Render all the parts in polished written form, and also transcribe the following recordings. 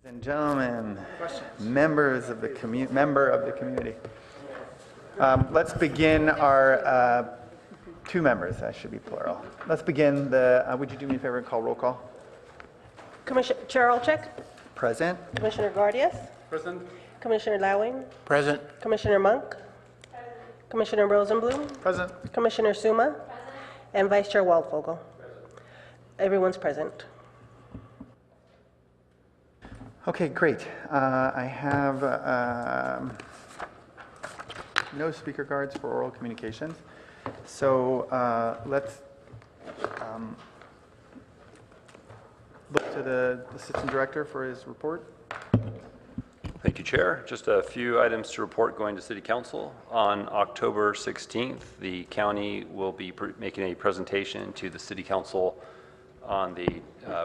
Ladies and gentlemen, members of the member of the community. Let's begin our two members. That should be plural. Let's begin the. Would you do me a favor and call roll call? Commissioner Charolchek, Present. Commissioner Guardias, Present. Commissioner Lowing, Present. Commissioner Monk, Commissioner Rosenblum, Present. Commissioner Suma, and Vice Chair Waldvogel. Everyone's present. Okay, great. I have no speaker cards for oral communications. So let's look to the Assistant Director for his report. Thank you, Chair. Just a few items to report going to City Council. On October 16th, the county will be making a presentation to the City Council on the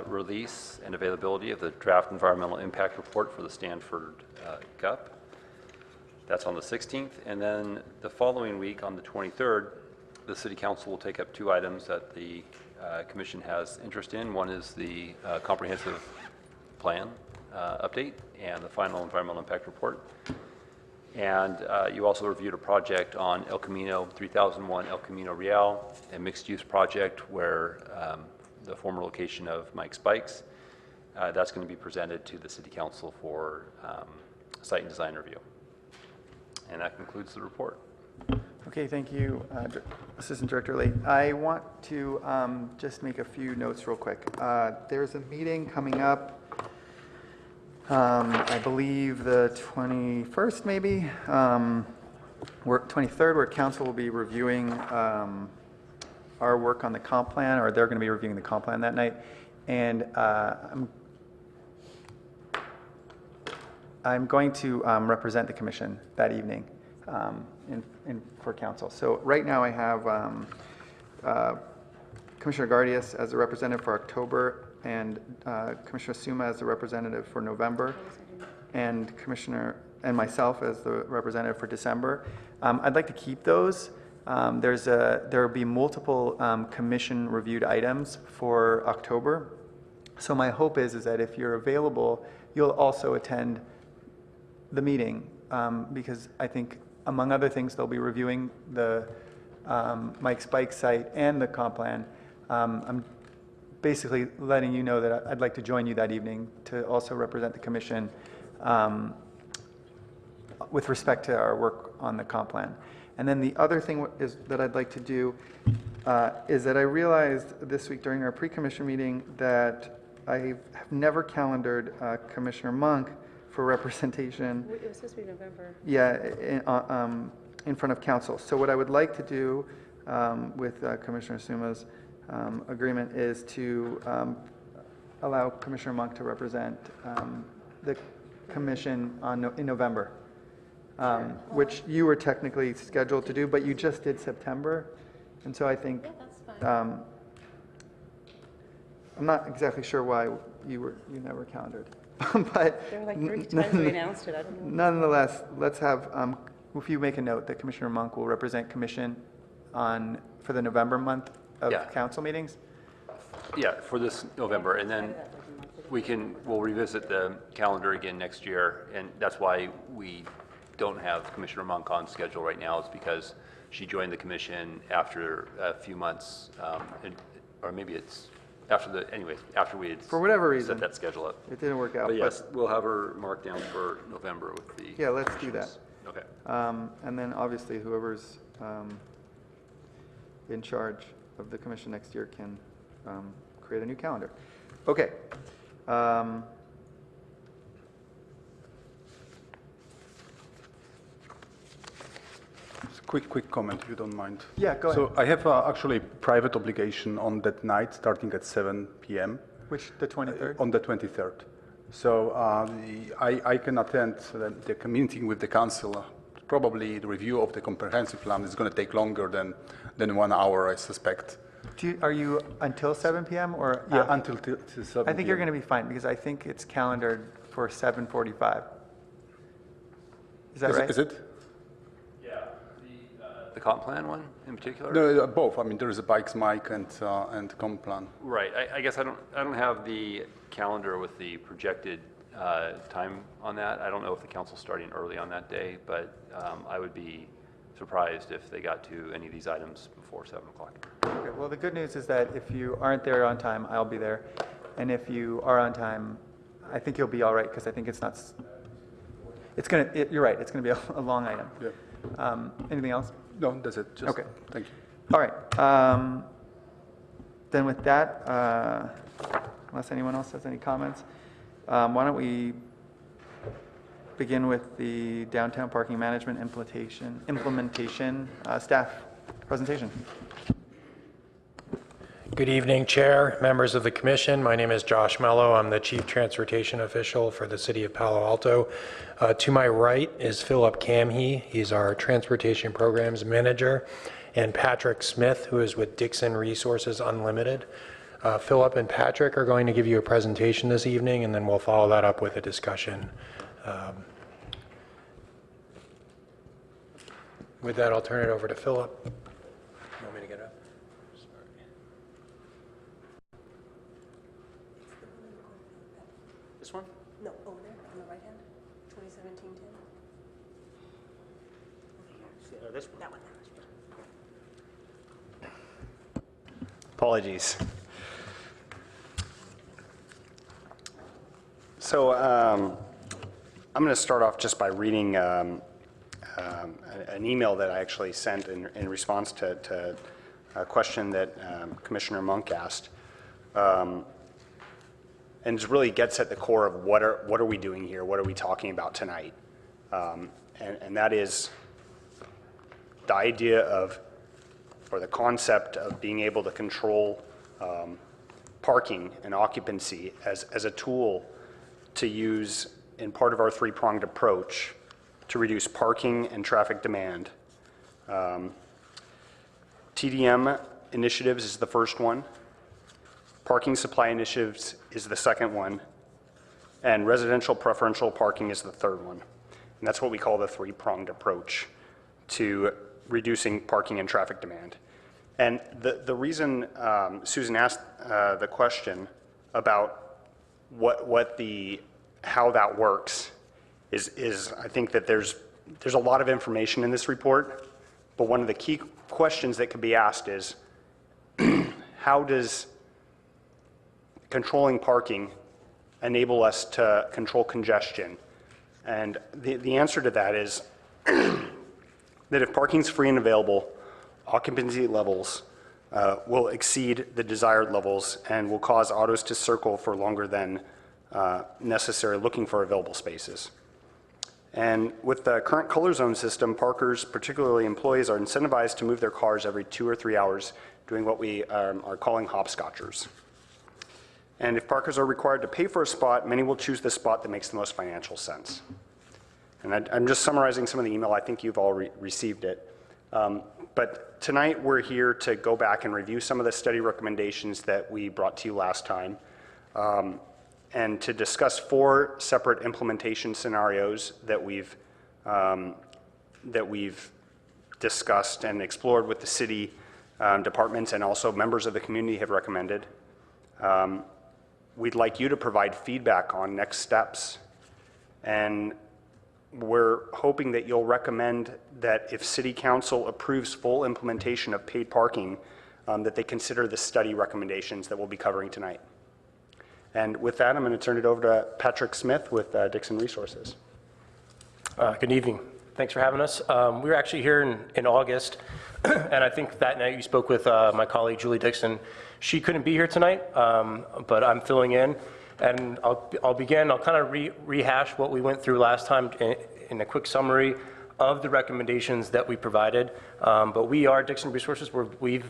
release and availability of the draft environmental impact report for the Stanford GUP. That's on the 16th. And then the following week, on the 23rd, the City Council will take up two items that the Commission has interest in. One is the comprehensive plan update and the final environmental impact report. And you also reviewed a project on El Camino, 3001 El Camino Real, a mixed-use project where the former location of Mike's Bikes. That's going to be presented to the City Council for site and design review. And that concludes the report. Okay, thank you, Assistant Director Lee. I want to just make a few notes real quick. There's a meeting coming up, I believe the 21st maybe, 23rd, where Council will be reviewing our work on the comp plan, or they're going to be reviewing the comp plan that night. And I'm going to represent the Commission that evening for Council. So right now I have Commissioner Guardias as a representative for October, and Commissioner Suma as the representative for November, and myself as the representative for December. I'd like to keep those. There will be multiple commission reviewed items for October. So my hope is that if you're available, you'll also attend the meeting, because I think, among other things, they'll be reviewing the Mike's Bike site and the comp plan. I'm basically letting you know that I'd like to join you that evening to also represent the Commission with respect to our work on the comp plan. And then the other thing that I'd like to do is that I realized this week during our pre-commission meeting that I have never calendared Commissioner Monk for representation. It was supposed to be November. Yeah, in front of Council. So what I would like to do with Commissioner Suma's agreement is to allow Commissioner Monk to represent the Commission in November. Which you were technically scheduled to do, but you just did September. And so I think, I'm not exactly sure why you never calendared. But There were like 3 times we announced it, I don't know. nonetheless, let's have, if you make a note that Commissioner Monk will represent Commission for the November month of Council meetings. Yeah, for this November. And then we'll revisit the calendar again next year. And that's why we don't have Commissioner Monk on schedule right now, is because she joined the Commission after a few months, or maybe it's after we had For whatever reason, set that schedule up. It didn't work out. But yes, we'll have her marked down for November with the. Yeah, let's do that. Okay. And then obviously whoever's in charge of the Commission next year can create a new calendar. Okay. Quick comment, if you don't mind. Yeah, go ahead. So I have actually private obligation on that night, starting at 7 p.m. Which, the 23rd? On the 23rd. So I can attend the meeting with the council. Probably the review of the comprehensive plan is going to take longer than 1 hour, I suspect. Are you until 7 p.m. or? Yeah, until 7 I think you're going to be fine, because I think it's calendared for 7:45. Is that right? Is it? The comp plan one in particular? No, both. I mean, there is a bikes mic and comp plan. Right. I guess I don't have the calendar with the projected time on that. I don't know if the council's starting early on that day, but I would be surprised if they got to any of these items before 7 o'clock. Okay, well, the good news is that if you aren't there on time, I'll be there. And if you are on time, I think you'll be all right, because I think it's not, you're right, it's going to be a long item. Yeah. Anything else? No, that's it. Just, Okay. Thank you. All right. Then with that, unless anyone else has any comments, why don't we begin with the downtown parking management implementation staff presentation. Good evening, Chair, members of the Commission. My name is Josh Mello. I'm the Chief Transportation Official for the City of Palo Alto. To my right is Philip Camhe. He's our Transportation Programs Manager, and Patrick Smith, who is with Dixon Resources Unlimited. Philip and Patrick are going to give you a presentation this evening, and then we'll follow that up with a discussion. With that, I'll turn it over to Philip. You want me to get up? This one? No, over there on the right hand, 2017-10. This one. That one. Apologies. So I'm going to start off just by reading an email that I actually sent in response to a question that Commissioner Monk asked, and it really gets at the core of what are we doing here? What are we talking about tonight? And that is the idea of, or the concept of being able to control parking and occupancy as a tool to use in part of our three-pronged approach to reduce parking and traffic demand. TDM initiatives is the first one. Parking supply initiatives is the second one. And residential preferential parking is the third one. And that's what we call the three-pronged approach to reducing parking and traffic demand. And the reason Susan asked the question about how that works is I think that there's a lot of information in this report, but one of the key questions that could be asked is how does controlling parking enable us to control congestion? And the answer to that is that if parking's free and available, occupancy levels will exceed the desired levels and will cause autos to circle for longer than necessary, looking for available spaces. And with the current color zone system, parkers, particularly employees, are incentivized to move their cars every 2 or 3 hours, doing what we are calling hopscotchers. And if parkers are required to pay for a spot, many will choose the spot that makes the most financial sense. And I'm just summarizing some of the email. I think you've all received it. But tonight we're here to go back and review some of the study recommendations that we brought to you last time, and to discuss 4 separate implementation scenarios that we've discussed and explored with the city departments, and also members of the community have recommended. We'd like you to provide feedback on next steps, and we're hoping that you'll recommend that if City Council approves full implementation of paid parking, that they consider the study recommendations that we'll be covering tonight. And with that, I'm going to turn it over to Patrick Smith with Dixon Resources. Good evening. Thanks for having us. We were actually here in August, and I think that night you spoke with my colleague Julie Dixon. She couldn't be here tonight, but I'm filling in. And I'll begin. I'll kind of rehash what we went through last time in a quick summary of the recommendations that we provided. But we are Dixon Resources. We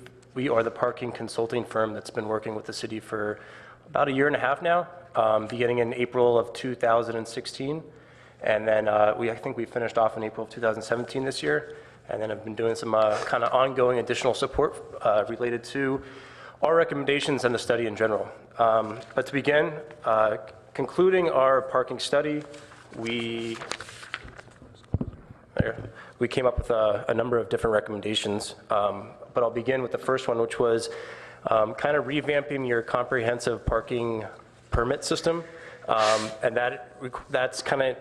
are the parking consulting firm that's been working with the city for about 1.5 years now, beginning in April of 2016. And then I think we finished off in April of 2017 this year. And then I've been doing some kind of ongoing additional support related to our recommendations and the study in general. But to begin, concluding our parking study, we came up with a number of different recommendations. But I'll begin with the first one, which was kind of revamping your comprehensive parking permit system. And that's kind of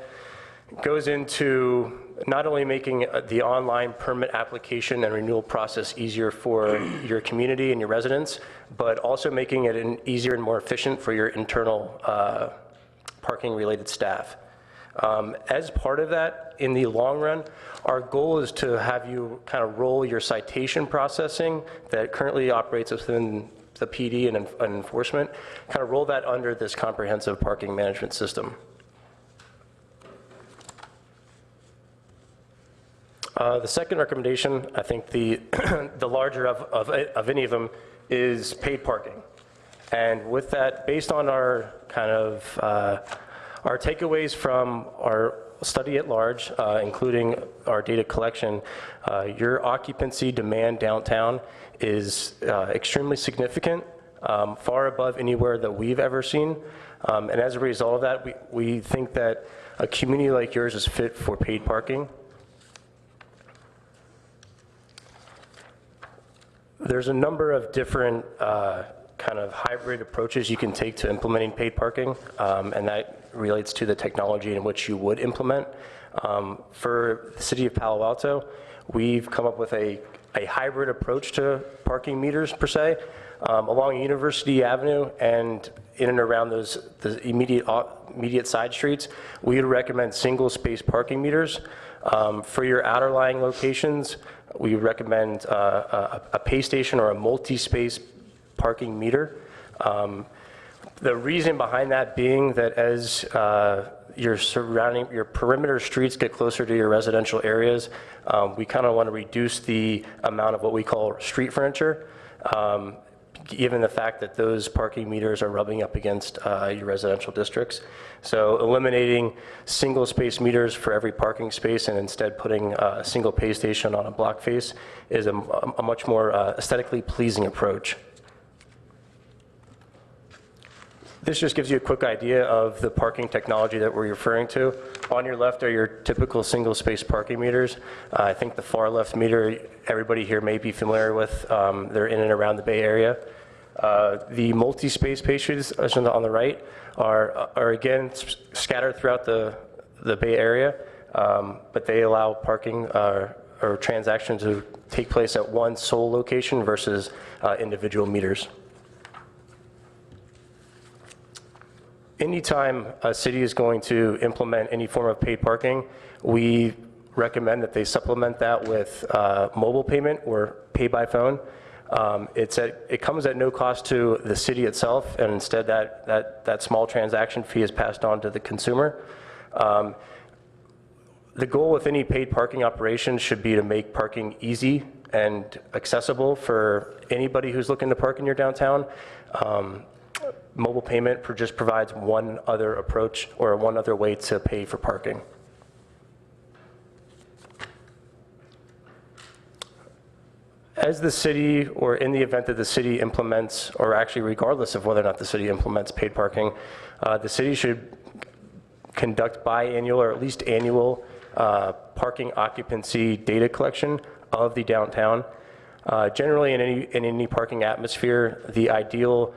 goes into not only making the online permit application and renewal process easier for your community and your residents, but also making it easier and more efficient for your internal parking-related staff. As part of that, in the long run, our goal is to have you kind of roll your citation processing that currently operates within the PD and enforcement, kind of roll that under this comprehensive parking management system. The second recommendation, I think the larger of any of them, is paid parking. And with that, based on our kind of our takeaways from our study at large, including our data collection, your occupancy demand downtown is extremely significant, far above anywhere that we've ever seen. And as a result of that, we think that a community like yours is fit for paid parking. There's a number of different kind of hybrid approaches you can take to implementing paid parking, and that relates to the technology in which you would implement. For the city of Palo Alto, we've come up with a hybrid approach to parking meters per se. Along University Avenue and in and around the immediate side streets, we would recommend single-space parking meters. For your outer lying locations, we would recommend a pay station or a multi-space parking meter. The reason behind that being that as your perimeter streets get closer to your residential areas, we kind of want to reduce the amount of what we call street furniture, given the fact that those parking meters are rubbing up against your residential districts. So eliminating single space meters for every parking space and instead putting a single pay station on a block face is a much more aesthetically pleasing approach. This just gives you a quick idea of the parking technology that we're referring to. On your left are your typical single-space parking meters. I think the far left meter, everybody here may be familiar with. They're in and around the Bay Area. The multi-space stations on the right are again scattered throughout the Bay Area, but they allow parking or transactions to take place at one sole location versus individual meters. Anytime a city is going to implement any form of paid parking, we recommend that they supplement that with mobile payment or pay by phone. It comes at no cost to the city itself, and instead that small transaction fee is passed on to the consumer. The goal with any paid parking operation should be to make parking easy and accessible for anybody who's looking to park in your downtown. Mobile payment just provides one other approach or one other way to pay for parking. As the city, or in the event that the city implements, or actually regardless of whether or not the city implements paid parking, the city should conduct biannual or at least annual parking occupancy data collection of the downtown. Generally in any parking atmosphere, the ideal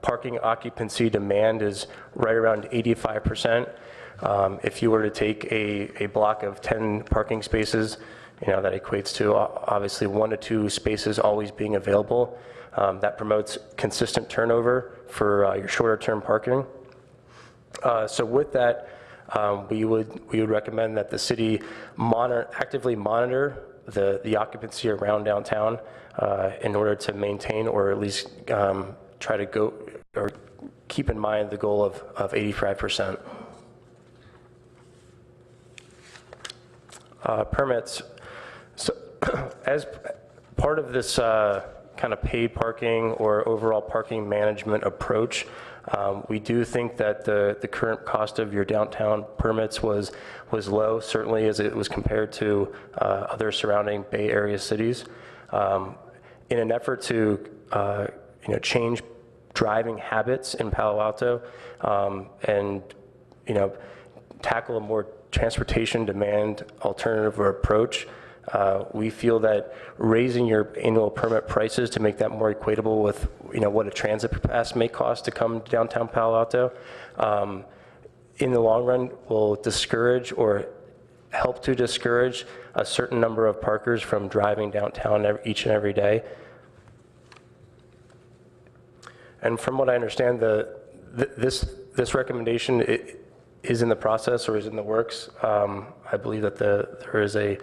parking occupancy demand is right around 85%. If you were to take a block of 10 parking spaces, that equates to obviously 1 to 2 spaces always being available. That promotes consistent turnover for your shorter term parking. So with that, we would recommend that the city actively monitor the occupancy around downtown in order to maintain or at least try to go or keep in mind the goal of 85%. Permits. So as part of this kind of paid parking or overall parking management approach, we do think that the current cost of your downtown permits was low, certainly as it was compared to other surrounding Bay Area cities. In an effort to change driving habits in Palo Alto and tackle a more transportation demand alternative or approach, We feel that raising your annual permit prices to make that more equatable with, what a transit pass may cost to come downtown Palo Alto, in the long run will discourage or help to discourage a certain number of parkers from driving downtown each and every day. And from what I understand, this recommendation is in the process or is in the works. I believe that there is a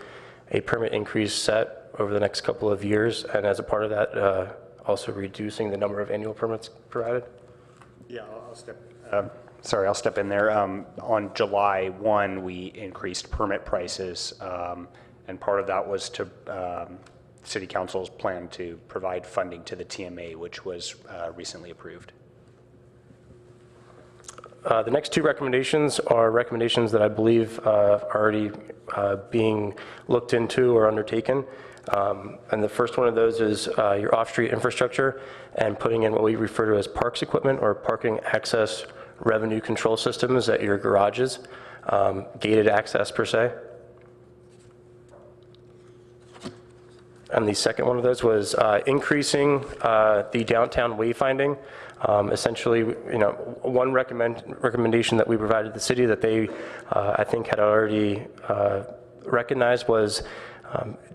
permit increase set over the next couple of years, and as a part of that, also reducing the number of annual permits provided. Yeah, I'll step in there. On July 1, we increased permit prices, and part of that was to City Council's plan to provide funding to the TMA, which was recently approved. The next two recommendations are recommendations that I believe are already being looked into or undertaken. And the first one of those is your off-street infrastructure and putting in what we refer to as parks equipment or parking access revenue control systems at your garages, gated access per se. And the second one of those was increasing the downtown wayfinding. Essentially, one recommendation that we provided the city that they, I think, had already recognized was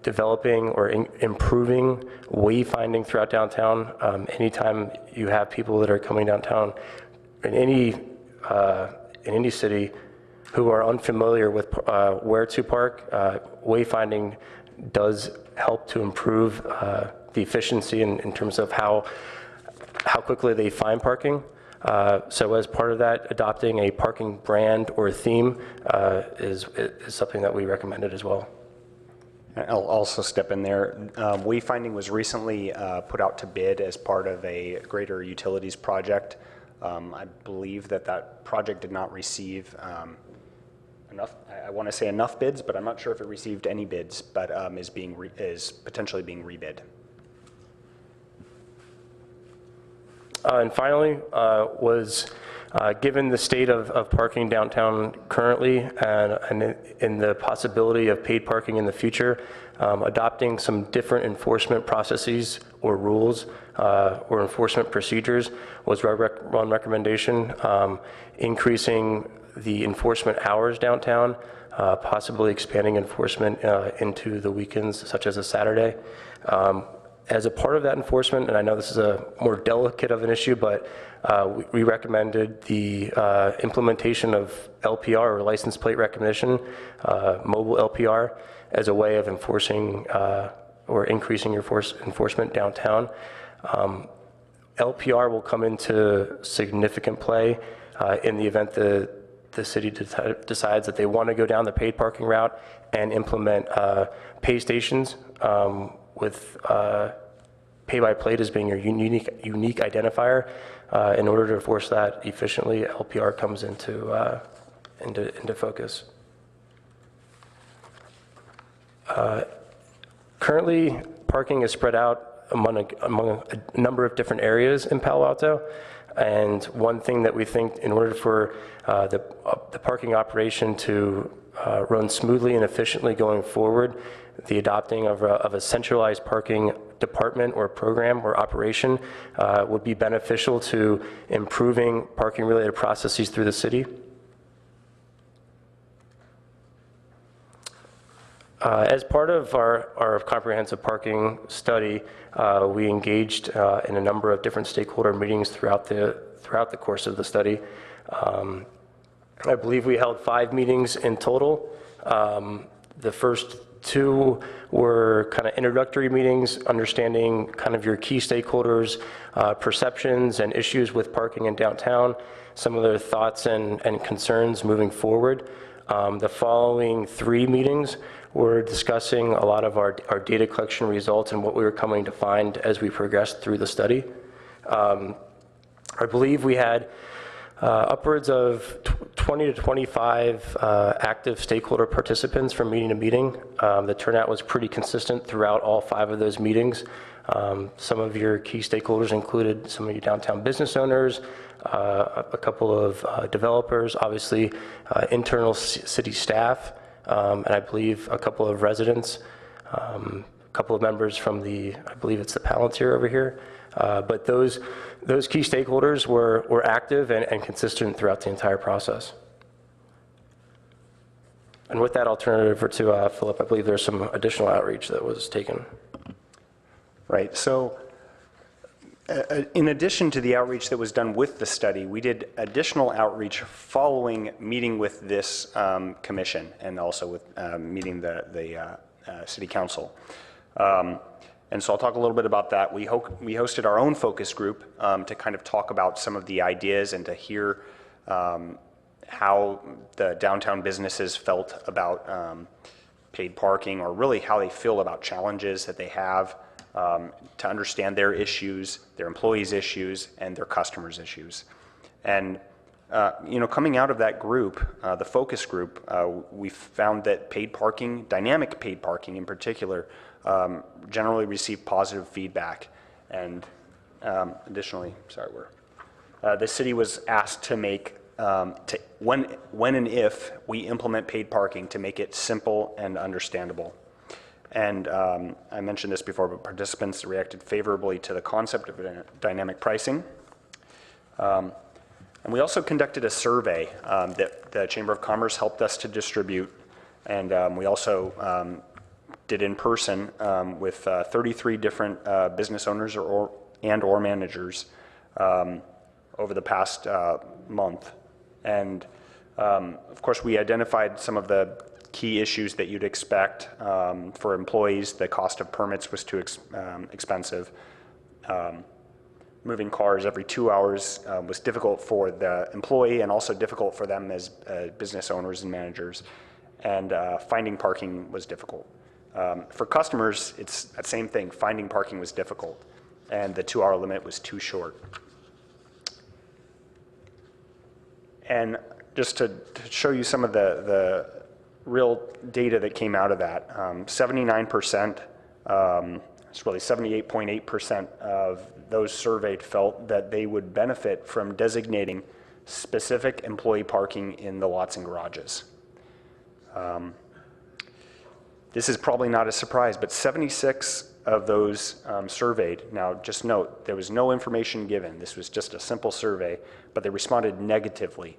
developing or improving wayfinding throughout downtown. Anytime you have people that are coming downtown in any city who are unfamiliar with where to park, wayfinding does help to improve the efficiency in terms of how quickly they find parking. So as part of that, adopting a parking brand or theme is something that we recommended as well. I'll also step in there. Wayfinding was recently put out to bid as part of a greater utilities project. I believe that project did not receive enough, I want to say enough bids, but I'm not sure if it received any bids, but is potentially being rebid. And finally, given the state of parking downtown currently and in the possibility of paid parking in the future, adopting some different enforcement processes or rules or enforcement procedures was one recommendation. Increasing the enforcement hours downtown, possibly expanding enforcement into the weekends, such as a Saturday. As a part of that enforcement, and I know this is a more delicate of an issue, but we recommended the implementation of LPR, or license plate recognition, mobile LPR, as a way of enforcing or increasing your enforcement downtown. LPR will come into significant play in the event the city decides that they want to go down the paid parking route and implement pay stations with pay by plate as being your unique identifier. In order to enforce that efficiently, LPR comes into focus. Currently, parking is spread out among a number of different areas in Palo Alto. And one thing that we think, in order for the parking operation to run smoothly and efficiently going forward, the adopting of a centralized parking department or program or operation would be beneficial to improving parking related processes through the city. As part of our comprehensive parking study, we engaged in a number of different stakeholder meetings throughout the course of the study. I believe we held 5 meetings in total. The first 2 were kind of introductory meetings, understanding kind of your key stakeholders' perceptions and issues with parking in downtown, some of their thoughts and concerns moving forward. The following 3 meetings were discussing a lot of our data collection results and what we were coming to find as we progressed through the study. I believe we had upwards of 20 to 25 active stakeholder participants from meeting to meeting. The turnout was pretty consistent throughout all 5 of those meetings. Some of your key stakeholders included some of your downtown business owners, a couple of developers, obviously internal city staff, and I believe a couple of residents. a couple of members from the, I believe it's the Palantir over here. But those key stakeholders were active and consistent throughout the entire process. And with that, I'll turn it over to Philip. I believe there's some additional outreach that was taken. Right. So in addition to the outreach that was done with the study, we did additional outreach following meeting with this commission and also with meeting the city council. And so I'll talk a little bit about that. We hosted our own focus group to kind of talk about some of the ideas and to hear how the downtown businesses felt about paid parking, or really how they feel about challenges that they have, to understand their issues, their employees' issues, and their customers' issues. And coming out of that group, the focus group, we found that paid parking, dynamic paid parking in particular, generally received positive feedback. And additionally, the city was asked to make, when and if we implement paid parking, to make it simple and understandable. And I mentioned this before, but participants reacted favorably to the concept of dynamic pricing. And we also conducted a survey that the Chamber of Commerce helped us to distribute. And we also did in person with 33 different business owners or managers over the past month. And of course, we identified some of the key issues that you'd expect for employees. The cost of permits was too expensive. Moving cars every 2 hours was difficult for the employee and also difficult for them as business owners and managers. And finding parking was difficult. For customers, it's that same thing. Finding parking was difficult, and the 2 hour limit was too short. And just to show you some of the real data that came out of that, 79%, it's really 78.8% of those surveyed felt that they would benefit from designating specific employee parking in the lots and garages. This is probably not a surprise, but 76 of those surveyed, now just note, there was no information given. This was just a simple survey, but they responded negatively,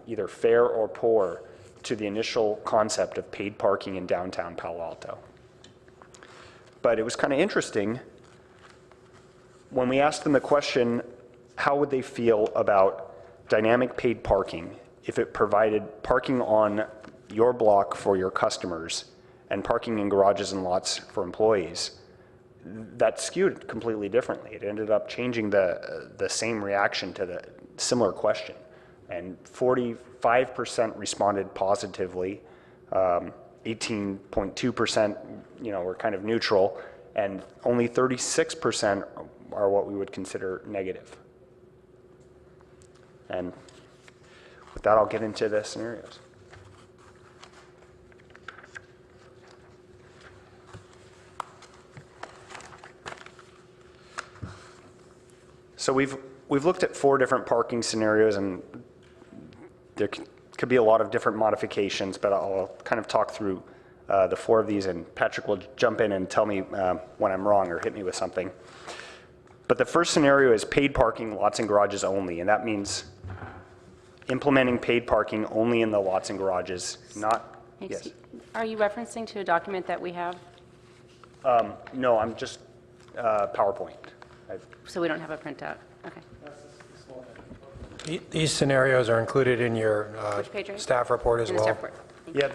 either fair or poor, to the initial concept of paid parking in downtown Palo Alto. But it was kind of interesting when we asked them the question, how would they feel about dynamic paid parking if it provided parking on your block for your customers and parking in garages and lots for employees? That skewed completely differently. It ended up changing the same reaction to the similar question. And 45% responded positively, 18.2% were kind of neutral, and only 36% are what we would consider negative. And with that, I'll get into the scenarios. So we've looked at 4 different parking scenarios, and there could be a lot of different modifications, but I'll kind of talk through the 4 of these, and Patrick will jump in and tell me when I'm wrong or hit me with something. But the first scenario is paid parking, lots and garages only, and that means implementing paid parking only in the lots and garages, not, yes. Are you referencing to a document that we have? No, I'm just PowerPoint. So we don't have a printout? Okay. These scenarios are included in your Which page are you? staff report as In the well. staff report. Yeah,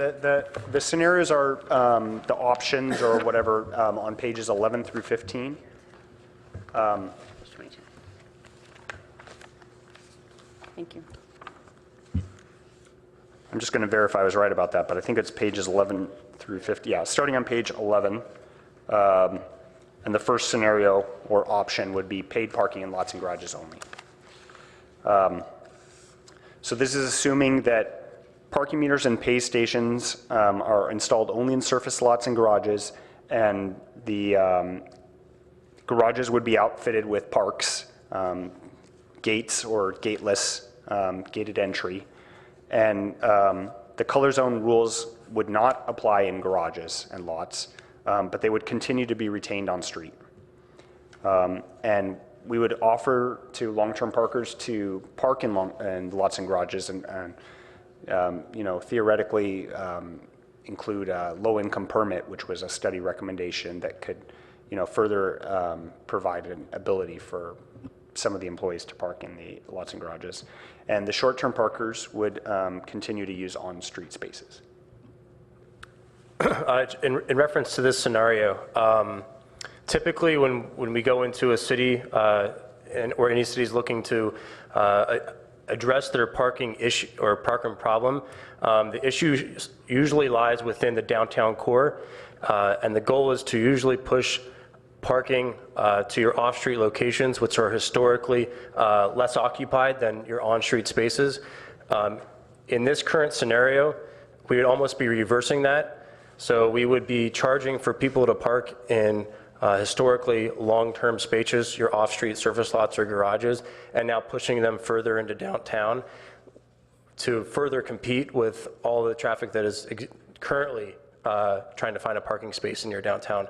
the scenarios are the options or whatever on pages 11 through 15. Page 22. Thank you. I'm just going to verify I was right about that, but I think it's pages 11 through 50. Yeah, starting on page 11. And the first scenario or option would be paid parking in lots and garages only. So this is assuming that parking meters and pay stations are installed only in surface lots and garages, and the garages would be outfitted with parks, gates or gateless, gated entry. And the color zone rules would not apply in garages and lots. but they would continue to be retained on street. And we would offer to long-term parkers to park in lots and garages and you know, theoretically include a low-income permit, which was a study recommendation that could, you know, further provide an ability for some of the employees to park in the lots and garages. And the short-term parkers would continue to use on-street spaces. In reference to this scenario, typically when we go into a city or any city is looking to address their parking issue or parking problem, the issue usually lies within the downtown core, and the goal is to usually push parking to your off-street locations, which are historically less occupied than your on-street spaces. In this current scenario, we would almost be reversing that. So we would be charging for people to park in historically long-term spaces, your off-street surface lots or garages, and now pushing them further into downtown to further compete with all the traffic that is currently trying to find a parking space in your downtown.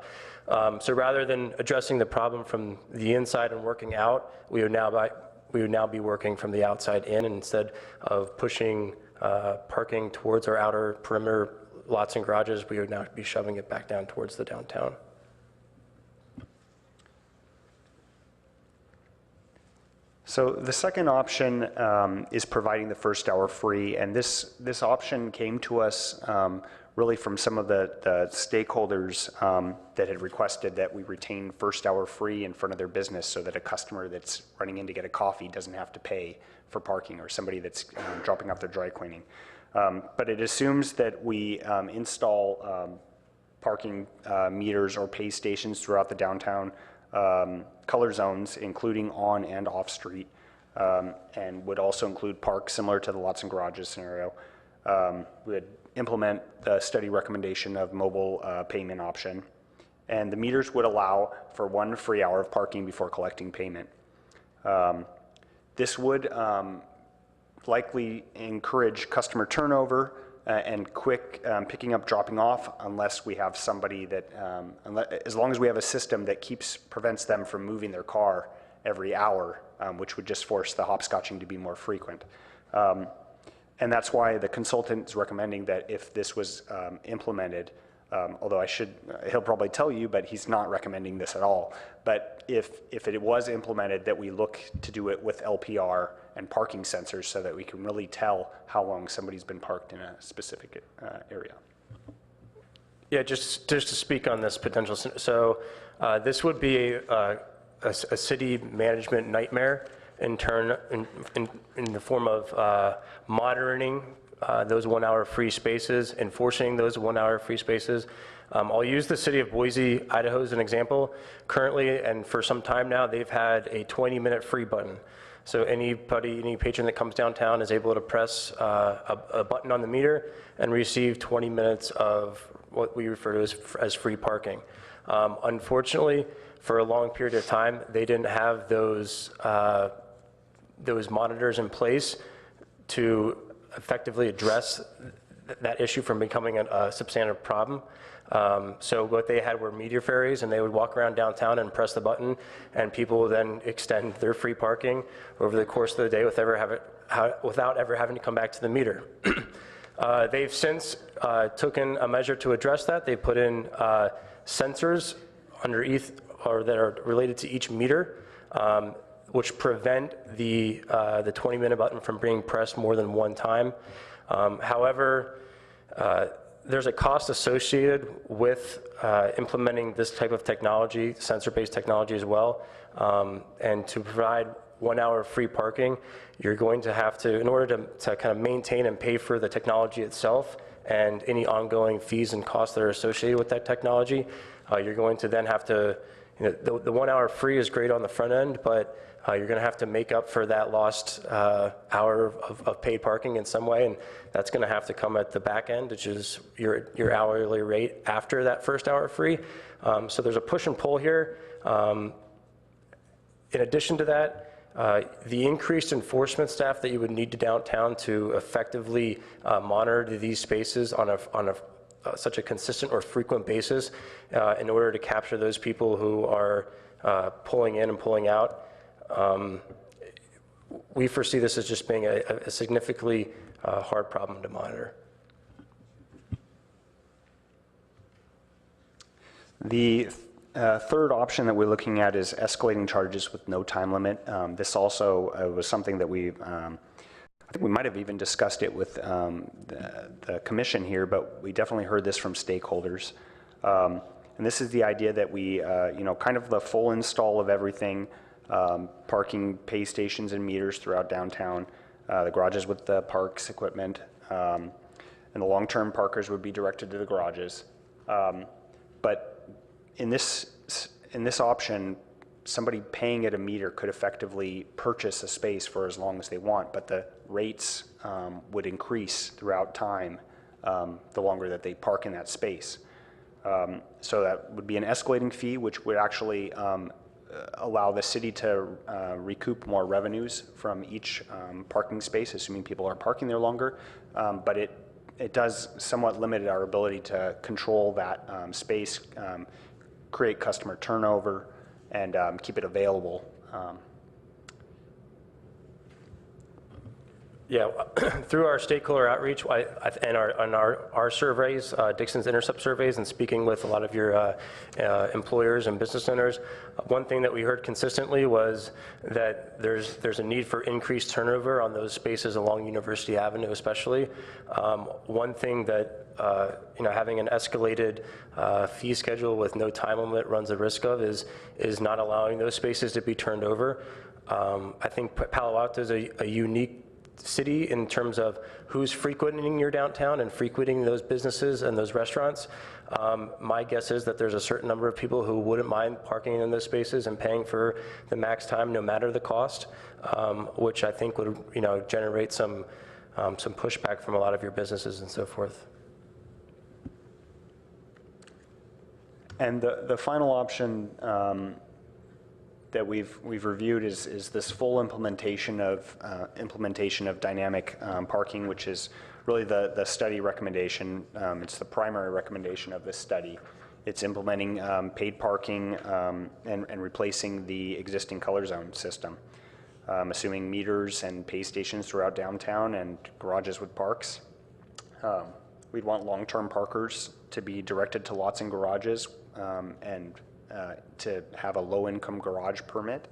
So rather than addressing the problem from the inside and working out, we would now be working from the outside in instead of pushing parking towards our outer perimeter lots and garages. We would now be shoving it back down towards the downtown. So the second option is providing the first hour free, and this option came to us really from some of the stakeholders that had requested that we retain first hour free in front of their business so that a customer that's running in to get a coffee doesn't have to pay for parking, or somebody that's dropping off their dry cleaning. But it assumes that we install parking meters or pay stations throughout the downtown color zones, including on and off street, and would also include parks similar to the lots and garages scenario. Would implement the study recommendation of mobile payment option, and the meters would allow for 1 free hour of parking before collecting payment. This would likely encourage customer turnover and quick picking up, dropping off, unless we have somebody that, as long as we have a system that prevents them from moving their car every hour, which would just force the hopscotching to be more frequent. And that's why the consultant is recommending that if this was implemented, although he'll probably tell you, but he's not recommending this at all. But if it was implemented, that we look to do it with LPR and parking sensors so that we can really tell how long somebody's been parked in a specific area. Yeah, just to speak on this potential, so this would be a city management nightmare in the form of monitoring those 1 hour free spaces, enforcing those 1 hour free spaces. I'll use the city of Boise, Idaho as an example. Currently, and for some time now, they've had a 20-minute free button. So any patron that comes downtown is able to press a button on the meter and receive 20 minutes of what we refer to as free parking. Unfortunately, for a long period of time, they didn't have those monitors in place to effectively address that issue from becoming a substantive problem. So what they had were meter ferries, and they would walk around downtown and press the button, and people would then extend their free parking over the course of the day without ever having to come back to the meter. They've since taken a measure to address that. They put in sensors underneath or that are related to each meter, which prevent the 20-minute button from being pressed more than one time. However, there's a cost associated with implementing this type of technology, sensor-based technology as well. And to provide 1 hour free parking, you're going to have to, in order to kind of maintain and pay for the technology itself and any ongoing fees and costs that are associated with that technology, you're going to then have to, the 1 hour free is great on the front end, but you're going to have to make up for that lost hour of paid parking in some way, and that's going to have to come at the back end, which is your hourly rate after that first hour free. So there's a push and pull here. In addition to that, the increased enforcement staff that you would need to downtown to effectively monitor these spaces on a such a consistent or frequent basis in order to capture those people who are pulling in and pulling out. We foresee this as just being a significantly hard problem to monitor. The third option that we're looking at is escalating charges with no time limit. This also was something that I think we might have even discussed it with the commission here, but we definitely heard this from stakeholders. And this is the idea that we, kind of the full install of everything, parking pay stations and meters throughout downtown, the garages with the parks equipment, and the long-term parkers would be directed to the garages. But in this option, somebody paying at a meter could effectively purchase a space for as long as they want, but the rates would increase throughout time the longer that they park in that space. So that would be an escalating fee, which would actually allow the city to recoup more revenues from each parking space, assuming people are parking there longer. But it does somewhat limit our ability to control that space, create customer turnover, and keep it available. Yeah, through our stakeholder outreach and our surveys, Dixon's Intercept surveys, and speaking with a lot of your employers and business owners, one thing that we heard consistently was that there's a need for increased turnover on those spaces along University Avenue, especially. One thing that having an escalated fee schedule with no time limit runs the risk of is not allowing those spaces to be turned over. I think Palo Alto is a unique city in terms of who's frequenting your downtown and frequenting those businesses and those restaurants. My guess is that there's a certain number of people who wouldn't mind parking in those spaces and paying for the max time no matter the cost, which I think would generate some pushback from a lot of your businesses and so forth. And the final option that we've reviewed is this full implementation of dynamic parking, which is really the study recommendation. It's the primary recommendation of this study. It's implementing paid parking and replacing the existing color zone system, assuming meters and pay stations throughout downtown and garages with parks. We'd want long-term parkers to be directed to lots and garages and to have a low-income garage permit,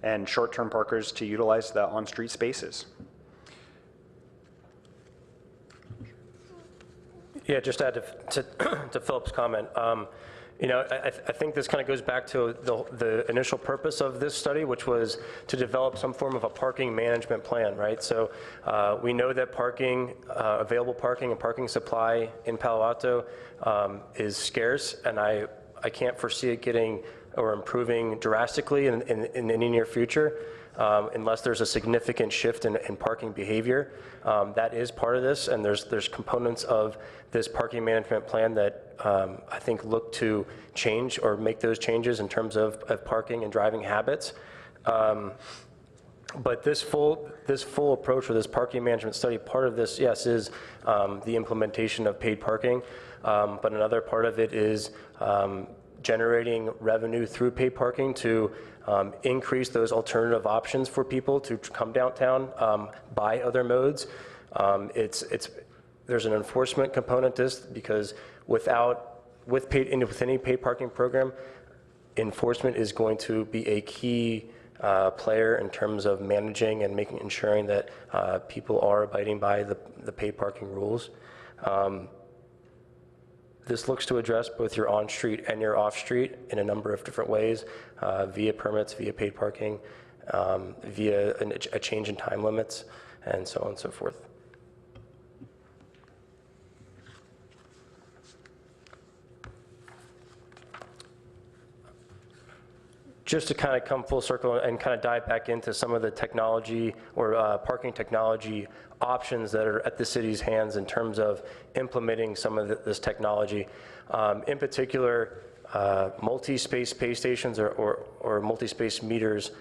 and short-term parkers to utilize the on-street spaces. Yeah, just to add to Philip's comment. I think this kind of goes back to the initial purpose of this study, which was to develop some form of a parking management plan, right? So we know that available parking and parking supply in Palo Alto is scarce, and I can't foresee it getting or improving drastically in any near future unless there's a significant shift in parking behavior. That is part of this, and there's components of this parking management plan that I think look to change or make those changes in terms of parking and driving habits. But this full approach or this parking management study, part of this, yes, is the implementation of paid parking, but another part of it is generating revenue through paid parking to increase those alternative options for people to come downtown, buy other modes. There's an enforcement component to this because with any paid parking program, enforcement is going to be a key player in terms of managing and ensuring that people are abiding by the paid parking rules. This looks to address both your on-street and your off-street in a number of different ways, via permits, via paid parking, via a change in time limits, and so on and so forth. Just to kind of come full circle and kind of dive back into some of the technology or parking technology options that are at the city's hands in terms of implementing some of this technology. In particular, multi-space pay stations or multi-space meters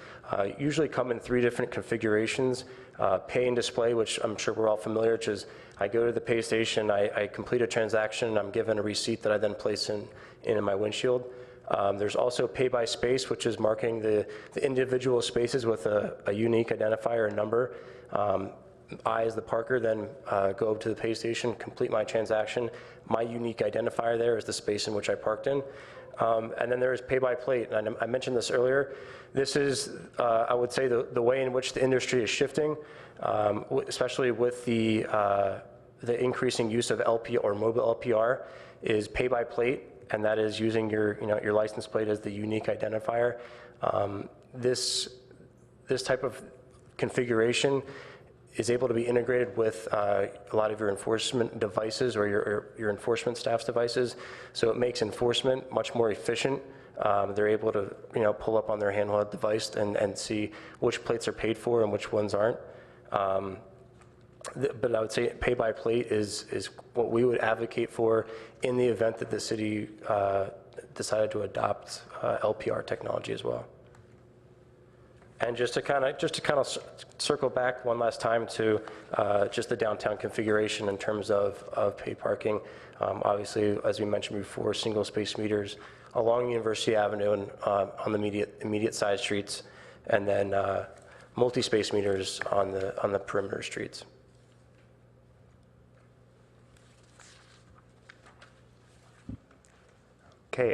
usually come in 3 different configurations. Pay and display, which I'm sure we're all familiar, which is I go to the pay station, I complete a transaction, and I'm given a receipt that I then place in my windshield. There's also pay by space, which is marking the individual spaces with a unique identifier, a number. I, as the parker, then go to the pay station, complete my transaction. My unique identifier there is the space in which I parked in. And then there is pay by plate, and I mentioned this earlier. This is, I would say, the way in which the industry is shifting, especially with the increasing use of LP or mobile LPR, is pay by plate, and that is using your license plate as the unique identifier. This type of configuration is able to be integrated with a lot of your enforcement devices or your enforcement staff's devices, so it makes enforcement much more efficient. They're able to pull up on their handheld device and see which plates are paid for and which ones aren't. But I would say pay by plate is what we would advocate for in the event that the city decided to adopt LPR technology as well. And just to kind of circle back one last time to just the downtown configuration in terms of paid parking. Obviously, as we mentioned before, single space meters along University Avenue and on the immediate side streets, and then multi-space meters on the perimeter streets. Okay,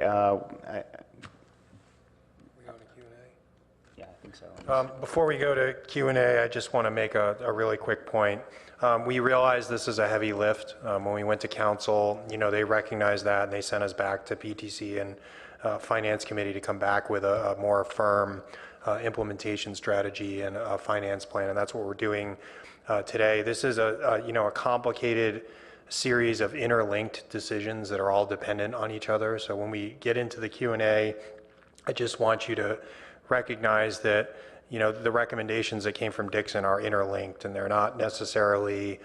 Yeah, I think so. Before we go to Q&A, I just want to make a really quick point. We realize this is a heavy lift. When we went to council, they recognized that, and they sent us back to PTC and Finance Committee to come back with a more firm implementation strategy and a finance plan, and that's what we're doing today. This is a complicated series of interlinked decisions that are all dependent on each other. So when we get into the Q&A, I just want you to recognize that the recommendations that came from Dixon are interlinked, and they're not necessarily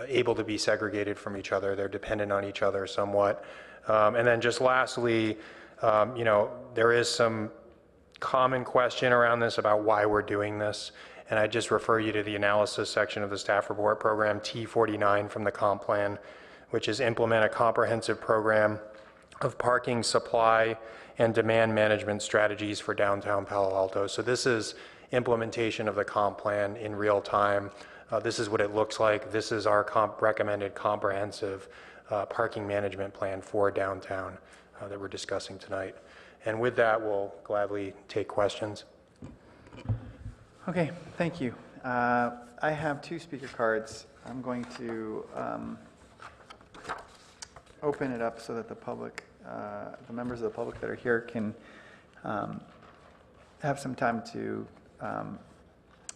able to be segregated from each other. They're dependent on each other somewhat. And then just lastly, there is some common question around this about why we're doing this. And I just refer you to the analysis section of the staff report, program T49 from the comp plan, which is implement a comprehensive program of parking supply and demand management strategies for downtown Palo Alto. So this is implementation of the comp plan in real time. This is what it looks like. This is our recommended comprehensive parking management plan for downtown that we're discussing tonight. And with that, we'll gladly take questions. Okay, thank you. I have 2 speaker cards. I'm going to open it up so that the public, the members of the public that are here can have some time to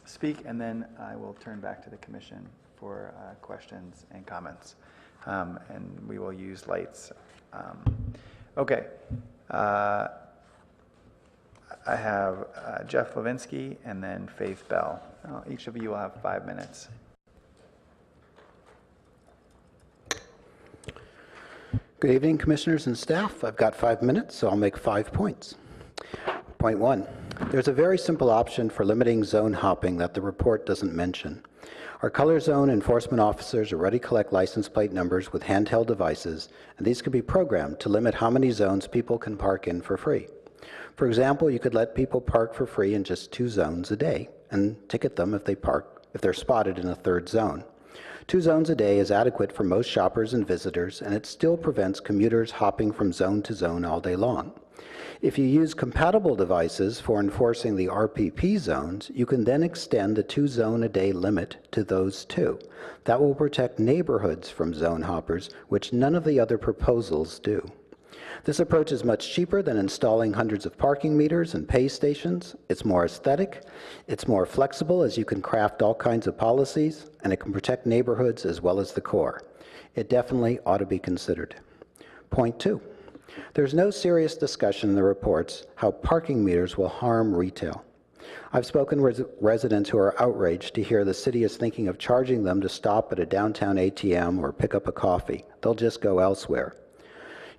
speak, and then I will turn back to the commission for questions and comments. And we will use lights. Okay. I have Jeff Levinsky and then Faith Bell. Each of you will have 5 minutes. Good evening, commissioners and staff. I've got 5 minutes, so I'll make 5 points. Point 1, there's a very simple option for limiting zone hopping that the report doesn't mention. Our color zone enforcement officers already collect license plate numbers with handheld devices, and these can be programmed to limit how many zones people can park in for free. For example, you could let people park for free in just 2 zones a day and ticket them if they're spotted in a 3rd zone. 2 zones a day is adequate for most shoppers and visitors, and it still prevents commuters hopping from zone to zone all day long. If you use compatible devices for enforcing the RPP zones, you can then extend the 2 zone a day limit to those 2. That will protect neighborhoods from zone hoppers, which none of the other proposals do. This approach is much cheaper than installing hundreds of parking meters and pay stations. It's more aesthetic, it's more flexible as you can craft all kinds of policies, and it can protect neighborhoods as well as the core. It definitely ought to be considered. Point 2, there's no serious discussion in the reports how parking meters will harm retail. I've spoken with residents who are outraged to hear the city is thinking of charging them to stop at a downtown ATM or pick up a coffee. They'll just go elsewhere.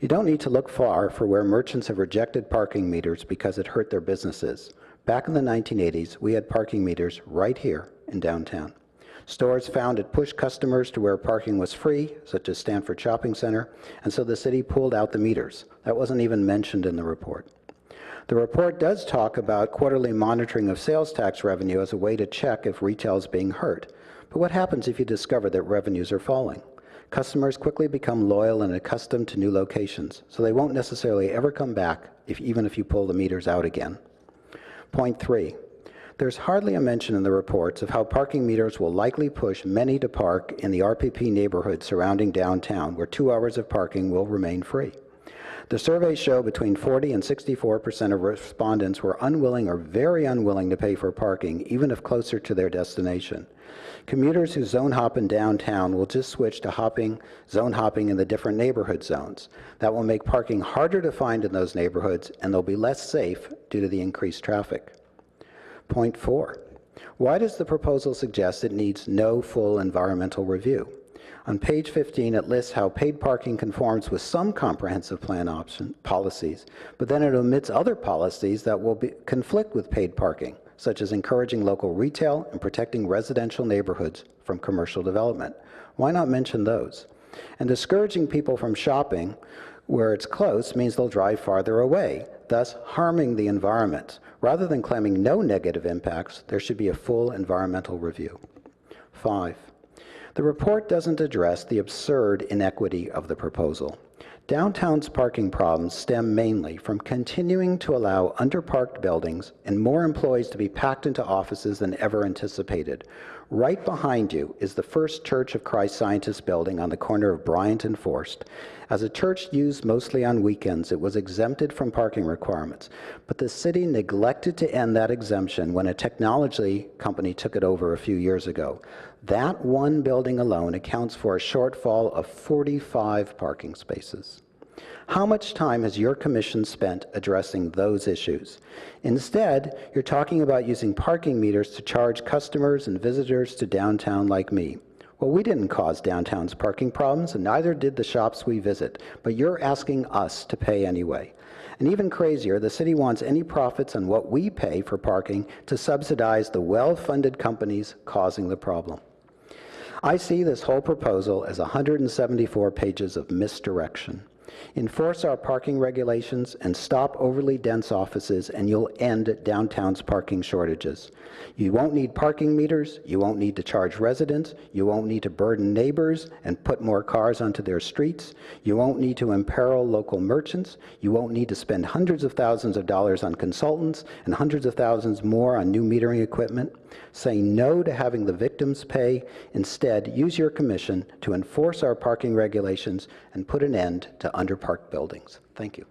You don't need to look far for where merchants have rejected parking meters because it hurt their businesses. Back in the 1980s, we had parking meters right here in downtown. Stores found it pushed customers to where parking was free, such as Stanford Shopping Center, and so the city pulled out the meters. That wasn't even mentioned in the report. The report does talk about quarterly monitoring of sales tax revenue as a way to check if retail is being hurt. But what happens if you discover that revenues are falling? Customers quickly become loyal and accustomed to new locations, so they won't necessarily ever come back even if you pull the meters out again. Point 3. There's hardly a mention in the reports of how parking meters will likely push many to park in the RPP neighborhood surrounding downtown, where 2 hours of parking will remain free. The surveys show between 40 and 64% of respondents were unwilling or very unwilling to pay for parking, even if closer to their destination. Commuters who zone hop in downtown will just switch to zone hopping in the different neighborhood zones. That will make parking harder to find in those neighborhoods, and they'll be less safe due to the increased traffic. Point 4. Why does the proposal suggest it needs no full environmental review? On page 15, it lists how paid parking conforms with some comprehensive plan policies, but then it omits other policies that will conflict with paid parking, such as encouraging local retail and protecting residential neighborhoods from commercial development. Why not mention those? And discouraging people from shopping where it's close means they'll drive farther away, thus harming the environment. Rather than claiming no negative impacts, there should be a full environmental review. 5. The report doesn't address the absurd inequity of the proposal. Downtown's parking problems stem mainly from continuing to allow underparked buildings and more employees to be packed into offices than ever anticipated. Right behind you is the First Church of Christ Scientist building on the corner of Bryant and Forst. As a church used mostly on weekends, it was exempted from parking requirements, but the city neglected to end that exemption when a technology company took it over a few years ago. That one building alone accounts for a shortfall of 45 parking spaces. How much time has your commission spent addressing those issues? Instead, you're talking about using parking meters to charge customers and visitors to downtown like me. Well, we didn't cause downtown's parking problems, and neither did the shops we visit, but you're asking us to pay anyway. And even crazier, the city wants any profits on what we pay for parking to subsidize the well-funded companies causing the problem. I see this whole proposal as 174 pages of misdirection. Enforce our parking regulations and stop overly dense offices, and you'll end downtown's parking shortages. You won't need parking meters, you won't need to charge residents, you won't need to burden neighbors and put more cars onto their streets, you won't need to imperil local merchants, you won't need to spend hundreds of thousands of dollars on consultants and hundreds of thousands more on new metering equipment. Say no to having the victims pay. Instead, use your commission to enforce our parking regulations and put an end to underparked buildings. Thank you.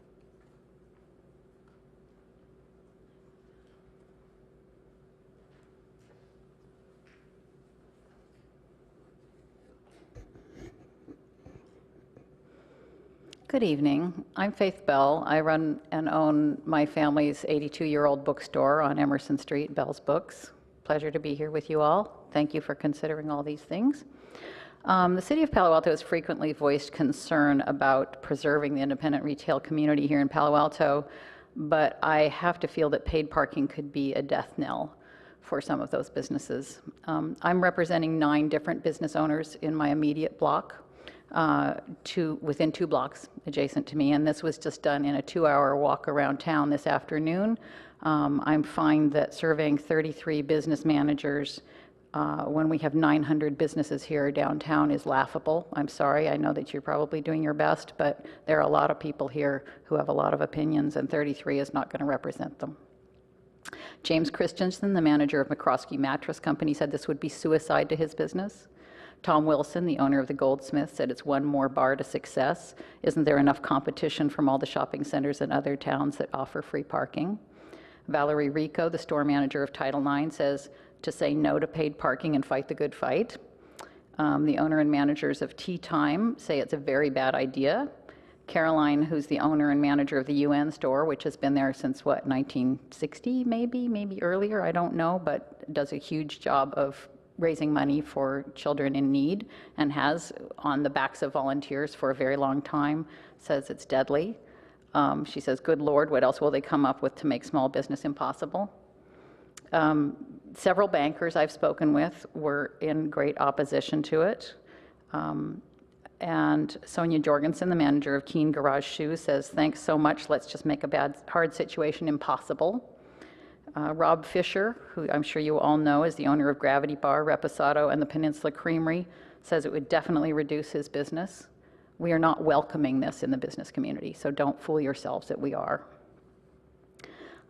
Good evening. I'm Faith Bell. I run and own my family's 82-year-old bookstore on Emerson Street, Bell's Books. Pleasure to be here with you all. Thank you for considering all these things. The City of Palo Alto has frequently voiced concern about preserving the independent retail community here in Palo Alto, but I have to feel that paid parking could be a death knell for some of those businesses. I'm representing 9 different business owners in my immediate block, within 2 blocks adjacent to me, and this was just done in a 2-hour walk around town this afternoon. I'm finding that surveying 33 business managers when we have 900 businesses here downtown is laughable. I'm sorry, I know that you're probably doing your best, but there are a lot of people here who have a lot of opinions, and 33 is not going to represent them. James Christensen, the manager of McCroskey Mattress Company, said this would be suicide to his business. Tom Wilson, the owner of the Goldsmith, said it's one more bar to success. Isn't there enough competition from all the shopping centers in other towns that offer free parking? Valerie Rico, the store manager of Title IX, says to say no to paid parking and fight the good fight. The owner and managers of Tea Time say it's a very bad idea. Caroline, who's the owner and manager of the UN store, which has been there since, what, 1960 maybe earlier, I don't know, but does a huge job of raising money for children in need and has on the backs of volunteers for a very long time, says it's deadly. She says, good Lord, what else will they come up with to make small business impossible? Several bankers I've spoken with were in great opposition to it. And Sonia Jorgensen, the manager of Keen Garage Shoes, says, thanks so much, let's just make a hard situation impossible. Rob Fisher, who I'm sure you all know is the owner of Gravity Bar, Reposado, and the Peninsula Creamery, says it would definitely reduce his business. We are not welcoming this in the business community, so don't fool yourselves that we are.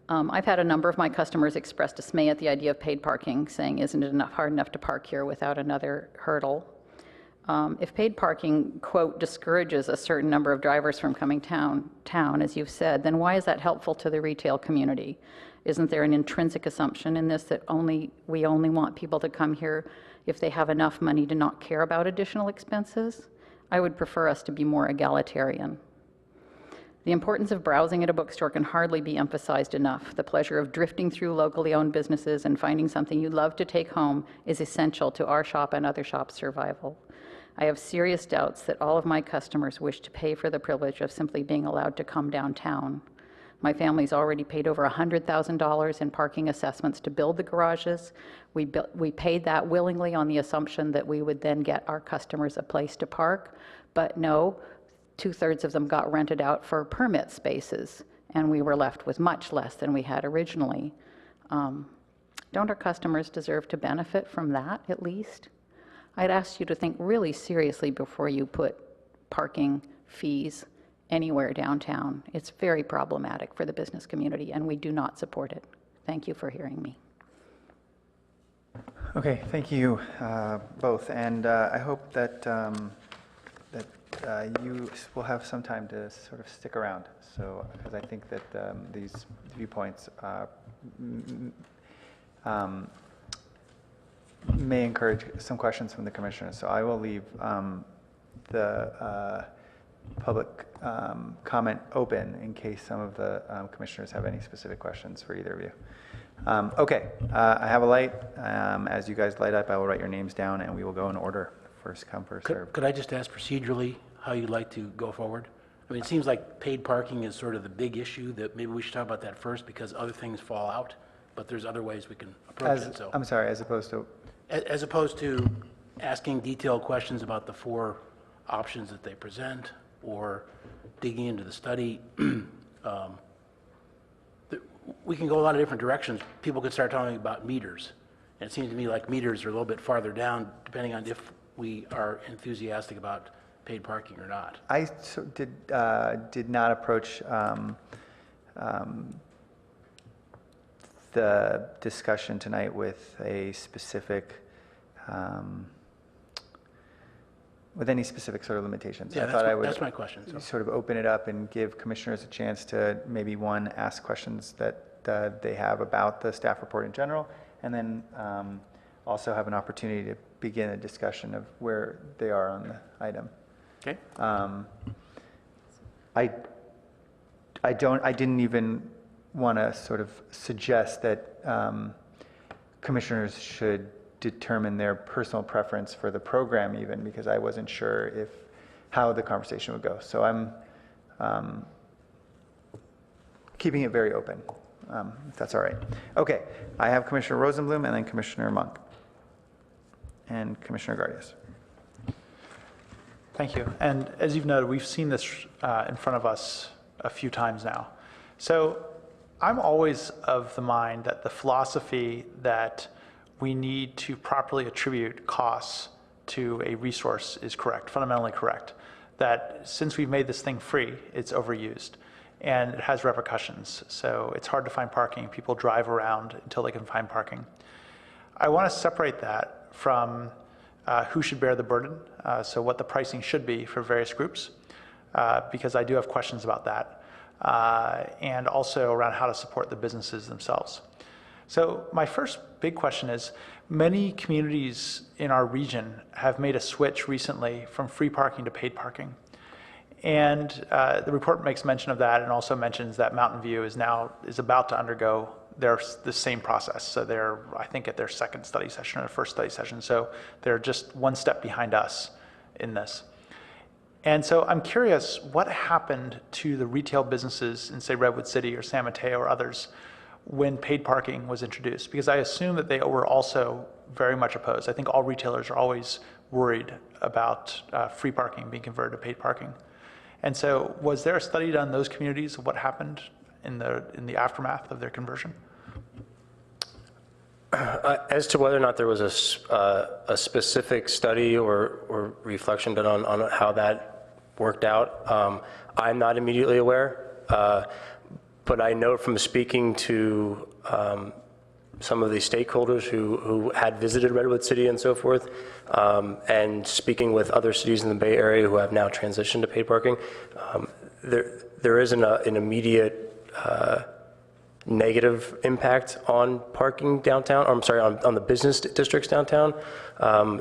I've had a number of my customers express dismay at the idea of paid parking, saying, isn't it hard enough to park here without another hurdle? If paid parking, quote, discourages a certain number of drivers from coming town, as you've said, then why is that helpful to the retail community? Isn't there an intrinsic assumption in this that we only want people to come here if they have enough money to not care about additional expenses? I would prefer us to be more egalitarian. The importance of browsing at a bookstore can hardly be emphasized enough. The pleasure of drifting through locally owned businesses and finding something you love to take home is essential to our shop and other shops' survival. I have serious doubts that all of my customers wish to pay for the privilege of simply being allowed to come downtown. My family's already paid over $100,000 in parking assessments to build the garages. We paid that willingly on the assumption that we would then get our customers a place to park, but no, 2/3 of them got rented out for permit spaces, and we were left with much less than we had originally. Don't our customers deserve to benefit from that, at least? I'd ask you to think really seriously before you put parking fees anywhere downtown. It's very problematic for the business community, and we do not support it. Thank you for hearing me. Okay, thank you both, and I hope that you will have some time to sort of stick around. So, because I think that these viewpoints may encourage some questions from the commissioners. So I will leave the public comment open in case some of the commissioners have any specific questions for either of you. Okay, I have a light. As you guys light up, I will write your names down and we will go in order. First come, first served. Could I just ask procedurally how you'd like to go forward? I mean, it seems like paid parking is sort of the big issue that maybe we should talk about that first because other things fall out, but there's other ways we can approach it. So I'm sorry, as opposed to? As opposed to asking detailed questions about the 4 options that they present or digging into the study. We can go a lot of different directions. People could start talking about meters. And it seems to me like meters are a little bit farther down, depending on if we are enthusiastic about paid parking or not. I did not approach the discussion tonight with a specific, with any specific sort of limitations. Yeah, I thought I would that's my question. So. sort of open it up and give commissioners a chance to maybe ask questions that they have about the staff report in general, and then also have an opportunity to begin a discussion of where they are on the item. Okay. I didn't even want to sort of suggest that commissioners should determine their personal preference for the program even, because I wasn't sure how the conversation would go. So I'm keeping it very open, if that's all right. Okay, I have Commissioner Rosenblum and then Commissioner Monk and Commissioner Gardias. Thank you. And as you've noted, we've seen this in front of us a few times now. So I'm always of the mind that the philosophy that we need to properly attribute costs to a resource is correct, fundamentally correct. That since we've made this thing free, it's overused and it has repercussions. So it's hard to find parking. People drive around until they can find parking. I want to separate that from who should bear the burden, so what the pricing should be for various groups, because I do have questions about that, and also around how to support the businesses themselves. So my first big question is, many communities in our region have made a switch recently from free parking to paid parking. And the report makes mention of that and also mentions that Mountain View is about to undergo they're the same process. So they're, I think, at their second study session or first study session. So they're just one step behind us in this. And so I'm curious, what happened to the retail businesses in, say, Redwood City or San Mateo or others when paid parking was introduced? Because I assume that they were also very much opposed. I think all retailers are always worried about free parking being converted to paid parking. And so was there a study done in those communities of what happened in the aftermath of their conversion? As to whether or not there was a specific study or reflection done on how that worked out, I'm not immediately aware. But I know from speaking to some of the stakeholders who had visited Redwood City and so forth, and speaking with other cities in the Bay Area who have now transitioned to paid parking, there isn't an immediate negative impact on parking downtown, or I'm sorry, on the business districts downtown.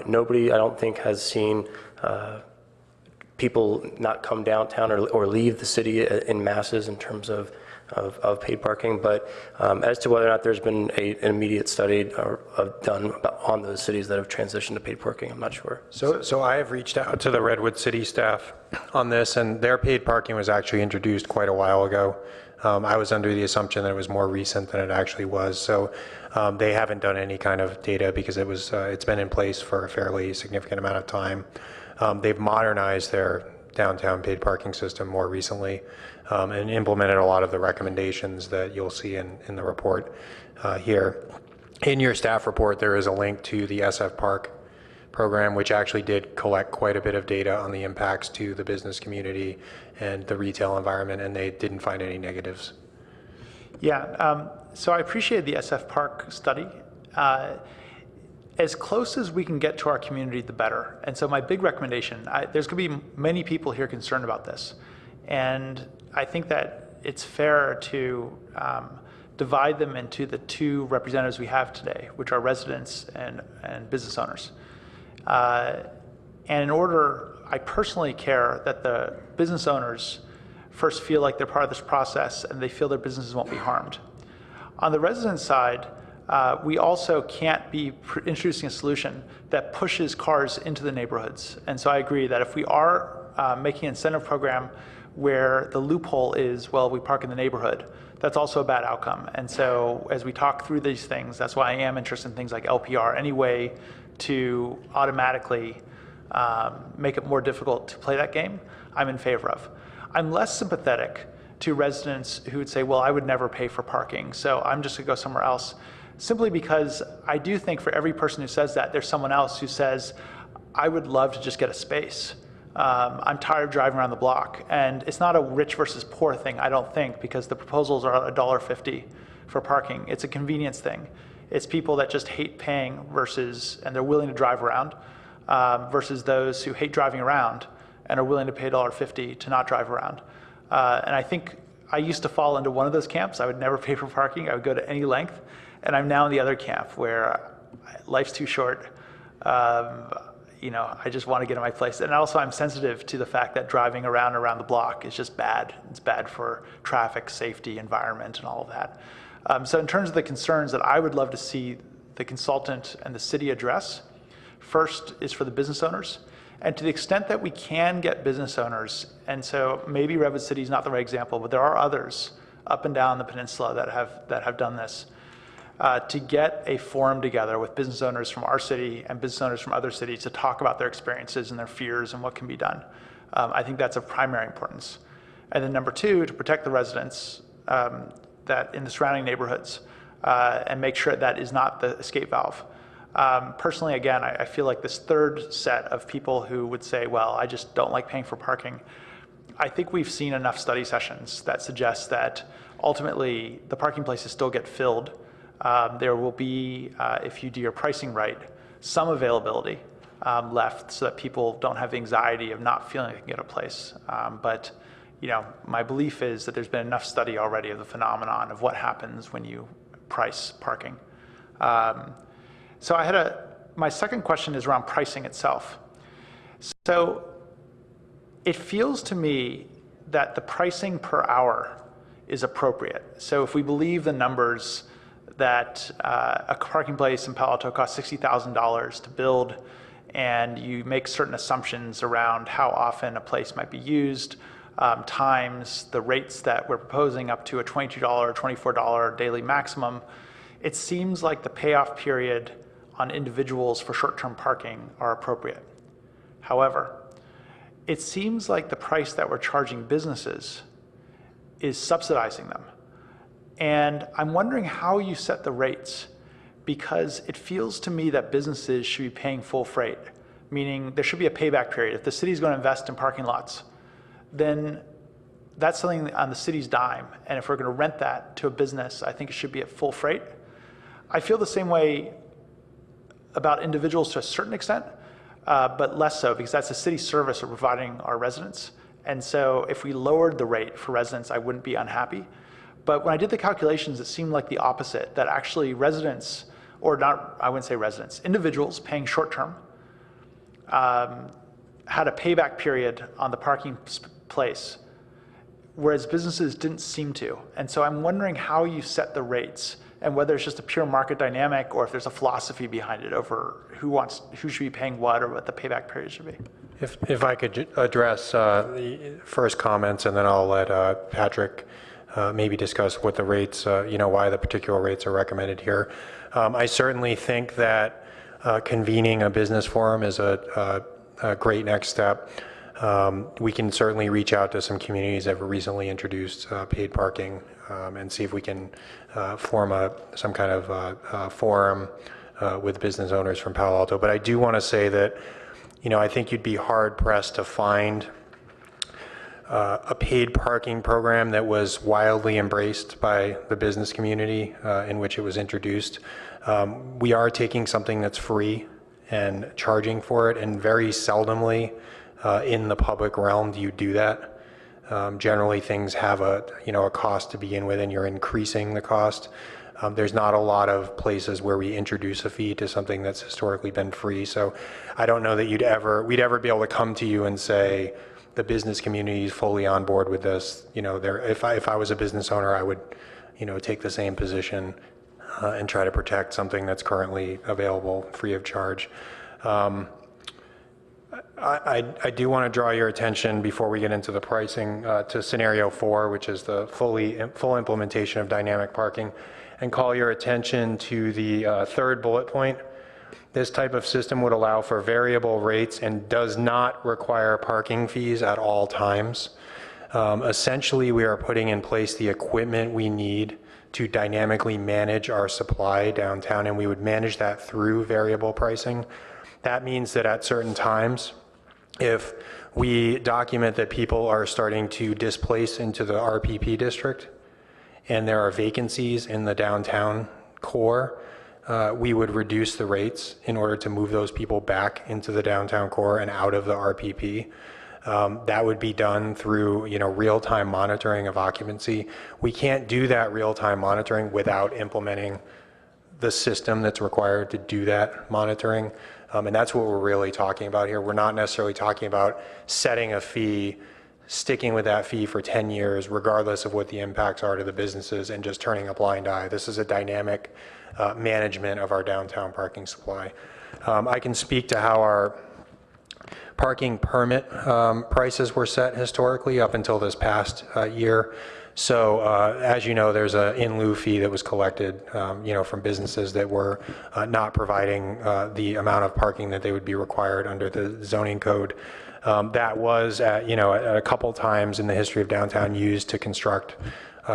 Nobody, I don't think, has seen people not come downtown or leave the city in masses in terms of paid parking. But as to whether or not there's been an immediate study done on those cities that have transitioned to paid parking, I'm not sure. So I have reached out to the Redwood City staff on this, and their paid parking was actually introduced quite a while ago. I was under the assumption that it was more recent than it actually was. So they haven't done any kind of data because it's been in place for a fairly significant amount of time. They've modernized their downtown paid parking system more recently and implemented a lot of the recommendations that you'll see in the report here. In your staff report, there is a link to the SF Park program, which actually did collect quite a bit of data on the impacts to the business community and the retail environment, and they didn't find any negatives. Yeah, so I appreciate the SF Park study. As close as we can get to our community, the better. And so my big recommendation, there's going to be many people here concerned about this. And I think that it's fair to divide them into the two representatives we have today, which are residents and business owners. And in order, I personally care that the business owners first feel like they're part of this process and they feel their businesses won't be harmed. On the resident side, we also can't be introducing a solution that pushes cars into the neighborhoods. And so I agree that if we are making an incentive program where the loophole is, well, we park in the neighborhood, that's also a bad outcome. And so as we talk through these things, that's why I am interested in things like LPR, any way to automatically make it more difficult to play that game, I'm in favor of. I'm less sympathetic to residents who would say, well, I would never pay for parking, so I'm just gonna go somewhere else. Simply because I do think for every person who says that, there's someone else who says, I would love to just get a space. I'm tired of driving around the block. And it's not a rich versus poor thing, I don't think, because the proposals are $1.50 for parking. It's a convenience thing. It's people that just hate paying and they're willing to drive around, versus those who hate driving around and are willing to pay $1.50 to not drive around. And I think I used to fall into one of those camps. I would never pay for parking. I would go to any length. And I'm now in the other camp where life's too short. I just want to get in my place. And also I'm sensitive to the fact that driving around the block is just bad. It's bad for traffic, safety, environment, and all of that. So in terms of the concerns that I would love to see the consultant and the city address, first is for the business owners. And to the extent that we can get business owners, and so maybe Redwood City is not the right example, but there are others up and down the peninsula that have done this, to get a forum together with business owners from our city and business owners from other cities to talk about their experiences and their fears and what can be done. I think that's of primary importance. And then number two, to protect the residents that in the surrounding neighborhoods and make sure that is not the escape valve. Personally, again, I feel like this third set of people who would say, well, I just don't like paying for parking. I think we've seen enough study sessions that suggest that ultimately the parking places still get filled. There will be, if you do your pricing right, some availability left so that people don't have the anxiety of not feeling they can get a place. But my belief is that there's been enough study already of the phenomenon of what happens when you price parking. So my second question is around pricing itself. So it feels to me that the pricing per hour is appropriate. So if we believe the numbers that a parking place in Palo Alto costs $60,000 to build, and you make certain assumptions around how often a place might be used, times the rates that we're proposing up to a $22 or $24 daily maximum, it seems like the payoff period on individuals for short-term parking are appropriate. However, it seems like the price that we're charging businesses is subsidizing them. And I'm wondering how you set the rates, because it feels to me that businesses should be paying full freight, meaning there should be a payback period. If the city's going to invest in parking lots, then that's something on the city's dime. And if we're going to rent that to a business, I think it should be at full freight. I feel the same way about individuals to a certain extent, but less so, because that's a city service we're providing our residents. And so if we lowered the rate for residents, I wouldn't be unhappy. But when I did the calculations, it seemed like the opposite, that actually residents, or not, I wouldn't say residents, individuals paying short-term had a payback period on the parking place, whereas businesses didn't seem to. And so I'm wondering how you set the rates, and whether it's just a pure market dynamic or if there's a philosophy behind it over who should be paying what or what the payback period should be. If I could address the first comments, and then I'll let Patrick maybe discuss what the rates, why the particular rates are recommended here. I certainly think that convening a business forum is a great next step. We can certainly reach out to some communities that have recently introduced paid parking and see if we can form some kind of forum with business owners from Palo Alto. But I do want to say that, I think you'd be hard pressed to find a paid parking program that was wildly embraced by the business community in which it was introduced. We are taking something that's free and charging for it, and very seldomly in the public realm do you do that. Generally, things have a cost to begin with, and you're increasing the cost. There's not a lot of places where we introduce a fee to something that's historically been free. So I don't know that we'd ever be able to come to you and say the business community is fully on board with this. If I was a business owner, I would, take the same position and try to protect something that's currently available free of charge. I do want to draw your attention before we get into the pricing to scenario 4, which is the full implementation of dynamic parking, and call your attention to the third bullet point. This type of system would allow for variable rates and does not require parking fees at all times. Essentially, we are putting in place the equipment we need to dynamically manage our supply downtown, and we would manage that through variable pricing. That means that at certain times, if we document that people are starting to displace into the RPP district and there are vacancies in the downtown core, we would reduce the rates in order to move those people back into the downtown core and out of the RPP. That would be done through real-time monitoring of occupancy. We can't do that real-time monitoring without implementing the system that's required to do that monitoring. And that's what we're really talking about here. We're not necessarily talking about setting a fee, sticking with that fee for 10 years, regardless of what the impacts are to the businesses, and just turning a blind eye. This is a dynamic management of our downtown parking supply. I can speak to how our parking permit prices were set historically up until this past year. So as you know, there's an in lieu fee that was collected, from businesses that were not providing the amount of parking that they would be required under the zoning code. That was, at a couple times in the history of downtown used to construct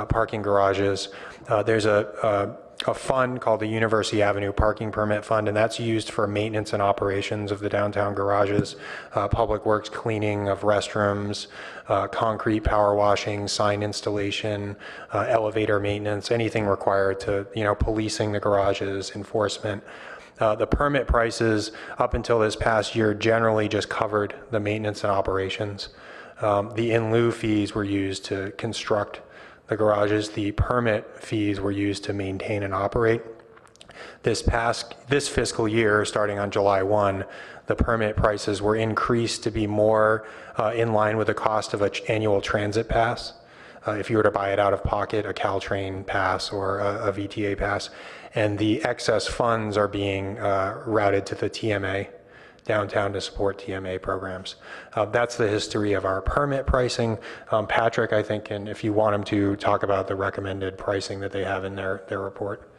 parking garages. There's a fund called the University Avenue Parking Permit Fund, and that's used for maintenance and operations of the downtown garages, public works cleaning of restrooms, concrete power washing, sign installation, elevator maintenance, anything required to, policing the garages, enforcement. The permit prices up until this past year generally just covered the maintenance and operations. The in lieu fees were used to construct the garages. The permit fees were used to maintain and operate. This fiscal year, starting on July 1, the permit prices were increased to be more in line with the cost of an annual transit pass. if you were to buy it out of pocket, a Caltrain pass or a VTA pass, and the excess funds are being routed to the TMA downtown to support TMA programs. That's the history of our permit pricing. Patrick, I think, and if you want him to talk about the recommended pricing that they have in their report.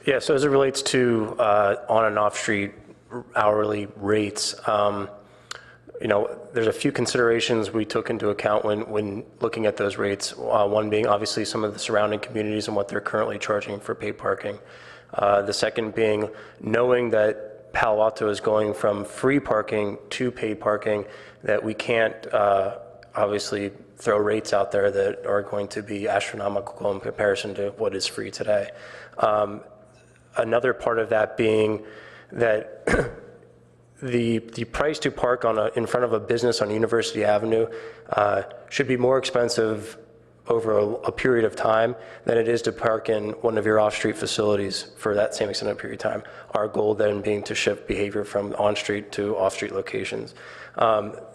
Yeah, so as it relates to on and off street hourly rates, there's a few considerations we took into account when looking at those rates. One being obviously some of the surrounding communities and what they're currently charging for paid parking. The second being knowing that Palo Alto is going from free parking to paid parking, that we can't obviously throw rates out there that are going to be astronomical in comparison to what is free today. Another part of that being that the price to park in front of a business on University Avenue should be more expensive over a period of time than it is to park in one of your off-street facilities for that same extended period of time. Our goal then being to shift behavior from on-street to off-street locations.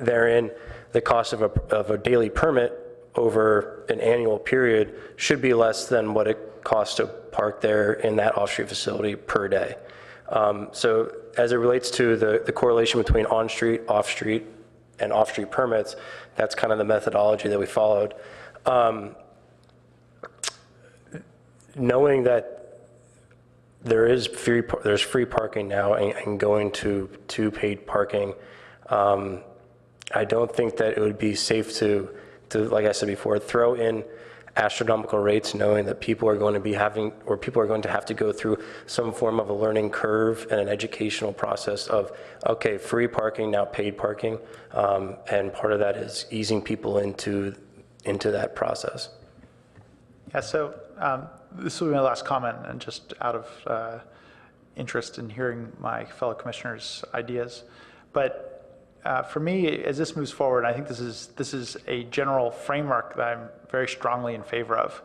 Therein, the cost of a daily permit over an annual period should be less than what it costs to park there in that off-street facility per day. So as it relates to the correlation between on-street, off-street, and off-street permits, that's kind of the methodology that we followed. Knowing that there's free parking now and going to paid parking, I don't think that it would be safe to, like I said before, throw in astronomical rates, knowing that people are going to have to go through some form of a learning curve and an educational process of, okay, free parking, now paid parking, and part of that is easing people into that process. Yeah, so this will be my last comment, and just out of interest in hearing my fellow commissioners' ideas. But for me, as this moves forward, I think this is a general framework that I'm very strongly in favor of.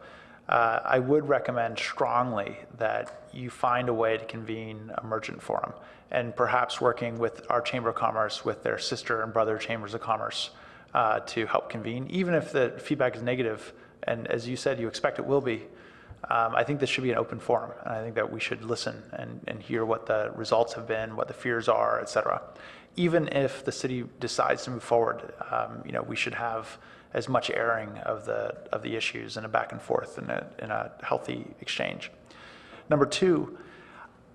I would recommend strongly that you find a way to convene a merchant forum, and perhaps working with our Chamber of Commerce, with their sister and brother chambers of commerce, to help convene, even if the feedback is negative, and as you said, you expect it will be. I think this should be an open forum, and I think that we should listen and hear what the results have been, what the fears are, et cetera. Even if the city decides to move forward, we should have as much airing of the issues and a back and forth in a healthy exchange. Number two,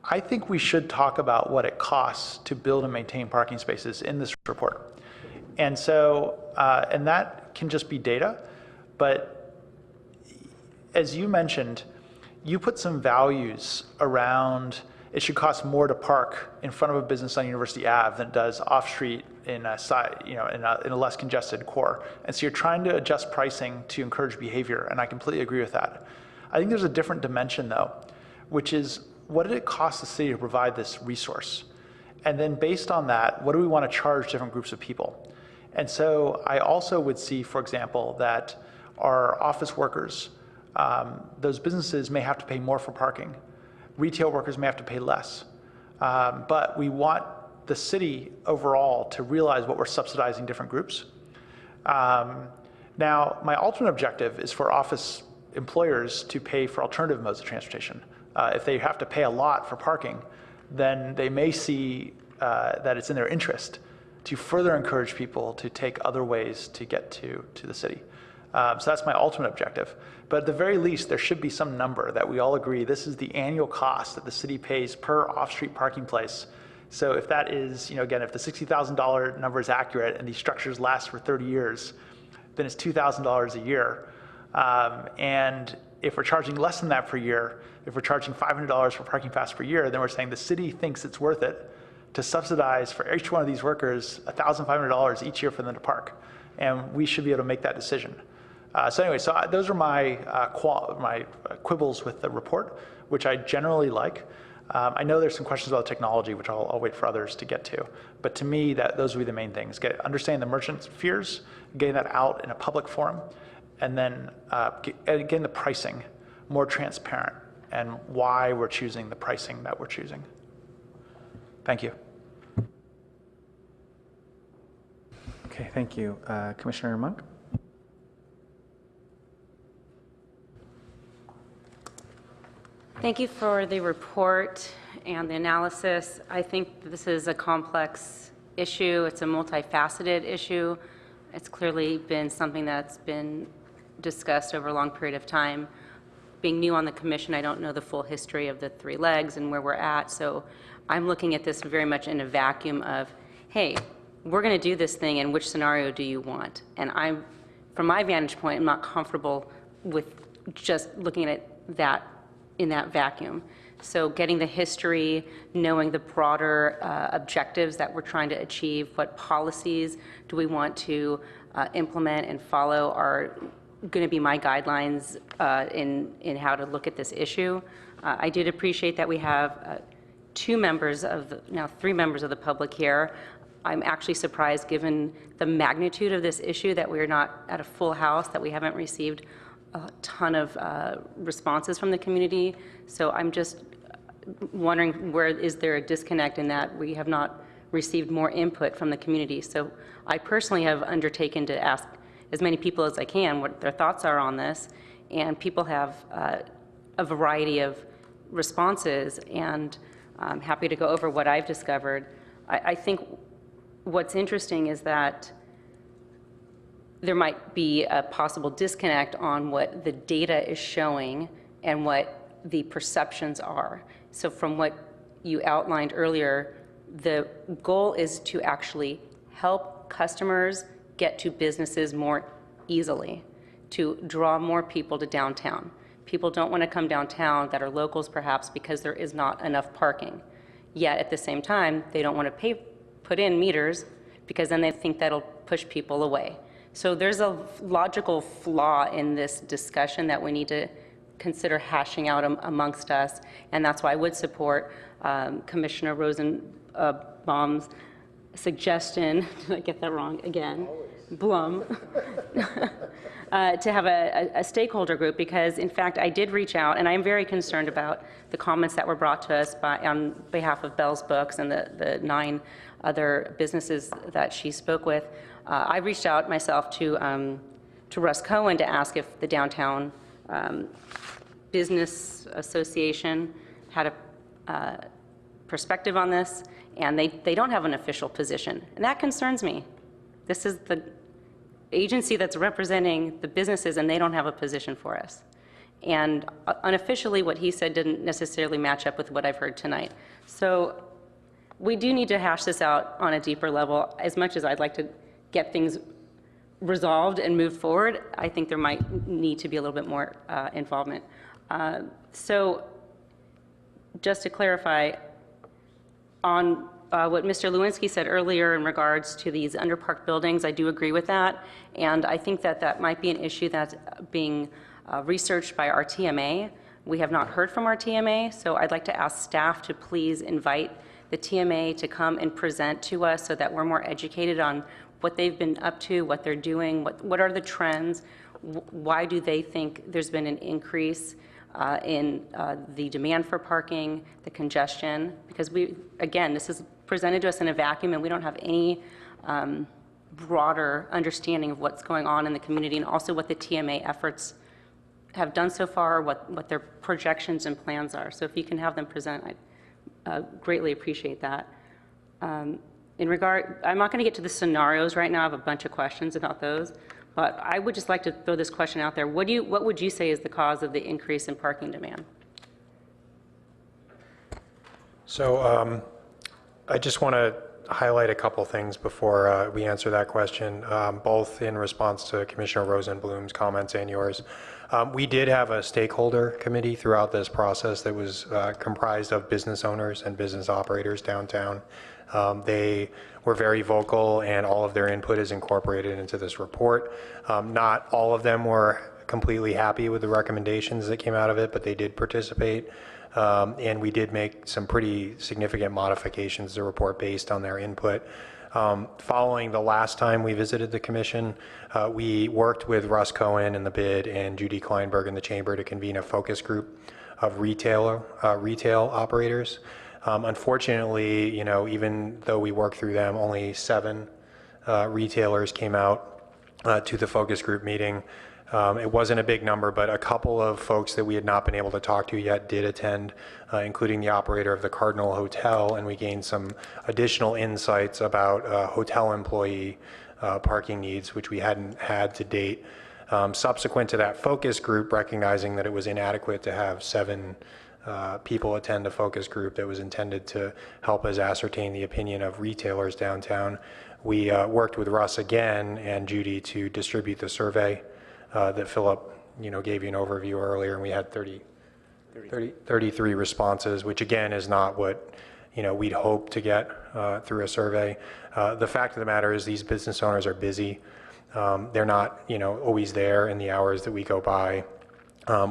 I think we should talk about what it costs to build and maintain parking spaces in this report. And so, and that can just be data, but as you mentioned, you put some values around it should cost more to park in front of a business on University Ave than it does off-street in a less congested core. And so you're trying to adjust pricing to encourage behavior, and I completely agree with that. I think there's a different dimension though, which is what did it cost the city to provide this resource? And then based on that, what do we want to charge different groups of people? And so I also would see, for example, that our office workers, those businesses may have to pay more for parking. Retail workers may have to pay less. But we want the city overall to realize what we're subsidizing different groups. Now, my ultimate objective is for office employers to pay for alternative modes of transportation. If they have to pay a lot for parking, then they may see that it's in their interest to further encourage people to take other ways to get to the city. So that's my ultimate objective. But at the very least, there should be some number that we all agree this is the annual cost that the city pays per off-street parking place. So if that is, again, if the $60,000 number is accurate and these structures last for 30 years, then it's $2,000 a year. And if we're charging less than that per year, if we're charging $500 for parking pass per year, then we're saying the city thinks it's worth it to subsidize for each one of these workers $1,500 each year for them to park. And we should be able to make that decision. So anyway, those are my quibbles with the report, which I generally like. I know there's some questions about technology, which I'll wait for others to get to. But to me, those would be the main things. Understanding the merchant's fears, getting that out in a public forum, and then getting the pricing more transparent and why we're choosing the pricing that we're choosing. Thank you. Okay, thank you. Commissioner Monk? Thank you for the report and the analysis. I think this is a complex issue. It's a multifaceted issue. It's clearly been something that's been discussed over a long period of time. Being new on the commission, I don't know the full history of the three legs and where we're at, so I'm looking at this very much in a vacuum of, hey, we're going to do this thing, and which scenario do you want? And I'm, from my vantage point, I'm not comfortable with just looking at that in that vacuum. So getting the history, knowing the broader objectives that we're trying to achieve, what policies do we want to implement and follow are going to be my guidelines in how to look at this issue. I did appreciate that we have three members of the public here. I'm actually surprised, given the magnitude of this issue, that we're not at a full house, that we haven't received a ton of responses from the community. So I'm just wondering, where is there a disconnect in that we have not received more input from the community? So I personally have undertaken to ask as many people as I can what their thoughts are on this, and people have a variety of responses, and I'm happy to go over what I've discovered. I think what's interesting is that there might be a possible disconnect on what the data is showing and what the perceptions are. So from what you outlined earlier, the goal is to actually help customers get to businesses more easily, to draw more people to downtown. People don't want to come downtown that are locals perhaps because there is not enough parking. Yet at the same time, they don't want to put in meters because then they think that'll push people away. So there's a logical flaw in this discussion that we need to consider hashing out amongst us, and that's why I would support Commissioner Rosenbaum's suggestion, did I get that wrong again? Blum, to have a stakeholder group, because in fact I did reach out, and I'm very concerned about the comments that were brought to us on behalf of Bell's Books and the 9 other businesses that she spoke with. I reached out myself to Russ Cohen to ask if the Downtown Business Association had a perspective on this, and they don't have an official position, and that concerns me. This is the agency that's representing the businesses, and they don't have a position for us. And unofficially, what he said didn't necessarily match up with what I've heard tonight. So we do need to hash this out on a deeper level. As much as I'd like to get things resolved and move forward, I think there might need to be a little bit more involvement. So just to clarify, on what Mr. Lewinsky said earlier in regards to these underparked buildings, I do agree with that, and I think that that might be an issue that's being researched by our TMA. We have not heard from our TMA, so I'd like to ask staff to please invite the TMA to come and present to us so that we're more educated on what they've been up to, what they're doing, what are the trends, why do they think there's been an increase in the demand for parking, the congestion, because again, this is presented to us in a vacuum and we don't have any broader understanding of what's going on in the community, and also what the TMA efforts have done so far, what their projections and plans are. So if you can have them present, I'd greatly appreciate that. I'm not going to get to the scenarios right now. I have a bunch of questions about those, but I would just like to throw this question out there. What would you say is the cause of the increase in parking demand? So I just want to highlight a couple things before we answer that question, both in response to Commissioner Rosenblum's comments and yours. We did have a stakeholder committee throughout this process that was comprised of business owners and business operators downtown. They were very vocal, and all of their input is incorporated into this report. Not all of them were completely happy with the recommendations that came out of it, but they did participate. And we did make some pretty significant modifications to the report based on their input. Following the last time we visited the commission, we worked with Russ Cohen in the bid and Judy Kleinberg in the chamber to convene a focus group of retail operators. Unfortunately, even though we worked through them, only 7 retailers came out to the focus group meeting. It wasn't a big number, but a couple of folks that we had not been able to talk to yet did attend, including the operator of the Cardinal Hotel, and we gained some additional insights about hotel employee parking needs, which we hadn't had to date. Subsequent to that focus group, recognizing that it was inadequate to have 7 people attend a focus group that was intended to help us ascertain the opinion of retailers downtown, we worked with Russ again and Judy to distribute the survey that Philip, gave you an overview earlier, and we had 33 responses, which again is not what we'd hope to get through a survey. The fact of the matter is these business owners are busy. They're not always there in the hours that we go by.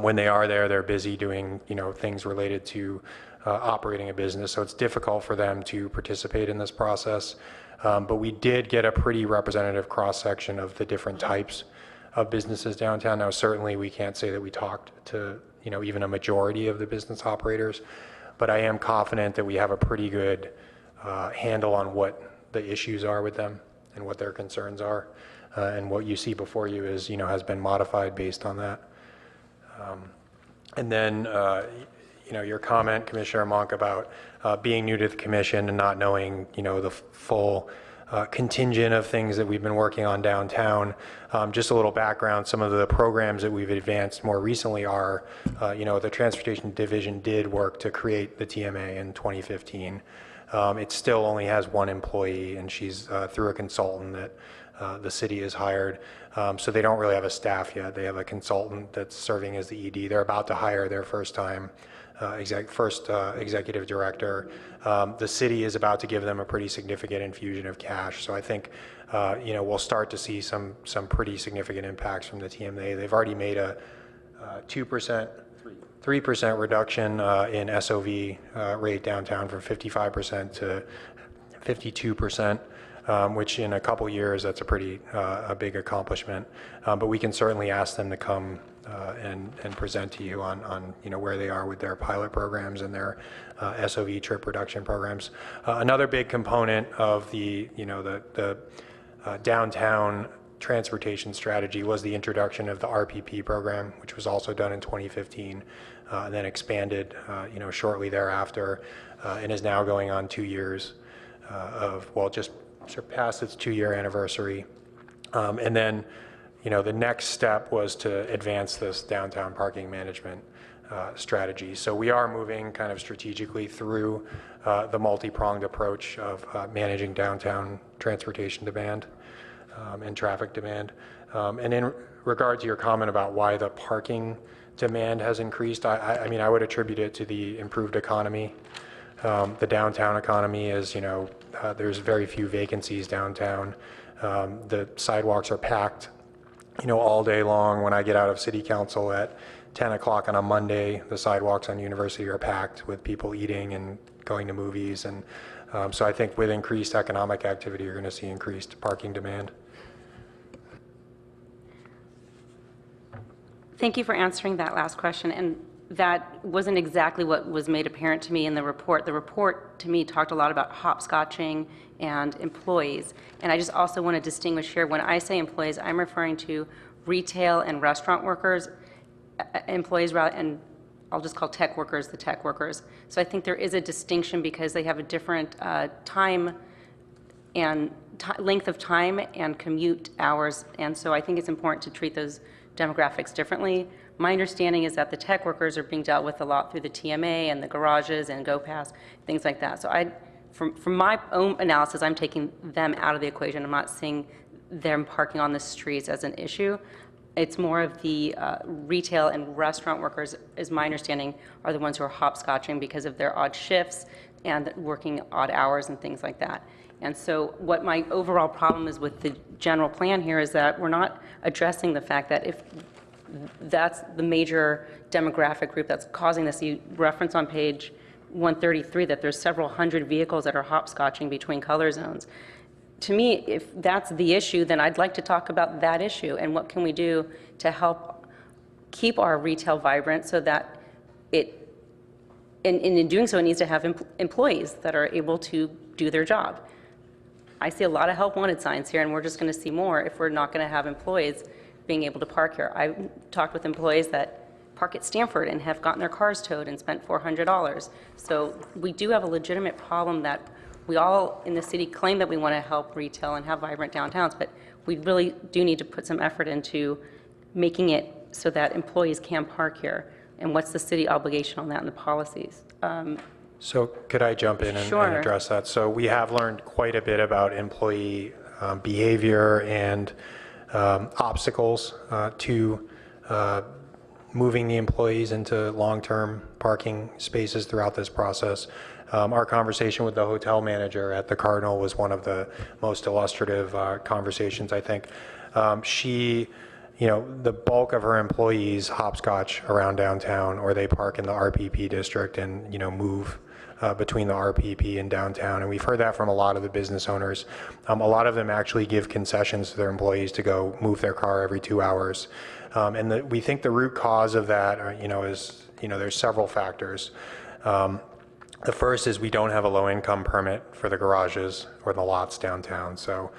When they are there, they're busy doing things related to operating a business, so it's difficult for them to participate in this process. But we did get a pretty representative cross-section of the different types of businesses downtown. Now, certainly we can't say that we talked to even a majority of the business operators, but I am confident that we have a pretty good handle on what the issues are with them and what their concerns are, and what you see before you is has been modified based on that. And then your comment, Commissioner Monk, about being new to the commission and not knowing the full contingent of things that we've been working on downtown. Just a little background, some of the programs that we've advanced more recently are, the Transportation Division did work to create the TMA in 2015. It still only has 1 employee, and she's through a consultant that the city has hired. So they don't really have a staff yet. They have a consultant that's serving as the ED. They're about to hire their first executive director. The city is about to give them a pretty significant infusion of cash. So I think we'll start to see some pretty significant impacts from the TMA. They've already made a 3% reduction in SOV rate downtown from 55% to 52%. Which in a couple years, that's a pretty a big accomplishment. But we can certainly ask them to come and present to you on where they are with their pilot programs and their SOV trip reduction programs. Another big component of the downtown transportation strategy was the introduction of the RPP program, which was also done in 2015, and then expanded shortly thereafter, and is now going on 2 years just surpassed its 2-year anniversary. And then, the next step was to advance this downtown parking management strategy. So we are moving kind of strategically through the multi-pronged approach of managing downtown transportation demand and traffic demand. And in regard to your comment about why the parking demand has increased, I mean, I would attribute it to the improved economy. The downtown economy is, there's very few vacancies downtown. The sidewalks are packed, all day long. When I get out of city council at 10 o'clock on a Monday, the sidewalks on University are packed with people eating and going to movies. And so I think with increased economic activity, you're going to see increased parking demand. Thank you for answering that last question. And that wasn't exactly what was made apparent to me in the report. The report, to me, talked a lot about hopscotching and employees. And I just also want to distinguish here, when I say employees, I'm referring to retail and restaurant workers, employees, and I'll just call tech workers the tech workers. So I think there is a distinction because they have a different time and length of time and commute hours. And so I think it's important to treat those demographics differently. My understanding is that the tech workers are being dealt with a lot through the TMA and the garages and GoPass, things like that. So from my own analysis, I'm taking them out of the equation. I'm not seeing them parking on the streets as an issue. It's more of the retail and restaurant workers, is my understanding, are the ones who are hopscotching because of their odd shifts and working odd hours and things like that. And so what my overall problem is with the general plan here is that we're not addressing the fact that if that's the major demographic group that's causing this. You reference on page 133 that there's several hundred vehicles that are hopscotching between color zones. To me, if that's the issue, then I'd like to talk about that issue and what can we do to help keep our retail vibrant so that it, and in doing so, it needs to have employees that are able to do their job. I see a lot of help wanted signs here, and we're just going to see more if we're not going to have employees being able to park here. I talked with employees that park at Stanford and have gotten their cars towed and spent $400. So we do have a legitimate problem that we all in the city claim that we want to help retail and have vibrant downtowns, but we really do need to put some effort into making it so that employees can park here. And what's the city obligation on that in the policies? So could I jump in and Sure. address that? So we have learned quite a bit about employee behavior and obstacles to moving the employees into long-term parking spaces throughout this process. Our conversation with the hotel manager at the Cardinal was one of the most illustrative conversations, I think. She, the bulk of her employees hopscotch around downtown, or they park in the RPP district and, move between the RPP and downtown. And we've heard that from a lot of the business owners. A lot of them actually give concessions to their employees to go move their car every 2 hours. And we think the root cause of that, is, there's several factors. The first is we don't have a low-income permit for the garages or the lots downtown. So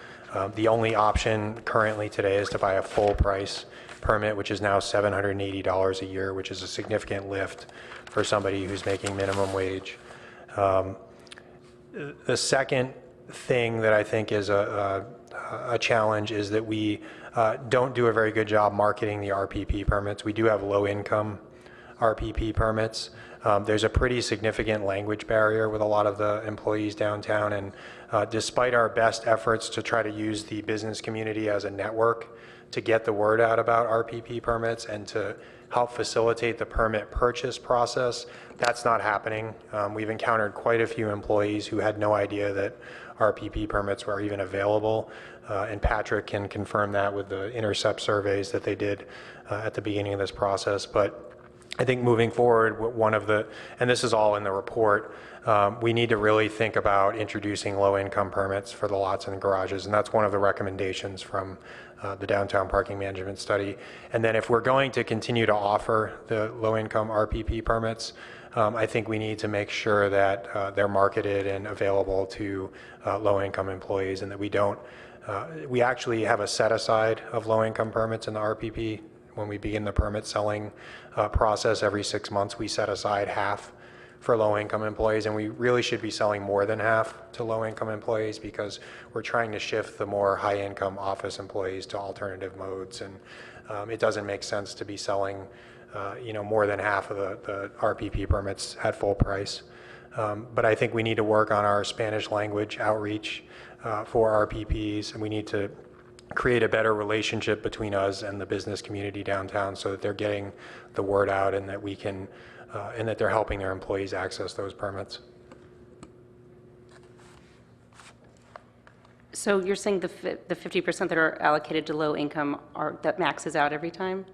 the only option currently today is to buy a full-price permit, which is now $780 a year, which is a significant lift for somebody who's making minimum wage. The second thing that I think is a challenge is that we don't do a very good job marketing the RPP permits. We do have low-income RPP permits. There's a pretty significant language barrier with a lot of the employees downtown, and despite our best efforts to try to use the business community as a network to get the word out about RPP permits and to help facilitate the permit purchase process, that's not happening. We've encountered quite a few employees who had no idea that RPP permits were even available, and Patrick can confirm that with the intercept surveys that they did at the beginning of this process. But I think moving forward, and this is all in the report, we need to really think about introducing low-income permits for the lots and the garages, and that's one of the recommendations from the downtown parking management study. And then if we're going to continue to offer the low-income RPP permits, I think we need to make sure that they're marketed and available to low-income employees, and that we actually have a set-aside of low-income permits in the RPP. When we begin the permit selling process every 6 months, we set aside half for low-income employees, and we really should be selling more than half to low-income employees because we're trying to shift the more high-income office employees to alternative modes, and it doesn't make sense to be selling more than half of the RPP permits at full price. But I think we need to work on our Spanish language outreach for RPPs, and we need to create a better relationship between us and the business community downtown so that they're getting the word out and that we can, and that they're helping their employees access those permits. So you're saying the 50% that are allocated to low income that maxes out every time?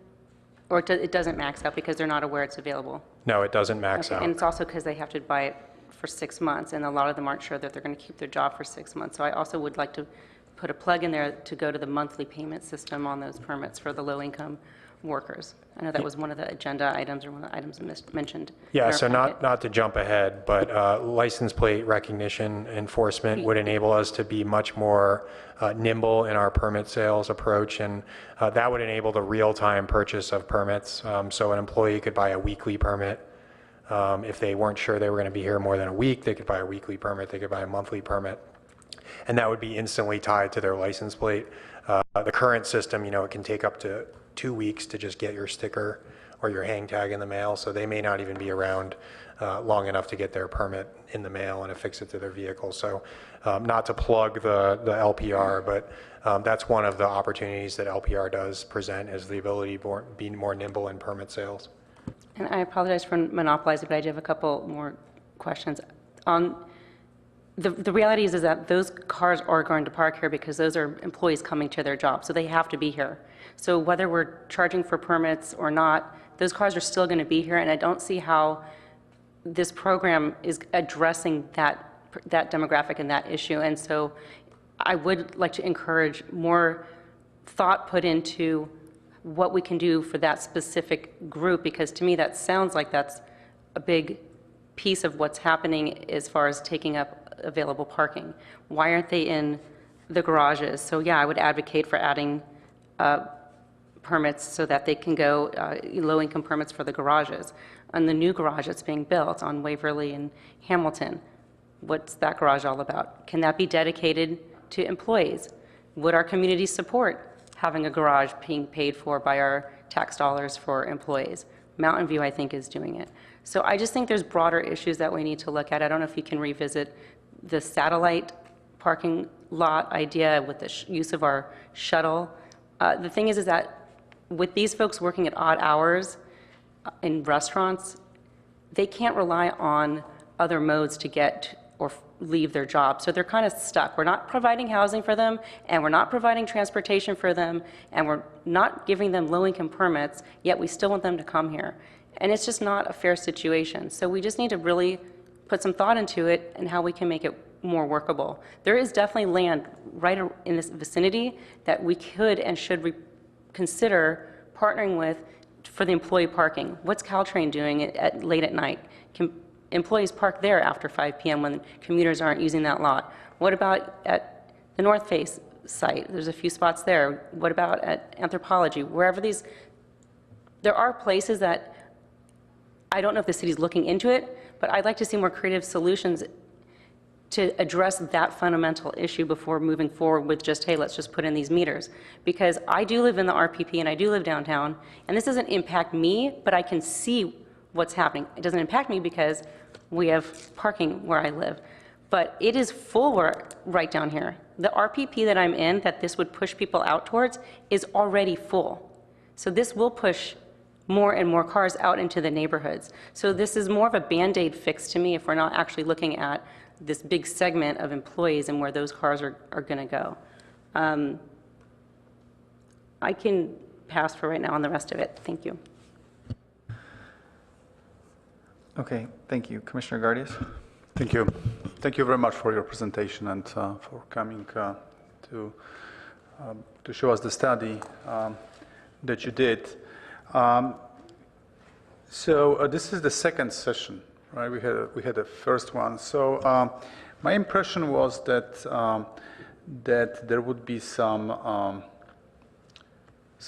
Or it doesn't max out because they're not aware it's available? No, it doesn't max out. And it's also because they have to buy it for 6 months, and a lot of them aren't sure that they're going to keep their job for 6 months. So I also would like to put a plug in there to go to the monthly payment system on those permits for the low-income workers. I know that was one of the agenda items or one of the items mentioned. Yeah, so not to jump ahead, but license plate recognition enforcement would enable us to be much more nimble in our permit sales approach, and that would enable the real-time purchase of permits. So an employee could buy a weekly permit. If they weren't sure they were going to be here more than a week, they could buy a weekly permit, they could buy a monthly permit, and that would be instantly tied to their license plate. The current system, it can take up to 2 weeks to just get your sticker or your hang tag in the mail, so they may not even be around long enough to get their permit in the mail and affix it to their vehicle. So not to plug the LPR, but that's one of the opportunities that LPR does present, is the ability to be more nimble in permit sales. And I apologize for monopolizing, but I do have a couple more questions. The reality is that those cars are going to park here because those are employees coming to their job, so they have to be here. So whether we're charging for permits or not, those cars are still going to be here, and I don't see how this program is addressing that demographic and that issue. And so I would like to encourage more thought put into what we can do for that specific group, because to me that sounds like that's a big piece of what's happening as far as taking up available parking. Why aren't they in the garages? So yeah, I would advocate for adding permits so that they can go, low-income permits for the garages. On the new garage that's being built on Waverly and Hamilton, what's that garage all about? Can that be dedicated to employees? Would our community support having a garage being paid for by our tax dollars for employees? Mountain View, I think, is doing it. So I just think there's broader issues that we need to look at. I don't know if you can revisit the satellite parking lot idea with the use of our shuttle. The thing is that with these folks working at odd hours in restaurants, they can't rely on other modes to get or leave their job. So they're kind of stuck. We're not providing housing for them, and we're not providing transportation for them, and we're not giving them low-income permits, yet we still want them to come here. And it's just not a fair situation. So we just need to really put some thought into it and how we can make it more workable. There is definitely land right in this vicinity that we could and should consider partnering with for the employee parking. What's Caltrain doing late at night? Can employees park there after 5 p.m. when commuters aren't using that lot? What about at the North Face site? There's a few spots there. What about at Anthropology? Wherever there are places that I don't know if the city's looking into it, but I'd like to see more creative solutions to address that fundamental issue before moving forward with just, hey, let's just put in these meters. Because I do live in the RPP and I do live downtown, and this doesn't impact me, but I can see what's happening. It doesn't impact me because we have parking where I live. But it is full right down here. The RPP that I'm in, that this would push people out towards, is already full. So this will push more and more cars out into the neighborhoods. So this is more of a Band-Aid fix to me if we're not actually looking at this big segment of employees and where those cars are going to go. I can pass for right now on the rest of it. Thank you. Okay, thank you. Commissioner Gardias? Thank you. Thank you very much for your presentation and for coming to show us the study that you did. So this is the second session, right? We had a first one. So my impression was that that there would be some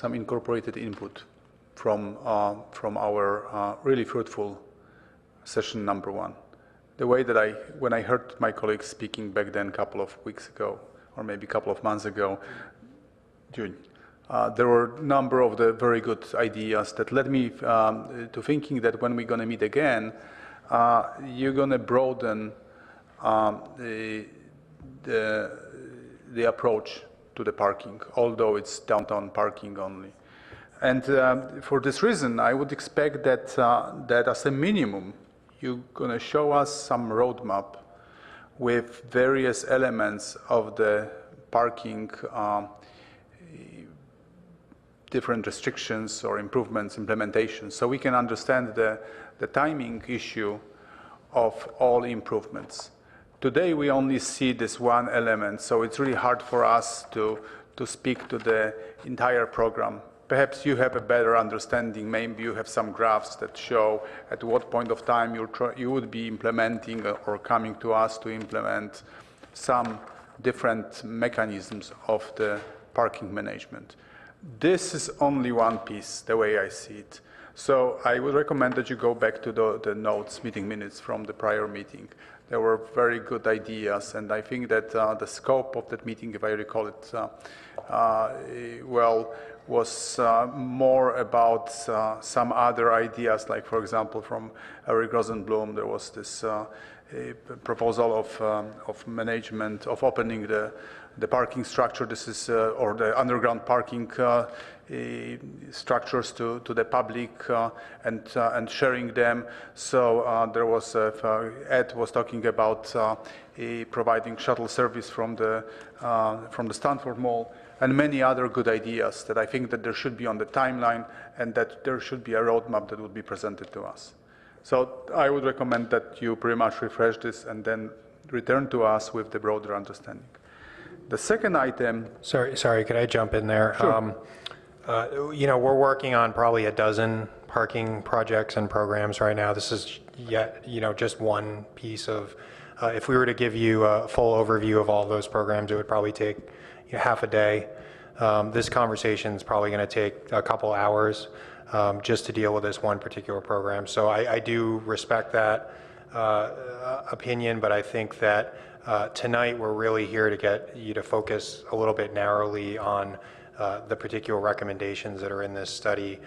incorporated input from our really fruitful session number one. The way that when I heard my colleagues speaking back then a couple of weeks ago, or maybe a couple of months ago, June, there were a number of the very good ideas that led me to thinking that when we're going to meet again, you're going to broaden the approach to the parking, although it's downtown parking only. And for this reason, I would expect that that as a minimum, you're going to show us some roadmap with various elements of the parking, different restrictions or improvements, implementation, so we can understand the timing issue of all improvements. Today, we only see this one element, so it's really hard for us to speak to the entire program. Perhaps you have a better understanding. Maybe you have some graphs that show at what point of time you would be implementing or coming to us to implement some different mechanisms of the parking management. This is only one piece, the way I see it. So I would recommend that you go back to the notes, meeting minutes from the prior meeting. There were very good ideas, and I think that the scope of that meeting, if I recall it well, was more about some other ideas, like, for example, from Eric Rosenblum, there was this proposal of management, of opening the parking structure. This is, or the underground parking structures to the public and sharing them. So there was, Ed was talking about providing shuttle service from the Stanford Mall, and many other good ideas that I think that there should be on the timeline, and that there should be a roadmap that would be presented to us. So I would recommend that you pretty much refresh this and then return to us with the broader understanding. The second item. Sorry, could I jump in there? Sure. You know, we're working on probably a dozen parking projects and programs right now. This is yet, you know, just one piece of, if we were to give you a full overview of all those programs, it would probably take half a day. This conversation is probably going to take a couple hours just to deal with this one particular program. So I do respect that opinion, but I think that tonight we're really here to get you to focus a little bit narrowly on the particular recommendations that are in this study.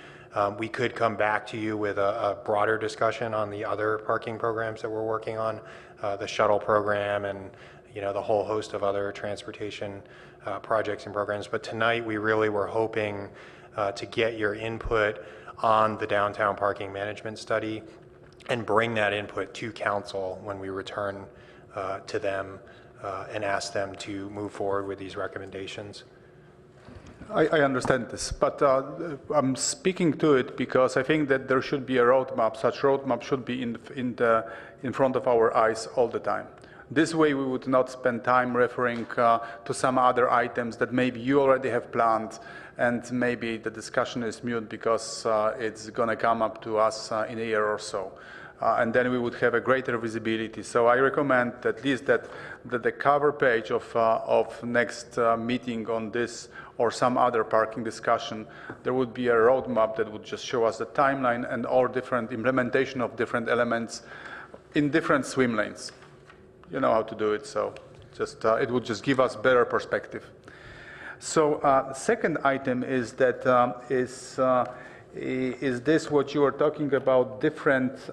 We could come back to you with a broader discussion on the other parking programs that we're working on, the shuttle program and the whole host of other transportation projects and programs. But tonight we really were hoping to get your input on the downtown parking management study and bring that input to council when we return to them and ask them to move forward with these recommendations. I understand this, but I'm speaking to it because I think that there should be a roadmap. Such roadmap should be in front of our eyes all the time. This way we would not spend time referring to some other items that maybe you already have planned, and maybe the discussion is mute because it's going to come up to us in a year or so. And then we would have a greater visibility. So I recommend at least that the cover page of next meeting on this or some other parking discussion, there would be a roadmap that would just show us the timeline and all different implementation of different elements in different swim lanes. You know how to do it, so just it would just give us better perspective. So the second item is that is this what you are talking about, different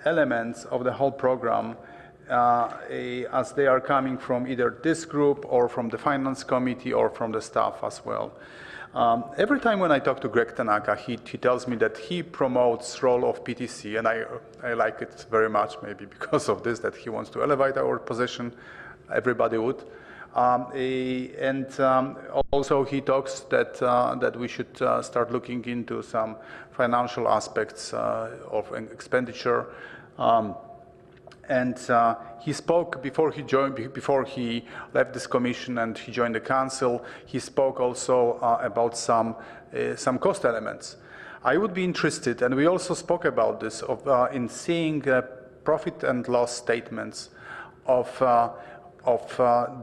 elements of the whole program as they are coming from either this group or from the finance committee or from the staff as well. Every time when I talk to Greg Tanaka, he tells me that he promotes role of PTC, and I like it very much, maybe because of this, that he wants to elevate our position. Everybody would. Also he talks that we should start looking into some financial aspects of expenditure. He spoke before he left this commission and he joined the council. He spoke also about some cost elements. I would be interested, and we also spoke about this, in seeing profit and loss statements of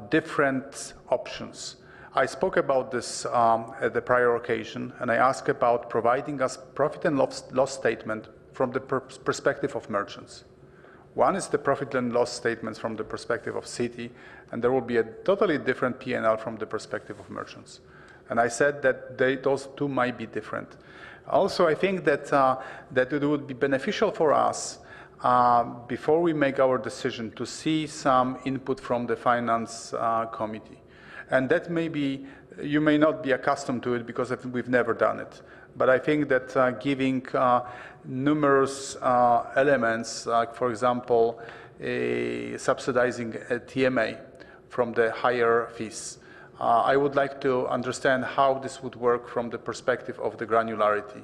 different options. I spoke about this at the prior occasion, and I asked about providing us profit and loss statement from the perspective of merchants. One is the profit and loss statements from the perspective of city, and there will be a totally different P&L from the perspective of merchants. And I said that those two might be different. Also, I think that it would be beneficial for us before we make our decision to see some input from the finance committee. And that maybe, you may not be accustomed to it because we've never done it. But I think that giving numerous elements, like for example, subsidizing a TMA from the higher fees, I would like to understand how this would work from the perspective of the granularity,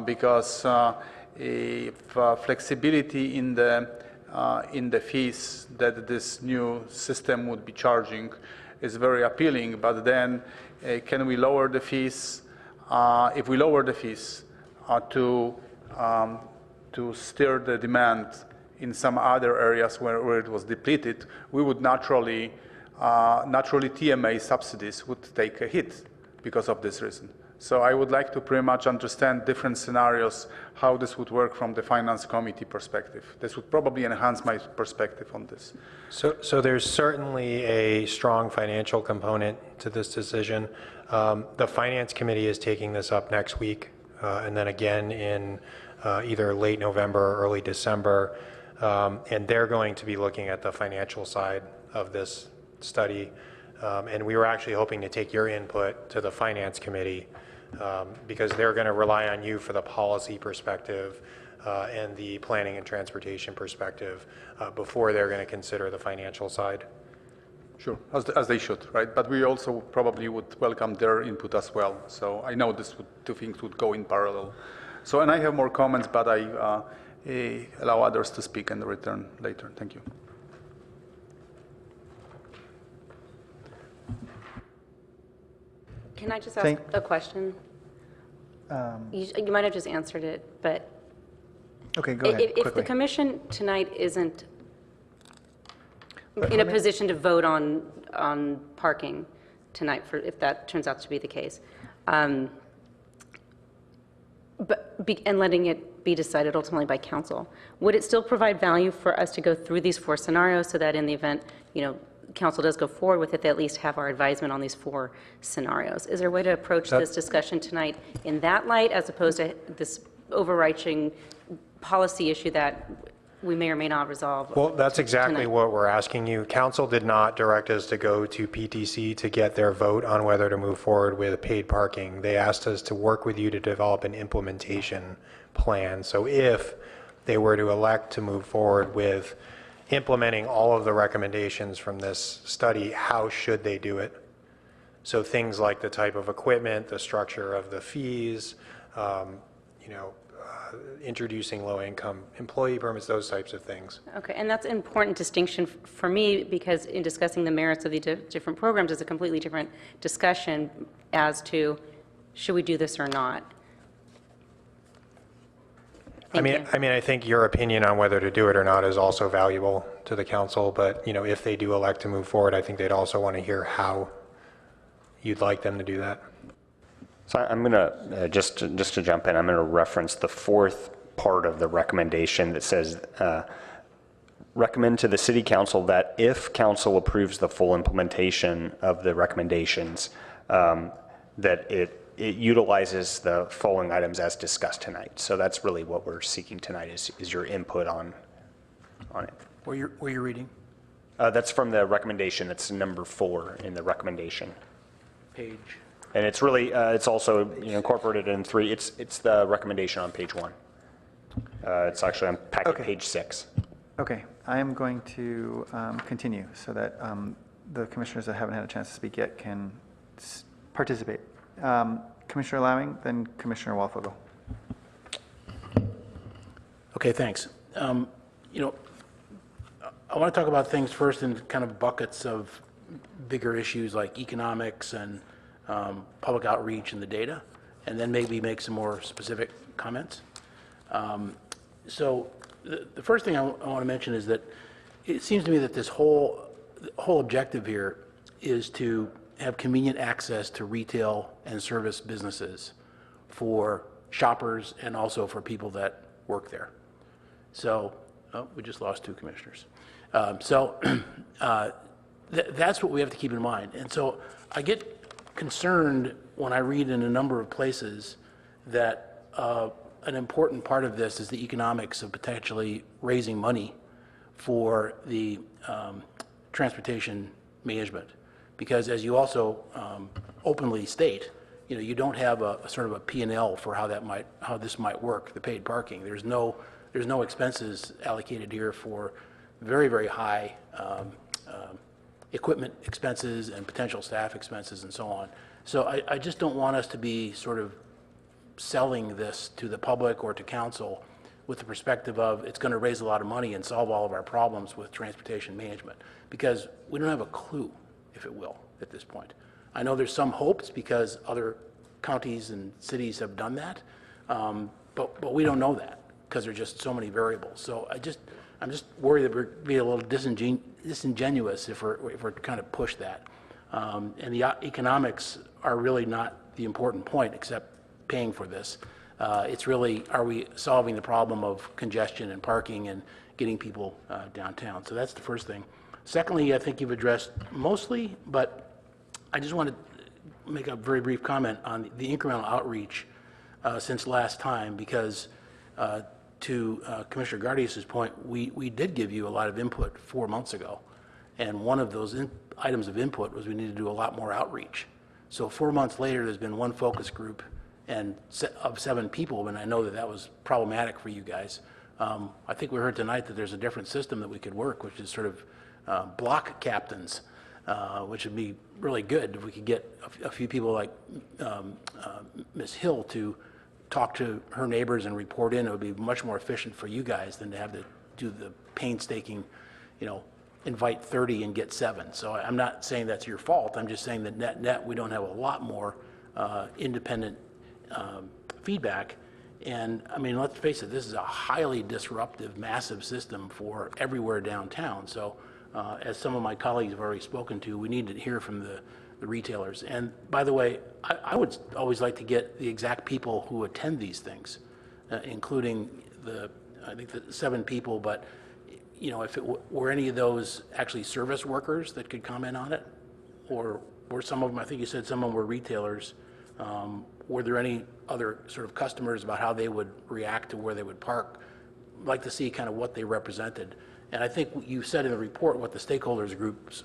because if flexibility in the fees that this new system would be charging is very appealing, but then can we lower the fees? If we lower the fees to steer the demand in some other areas where it was depleted, we would naturally TMA subsidies would take a hit because of this reason. So I would like to pretty much understand different scenarios, how this would work from the finance committee perspective. This would probably enhance my perspective on this. So there's certainly a strong financial component to this decision. The finance committee is taking this up next week, and then again in either late November or early December, and they're going to be looking at the financial side of this study. And we were actually hoping to take your input to the finance committee because they're going to rely on you for the policy perspective and the planning and transportation perspective before they're going to consider the financial side. Sure, as they should, right? But we also probably would welcome their input as well. So I know two things would go in parallel. So, and I have more comments, but I allow others to speak and return later. Thank you. Can I just ask a question? You might have just answered it, but Okay, go ahead, if the quickly. commission tonight isn't in a position to vote on parking, tonight for, if that turns out to be the case. And letting it be decided ultimately by council. Would it still provide value for us to go through these 4 scenarios so that in the event, council does go forward with it, they at least have our advisement on these 4 scenarios? Is there a way to approach this discussion tonight in that light as opposed to this overarching policy issue that we may or may not resolve? Well, that's exactly tonight? what we're asking you. Council did not direct us to go to PTC to get their vote on whether to move forward with paid parking. They asked us to work with you to develop an implementation plan. So if they were to elect to move forward with implementing all of the recommendations from this study, how should they do it? So things like the type of equipment, the structure of the fees, introducing low-income employee permits, those types of things. Okay, and that's an important distinction for me because in discussing the merits of the different programs is a completely different discussion as to should we do this or not. I think your opinion on whether to do it or not is also valuable to the council, but, if they do elect to move forward, I think they'd also want to hear how you'd like them to do that. So I'm going to, just to jump in, I'm going to reference the 4th part of the recommendation that says, recommend to the city council that if council approves the full implementation of the recommendations, that it utilizes the following items as discussed tonight. So that's really what we're seeking tonight is your input on it. Where you're reading? That's from the recommendation. That's number 4 in the recommendation. Page. And it's really, it's also incorporated in 3. It's the recommendation on page 1. It's actually on packet page 6. Okay, I am going to continue so that the commissioners that haven't had a chance to speak yet can participate. Commissioner Lowing, then Commissioner Walfogel. Okay, thanks. I want to talk about things first in kind of buckets of bigger issues like economics and public outreach and the data, and then maybe make some more specific comments. So the first thing I want to mention is that it seems to me that this whole objective here is to have convenient access to retail and service businesses for shoppers and also for people that work there. So, we just lost 2 commissioners. That's what we have to keep in mind. And so I get concerned when I read in a number of places that an important part of this is the economics of potentially raising money for the transportation management. Because as you also openly state, you don't have a sort of a P&L for how this might work, the paid parking. There's no expenses allocated here for very, very high equipment expenses and potential staff expenses and so on. So I just don't want us to be sort of selling this to the public or to council with the perspective of it's going to raise a lot of money and solve all of our problems with transportation management, because we don't have a clue, if it will, at this point. I know there's some hopes because other counties and cities have done that, but we don't know that because there are just so many variables. So I'm just worried that we're being a little disingenuous if we're kind of push that. And the economics are really not the important point except paying for this. It's really, are we solving the problem of congestion and parking and getting people downtown? So that's the first thing. Secondly, I think you've addressed mostly, but I just want to make a very brief comment on the incremental outreach since last time, because to Commissioner Gardias's point, we did give you a lot of input 4 months ago. And one of those items of input was we need to do a lot more outreach. So 4 months later, there's been one focus group and of 7 people, and I know that was problematic for you guys. I think we heard tonight that there's a different system that we could work, which is sort of block captains, which would be really good if we could get a few people like Ms. Hill to talk to her neighbors and report in. It would be much more efficient for you guys than to have to do the painstaking, invite 30 and get 7. So I'm not saying that's your fault. I'm just saying that net we don't have a lot more independent feedback. And I mean, let's face it, this is a highly disruptive, massive system for everywhere downtown. So as some of my colleagues have already spoken to, we need to hear from the retailers. And by the way, I would always like to get the exact people who attend these things, including I think the 7 people, but if it were any of those actually service workers that could comment on it, or were some of them, I think you said some of them were retailers, were there any other sort of customers about how they would react to where they would park? I'd like to see kind of what they represented. And I think you said in the report what the stakeholders groups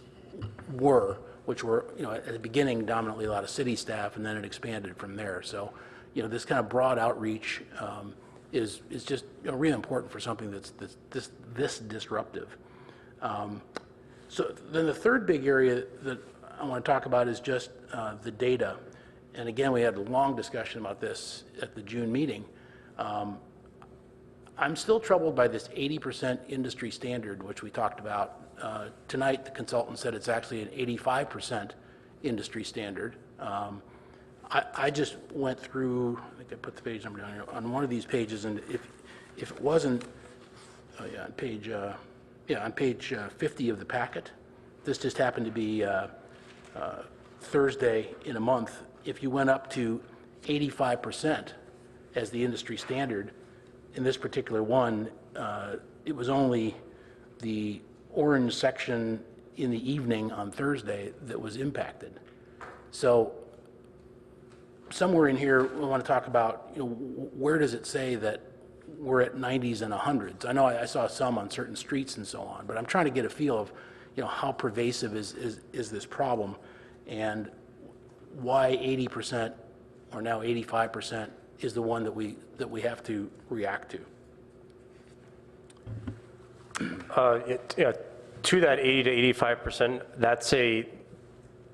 were, which were, at the beginning dominantly a lot of city staff, and then it expanded from there. So, this kind of broad outreach is just really important for something that's this disruptive. So then the third big area that I want to talk about is just the data. And again, we had a long discussion about this at the June meeting. I'm still troubled by this 80% industry standard, which we talked about. Tonight, the consultant said it's actually an 85% industry standard. I just went through, I think I put the page number down here, on one of these pages, and if it wasn't, on page 50 of the packet, this just happened to be Thursday in a month. If you went up to 85% as the industry standard, in this particular one, it was only the orange section in the evening on Thursday that was impacted. So somewhere in here, we want to talk about, where does it say that we're at 90s and 100s? I know I saw some on certain streets and so on, but I'm trying to get a feel of, how pervasive is this problem, and why 80% or now 85% is the one that we have to react to. To that 80 to 85%,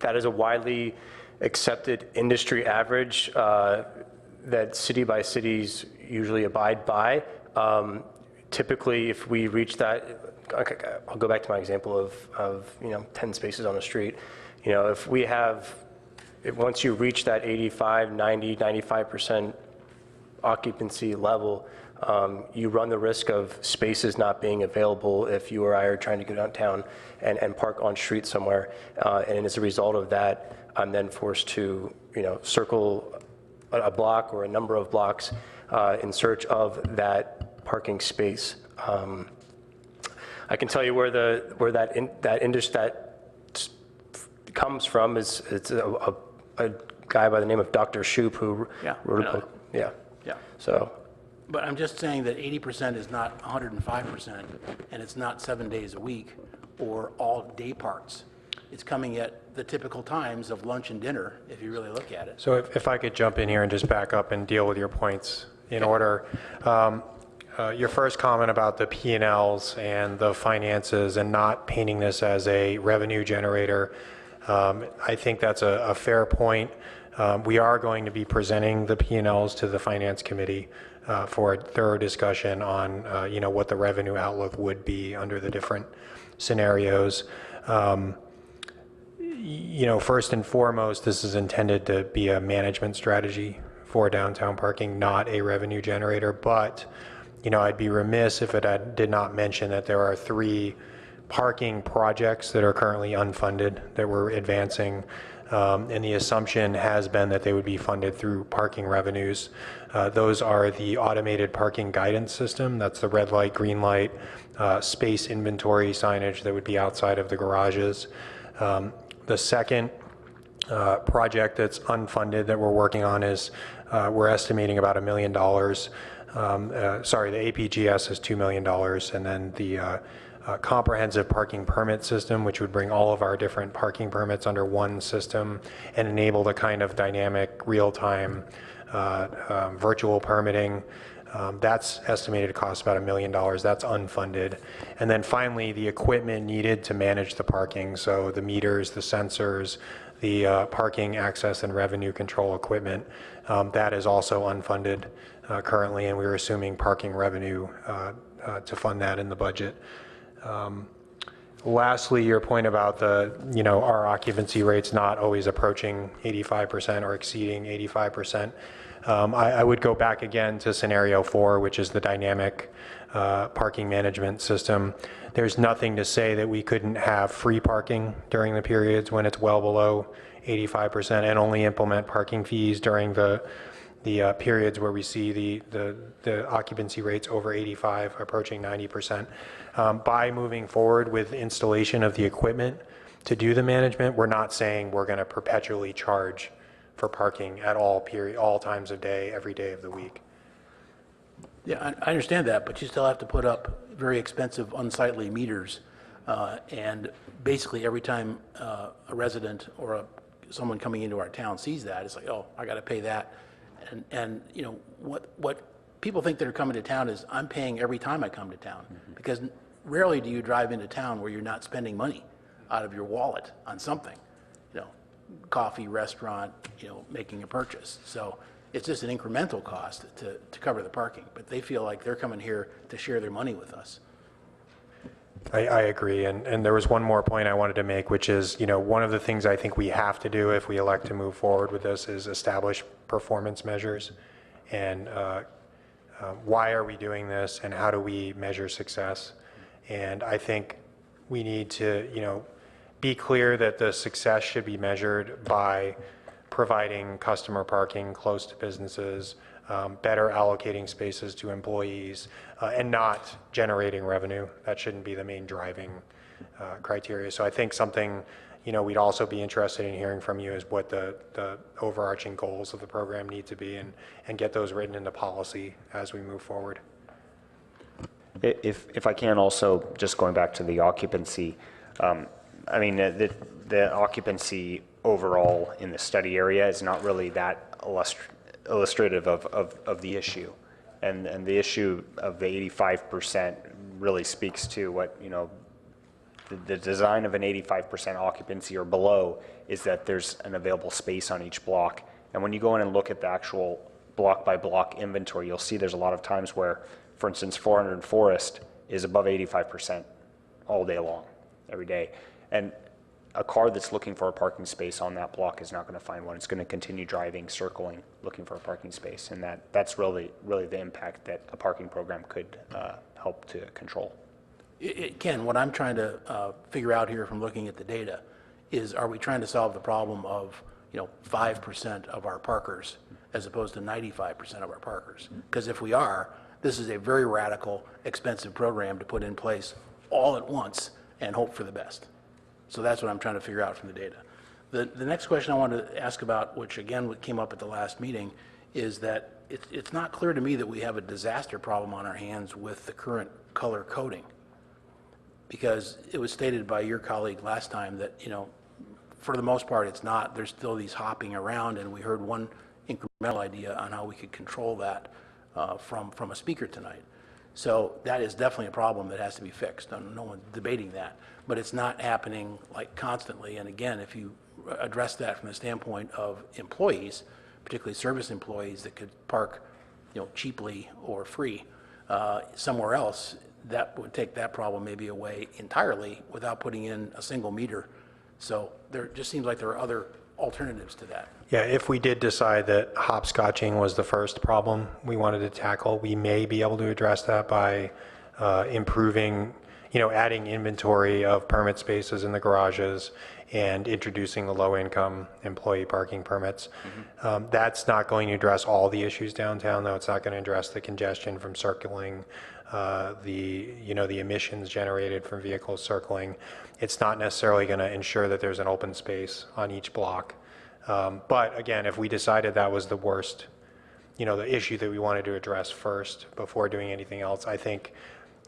that is a widely accepted industry average that city by cities usually abide by. Typically, if we reach that, I'll go back to my example of 10 spaces on the street. Once you reach that 85, 90, 95% occupancy level, you run the risk of spaces not being available if you or I are trying to go downtown and park on street somewhere. And as a result of that, I'm then forced to, circle a block or a number of blocks in search of that parking space. I can tell you where that industry comes from is it's a guy by the name of Dr. Shoup who wrote a book. Yeah. So. But I'm just saying that 80% is not 105%, and it's not 7 days a week or all day parts. It's coming at the typical times of lunch and dinner, if you really look at it. So if I could jump in here and just back up and deal with your points in order. Your first comment about the P&Ls and the finances and not painting this as a revenue generator, I think that's a fair point. We are going to be presenting the P&Ls to the Finance Committee for a thorough discussion on, what the revenue outlook would be under the different scenarios. First and foremost, this is intended to be a management strategy for downtown parking, not a revenue generator. But, I'd be remiss if it did not mention that there are 3 parking projects that are currently unfunded that we're advancing. And the assumption has been that they would be funded through parking revenues. Those are the automated parking guidance system. That's the red light, green light, space inventory signage that would be outside of the garages. The second project that's unfunded that we're working on is we're estimating about $1 million. The APGS is $2 million, and then the comprehensive parking permit system, which would bring all of our different parking permits under one system and enable the kind of dynamic, real-time virtual permitting. That's estimated to cost about $1 million. That's unfunded. And then finally, the equipment needed to manage the parking, so the meters, the sensors, the parking access and revenue control equipment, that is also unfunded currently, and we're assuming parking revenue to fund that in the budget. Lastly, your point about our occupancy rates not always approaching 85% or exceeding 85%. I would go back again to scenario 4, which is the dynamic parking management system. There's nothing to say that we couldn't have free parking during the periods when it's well below 85% and only implement parking fees during the periods where we see the occupancy rates over 85, approaching 90%. By moving forward with installation of the equipment to do the management, we're not saying we're going to perpetually charge for parking at all times of day, every day of the week. Yeah, I understand that, but you still have to put up very expensive unsightly meters. And basically every time a resident or someone coming into our town sees that, it's like, oh, I got to pay that. And you know, what people think that are coming to town is I'm paying every time I come to town, because rarely do you drive into town where you're not spending money out of your wallet on something, you know, coffee, restaurant, you know, making a purchase. So it's just an incremental cost to cover the parking, but they feel like they're coming here to share their money with us. I agree, and there was one more point I wanted to make, which is, you know, one of the things I think we have to do if we elect to move forward with this is establish performance measures. And why are we doing this, and how do we measure success? And I think we need to, you know, be clear that the success should be measured by providing customer parking close to businesses, better allocating spaces to employees, and not generating revenue. That shouldn't be the main driving criteria. So I think something, you know, we'd also be interested in hearing from you is what the overarching goals of the program need to be, and get those written into policy as we move forward. If I can also, just going back to the occupancy, I mean, the occupancy overall in the study area is not really that illustrative of the issue. And the issue of the 85% really speaks to what, you know, the design of an 85% occupancy or below is that there's an available space on each block. And when you go in and look at the actual block by block inventory, you'll see there's a lot of times where, for instance, 400 Forest is above 85% all day long, every day. And a car that's looking for a parking space on that block is not going to find one. It's going to continue driving, circling, looking for a parking space. And that's really the impact that a parking program could help to control. Ken, what I'm trying to figure out here from looking at the data is, are we trying to solve the problem of, you know, 5% of our parkers as opposed to 95% of our parkers? Because if we are, this is a very radical, expensive program to put in place all at once and hope for the best. So that's what I'm trying to figure out from the data. The next question I wanted to ask about, which again came up at the last meeting, is that it's not clear to me that we have a disaster problem on our hands with the current color coding. Because it was stated by your colleague last time that, you know, for the most part it's not. There's still these hopping around, and we heard one incremental idea on how we could control that from a speaker tonight. So that is definitely a problem that has to be fixed. No one's debating that, but it's not happening like constantly. And again, if you address that from the standpoint of employees, particularly service employees that could park, you know, cheaply or free somewhere else, that would take that problem maybe away entirely without putting in a single meter. So there just seems like there are other alternatives to that. Yeah, if we did decide that hopscotching was the first problem we wanted to tackle, we may be able to address that by improving, you know, adding inventory of permit spaces in the garages and introducing the low-income employee parking permits. That's not going to address all the issues downtown, though. It's not going to address the congestion from circling, the emissions generated from vehicles circling. It's not necessarily going to ensure that there's an open space on each block. But again, if we decided that was the worst, you know, the issue that we wanted to address first before doing anything else, I think,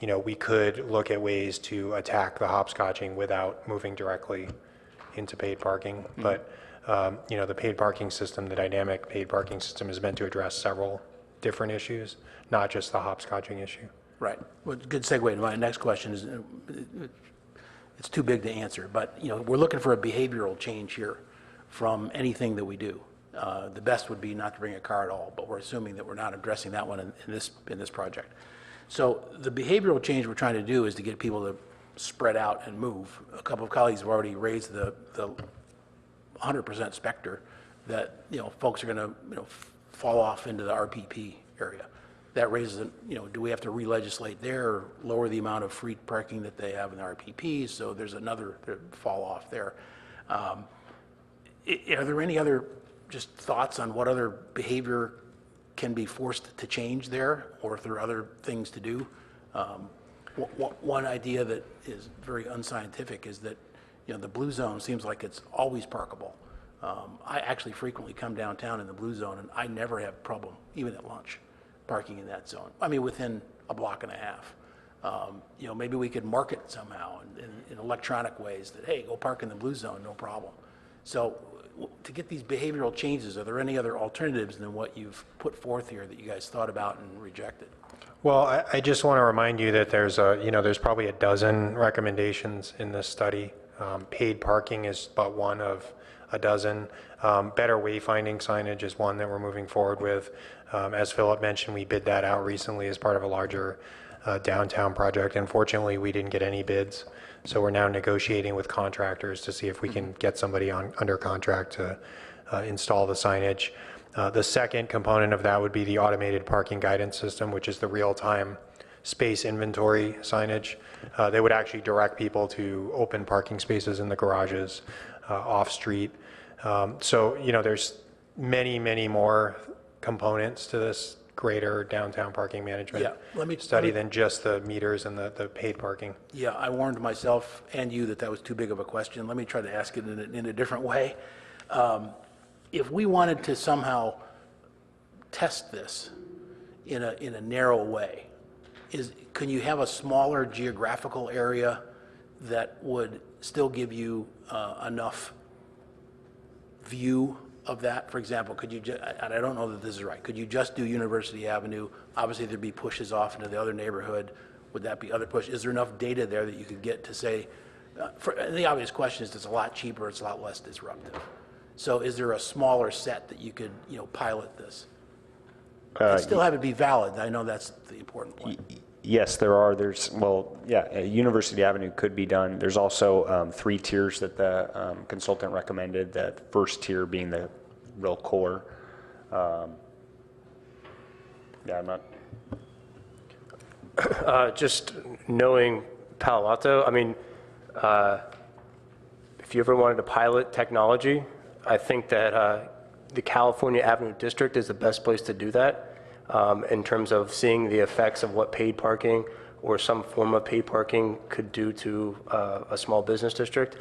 you know, we could look at ways to attack the hopscotching without moving directly into paid parking. But, you know, the paid parking system, the dynamic paid parking system is meant to address several different issues, not just the hopscotching issue. Right. Well, good segue to my next question is, it's too big to answer, but, you know, we're looking for a behavioral change here from anything that we do. The best would be not to bring a car at all, but we're assuming that we're not addressing that one in this project. So the behavioral change we're trying to do is to get people to spread out and move. A couple of colleagues have already raised the 100% specter that, you know, folks are going to, you know, fall off into the RPP area. That raises, you know, do we have to re-legislate there or lower the amount of free parking that they have in the RPPs? So there's another fall off there. Are there any other just thoughts on what other behavior can be forced to change there, or if there are other things to do? One idea that is very unscientific is that, the blue zone seems like it's always parkable. I actually frequently come downtown in the blue zone, and I never have a problem, even at lunch, parking in that zone. I mean, within a block and a half. Maybe we could market somehow in electronic ways that, hey, go park in the blue zone, no problem. So to get these behavioral changes, are there any other alternatives than what you've put forth here that you guys thought about and rejected? Well, I just want to remind you that there's probably a dozen recommendations in this study. Paid parking is but one of a dozen. Better wayfinding signage is one that we're moving forward with. As Philip mentioned, we bid that out recently as part of a larger downtown project. Unfortunately, we didn't get any bids, so we're now negotiating with contractors to see if we can get somebody under contract to install the signage. The second component of that would be the automated parking guidance system, which is the real-time space inventory signage. They would actually direct people to open parking spaces in the garages off-street. So, there's many more components to this greater downtown parking management study than just the meters and the paid parking. Yeah, I warned myself and you that was too big of a question. Let me try to ask it in a different way. If we wanted to somehow test this in a narrow way, can you have a smaller geographical area that would still give you enough view of that? For example, could you and I don't know that this is right, could you just do University Avenue? Obviously, there'd be pushes off into the other neighborhood. Would that be other push? Is there enough data there that you could get to say, and the obvious question is, it's a lot cheaper, it's a lot less disruptive. So is there a smaller set that you could, pilot this? And still have it be valid. I know that's the important point. Yes, there are. University Avenue could be done. There's also 3 tiers that the consultant recommended, the first tier being the real core. I'm not... Just knowing Palo Alto, I mean, if you ever wanted to pilot technology, I think that the California Avenue District is the best place to do that. In terms of seeing the effects of what paid parking or some form of paid parking could do to a small business district.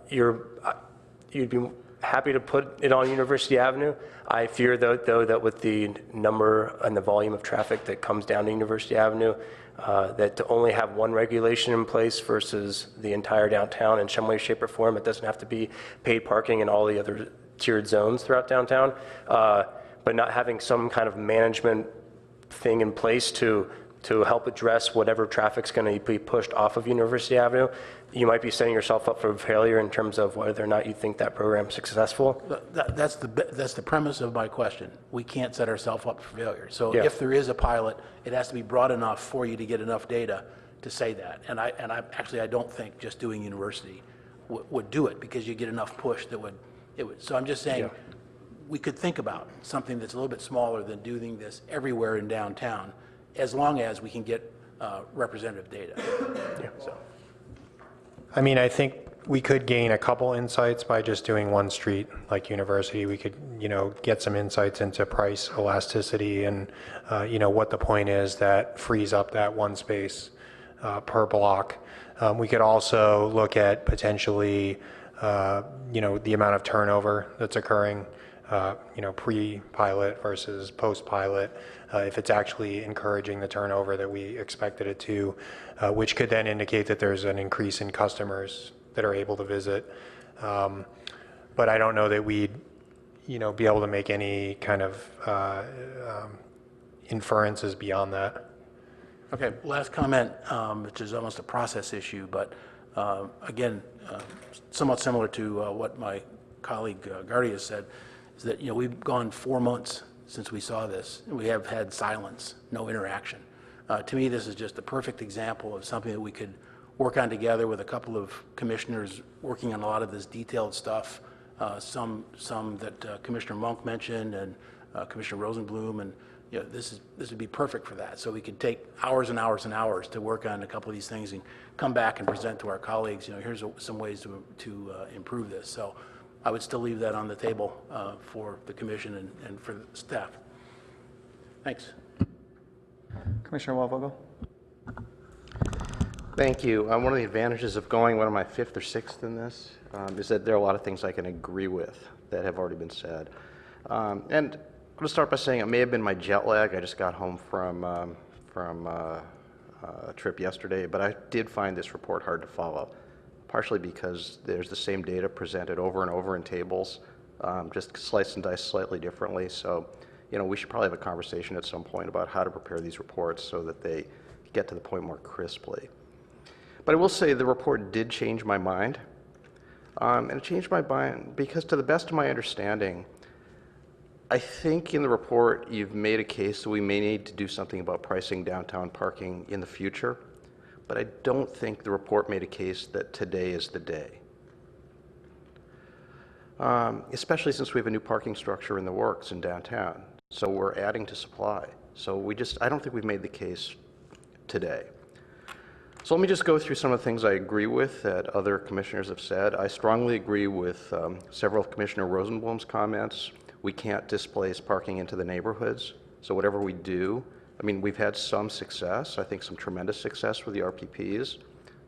You'd be happy to put it on University Avenue. I fear, though, that with the number and the volume of traffic that comes down to University Avenue, that to only have one regulation in place versus the entire downtown in some way, shape, or form, it doesn't have to be paid parking in all the other tiered zones throughout downtown. But not having some kind of management thing in place to help address whatever traffic's going to be pushed off of University Avenue, you might be setting yourself up for failure in terms of whether or not you think that program's successful. That's the premise of my question. We can't set ourselves up for failure. So if there is a pilot, it has to be broad enough for you to get enough data to say that. And I don't think just doing University would do it, because you get enough push that would. So I'm just saying. We could think about something that's a little bit smaller than doing this everywhere in downtown, as long as we can get representative data. So. I mean, I think we could gain a couple insights by just doing one street like University. We could, get some insights into price elasticity and, what the point is that frees up that one space per block. We could also look at potentially, the amount of turnover that's occurring. Pre-pilot versus post-pilot, if it's actually encouraging the turnover that we expected it to, which could then indicate that there's an increase in customers that are able to visit. But I don't know that we'd, be able to make any kind of inferences beyond that. Okay, last comment, which is almost a process issue, but again, somewhat similar to what my colleague Gardia said, is that, we've gone 4 months since we saw this, and we have had silence, no interaction. To me, this is just a perfect example of something that we could work on together with a couple of commissioners working on a lot of this detailed stuff, some that Commissioner Monk mentioned and Commissioner Rosenblum, and this would be perfect for that. So we could take hours and hours and hours to work on a couple of these things and come back and present to our colleagues, here's some ways to improve this. So I would still leave that on the table for the commission and for the staff. Thanks. Commissioner Waldvogel? Thank you. One of the advantages of going, what am I, fifth or sixth in this, is that there are a lot of things I can agree with that have already been said. And I'll just start by saying it may have been my jet lag. I just got home from a trip yesterday, but I did find this report hard to follow, partially because there's the same data presented over and over in tables, just sliced and diced slightly differently. So, we should probably have a conversation at some point about how to prepare these reports so that they get to the point more crisply. But I will say the report did change my mind. And it changed my mind because, to the best of my understanding, I think in the report you've made a case that we may need to do something about pricing downtown parking in the future. But I don't think the report made a case that today is the day. Especially since we have a new parking structure in the works in downtown. So we're adding to supply. So I don't think we've made the case today. So let me just go through some of the things I agree with that other commissioners have said. I strongly agree with several of Commissioner Rosenblum's comments. We can't displace parking into the neighborhoods. So whatever we do, we've had some success. I think some tremendous success with the RPPs.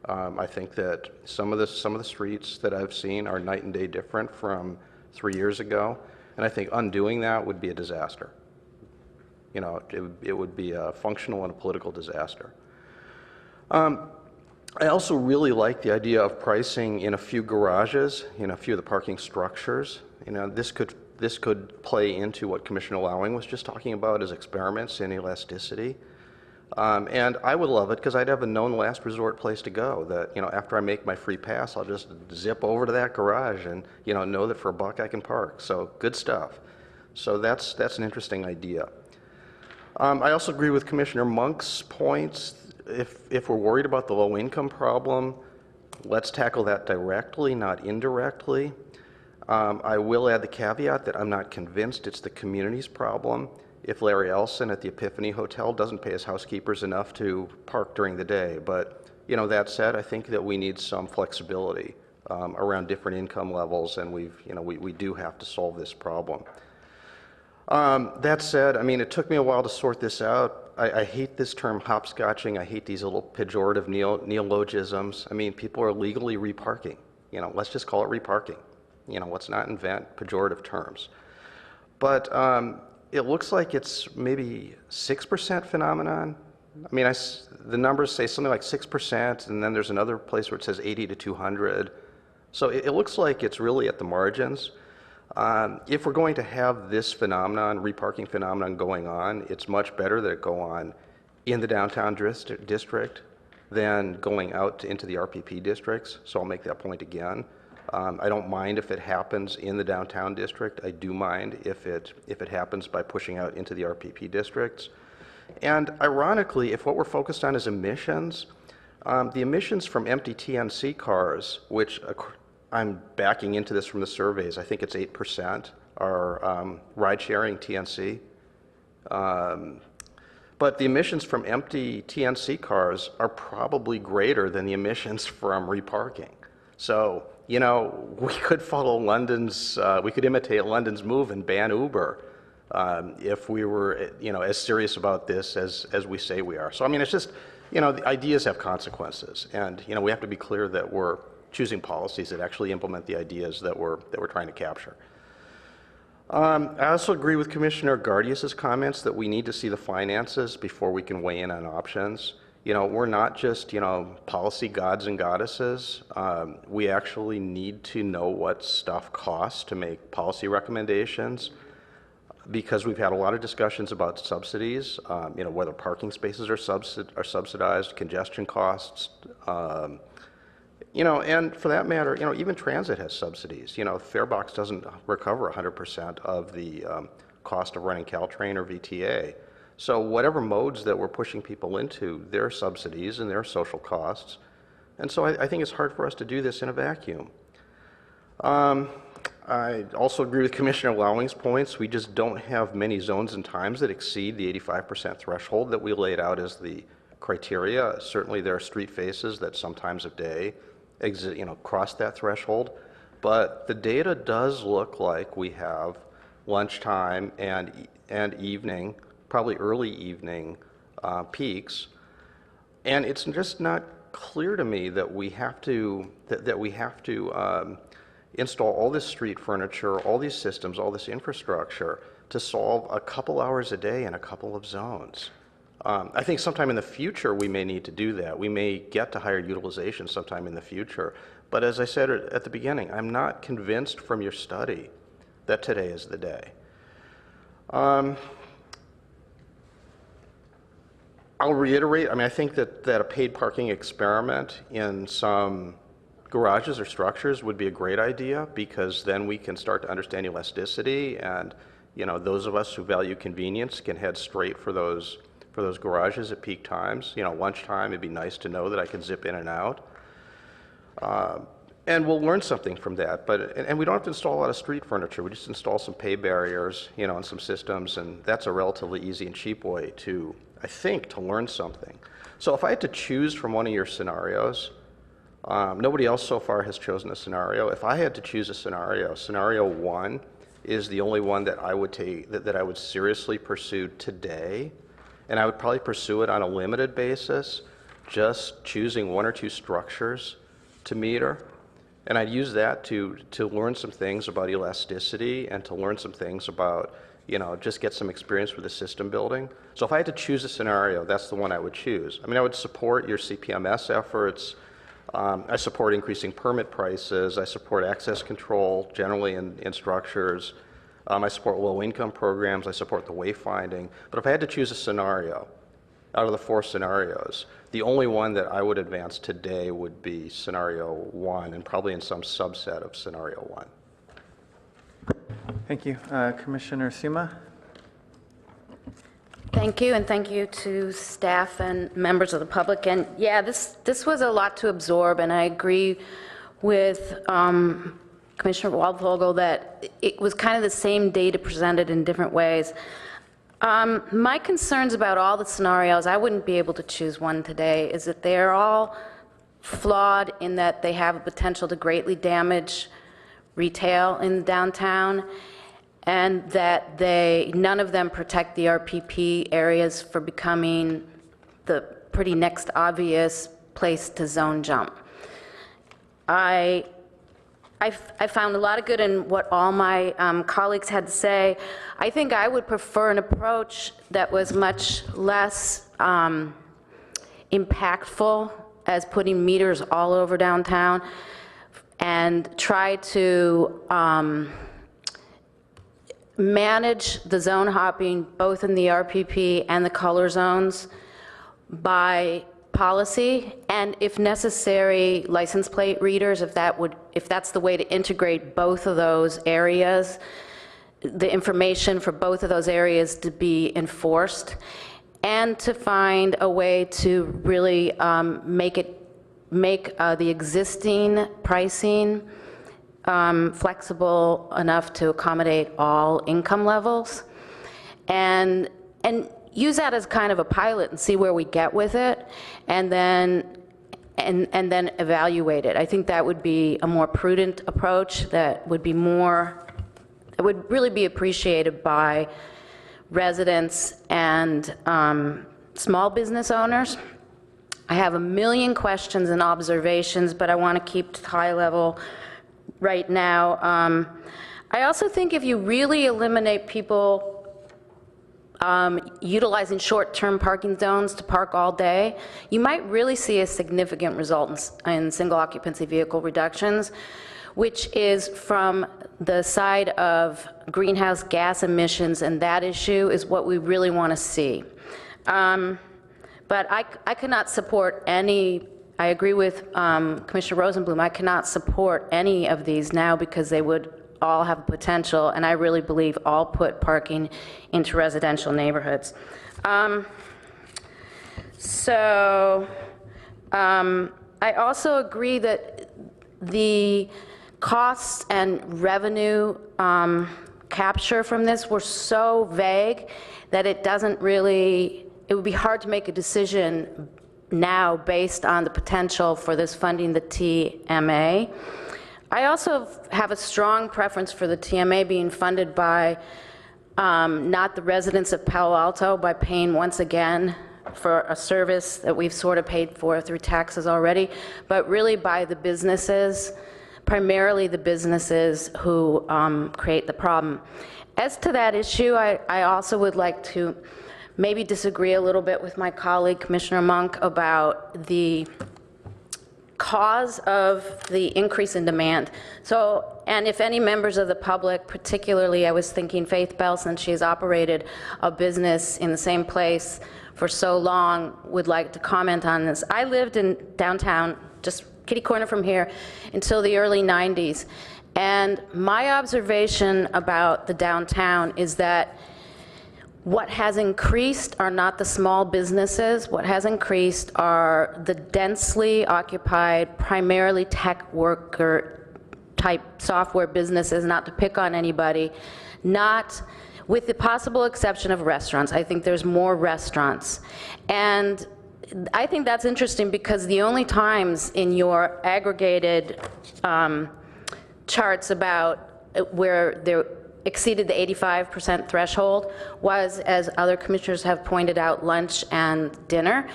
I think that some of the streets that I've seen are night and day different from 3 years ago. And I think undoing that would be a disaster. It would be a functional and a political disaster. I also really like the idea of pricing in a few garages, in a few of the parking structures. This could play into what Commissioner Lowing was just talking about as experiments in elasticity. And I would love it because I'd have a known last resort place to go that, after I make my free pass, I'll just zip over to that garage and, know that for $1 I can park. So good stuff. So that's an interesting idea. I also agree with Commissioner Monk's points. If we're worried about the low income problem, let's tackle that directly, not indirectly. I will add the caveat that I'm not convinced it's the community's problem if Larry Ellison at the Epiphany Hotel doesn't pay his housekeepers enough to park during the day. But, that said, I think that we need some flexibility around different income levels, and we do have to solve this problem. That said, it took me a while to sort this out. I hate this term hopscotching. I hate these little pejorative neologisms. People are legally reparking. Let's just call it reparking. Let's not invent pejorative terms. But it looks like it's maybe 6% phenomenon. The numbers say something like 6%, and then there's another place where it says 80 to 200. So it looks like it's really at the margins. If we're going to have this phenomenon, reparking phenomenon going on, it's much better that it go on in the downtown district than going out into the RPP districts. So I'll make that point again. I don't mind if it happens in the downtown district. I do mind if it happens by pushing out into the RPP districts. And ironically, if what we're focused on is emissions, the emissions from empty TNC cars, which I'm backing into this from the surveys, I think it's 8% are ride-sharing TNC. But the emissions from empty TNC cars are probably greater than the emissions from reparking. So, we could follow we could imitate London's move and ban Uber if we were, as serious about this as we say we are. So, it's just, the ideas have consequences. And, we have to be clear that we're choosing policies that actually implement the ideas that we're trying to capture. I also agree with Commissioner Gardias's comments that we need to see the finances before we can weigh in on options. We're not just, policy gods and goddesses. We actually need to know what stuff costs to make policy recommendations, because we've had a lot of discussions about subsidies, whether parking spaces are subsidized, congestion costs, and for that matter, even transit has subsidies. Farebox doesn't recover 100% of the cost of running Caltrain or VTA. So whatever modes that we're pushing people into, there are subsidies and there are social costs. And so I think it's hard for us to do this in a vacuum. I also agree with Commissioner Lowing's points. We just don't have many zones and times that exceed the 85% threshold that we laid out as the criteria. Certainly there are street faces that sometimes of day cross that threshold. but the data does look like we have lunchtime and evening, probably early evening peaks. And it's just not clear to me that we have to, install all this street furniture, all these systems, all this infrastructure to solve a couple hours a day in a couple of zones. I think sometime in the future we may need to do that. We may get to higher utilization sometime in the future. But as I said at the beginning, I'm not convinced from your study that today is the day. I'll reiterate, I think that a paid parking experiment in some garages or structures would be a great idea, because then we can start to understand elasticity, and those of us who value convenience can head straight for those garages at peak times. Lunchtime, it'd be nice to know that I can zip in and out. And we'll learn something from that. And we don't have to install a lot of street furniture. We just install some pay barriers, and some systems, and that's a relatively easy and cheap way to, I think, to learn something. So if I had to choose from one of your scenarios, nobody else so far has chosen a scenario. If I had to choose a scenario, scenario 1 is the only one that I would take, that I would seriously pursue today. And I would probably pursue it on a limited basis, just choosing 1 or 2 structures to meter. And I'd use that to learn some things about elasticity and to learn some things about, just get some experience with the system building. So if I had to choose a scenario, that's the one I would choose. I would support your CPMS efforts. I support increasing permit prices. I support access control generally in structures. I support low-income programs. I support the wayfinding. But if I had to choose a scenario out of the 4 scenarios, the only one that I would advance today would be scenario 1, and probably in some subset of scenario 1. Thank you. Commissioner Suma? Thank you, and thank you to staff and members of the public. And yeah, this was a lot to absorb, and I agree with Commissioner Waldvogel that it was kind of the same data presented in different ways. My concerns about all the scenarios, I wouldn't be able to choose one today, is that they're all flawed in that they have a potential to greatly damage retail in downtown, and that none of them protect the RPP areas for becoming the pretty next obvious place to zone jump. I found a lot of good in what all my colleagues had to say. I think I would prefer an approach that was much less impactful as putting meters all over downtown, and try to manage the zone hopping both in the RPP and the color zones by policy, and if necessary, license plate readers, if that's the way to integrate both of those areas, the information for both of those areas to be enforced, and to find a way to really make the existing pricing flexible enough to accommodate all income levels, and use that as kind of a pilot and see where we get with it, and then evaluate it. I think that would be a more prudent approach that would really be appreciated by residents and small business owners. I have a million questions and observations, but I want to keep it high level right now. I also think if you really eliminate people utilizing short-term parking zones to park all day, you might really see a significant result in single occupancy vehicle reductions, which is from the side of greenhouse gas emissions, and that issue is what we really want to see. But I cannot support any, I agree with Commissioner Rosenblum, I cannot support any of these now because they would all have potential, and I really believe all put parking into residential neighborhoods. I also agree that the costs and revenue capture from this were so vague that it would be hard to make a decision now based on the potential for this funding the TMA. I also have a strong preference for the TMA being funded by not the residents of Palo Alto by paying once again for a service that we've sort of paid for through taxes already, but really by the businesses, primarily the businesses who create the problem. As to that issue, I also would like to maybe disagree a little bit with my colleague, Commissioner Monk, about the cause of the increase in demand. So, and if any members of the public, particularly I was thinking Faith Bell, since she's operated a business in the same place for so long, would like to comment on this. I lived in downtown, just kitty corner from here, until the early 90s. And my observation about the downtown is that what has increased are not the small businesses. What has increased are the densely occupied, primarily tech worker type software businesses, not to pick on anybody, not with the possible exception of restaurants. I think there's more restaurants. And I think that's interesting because the only times in your aggregated charts about where there exceeded the 85% threshold was, as other commissioners have pointed out, lunch and dinner.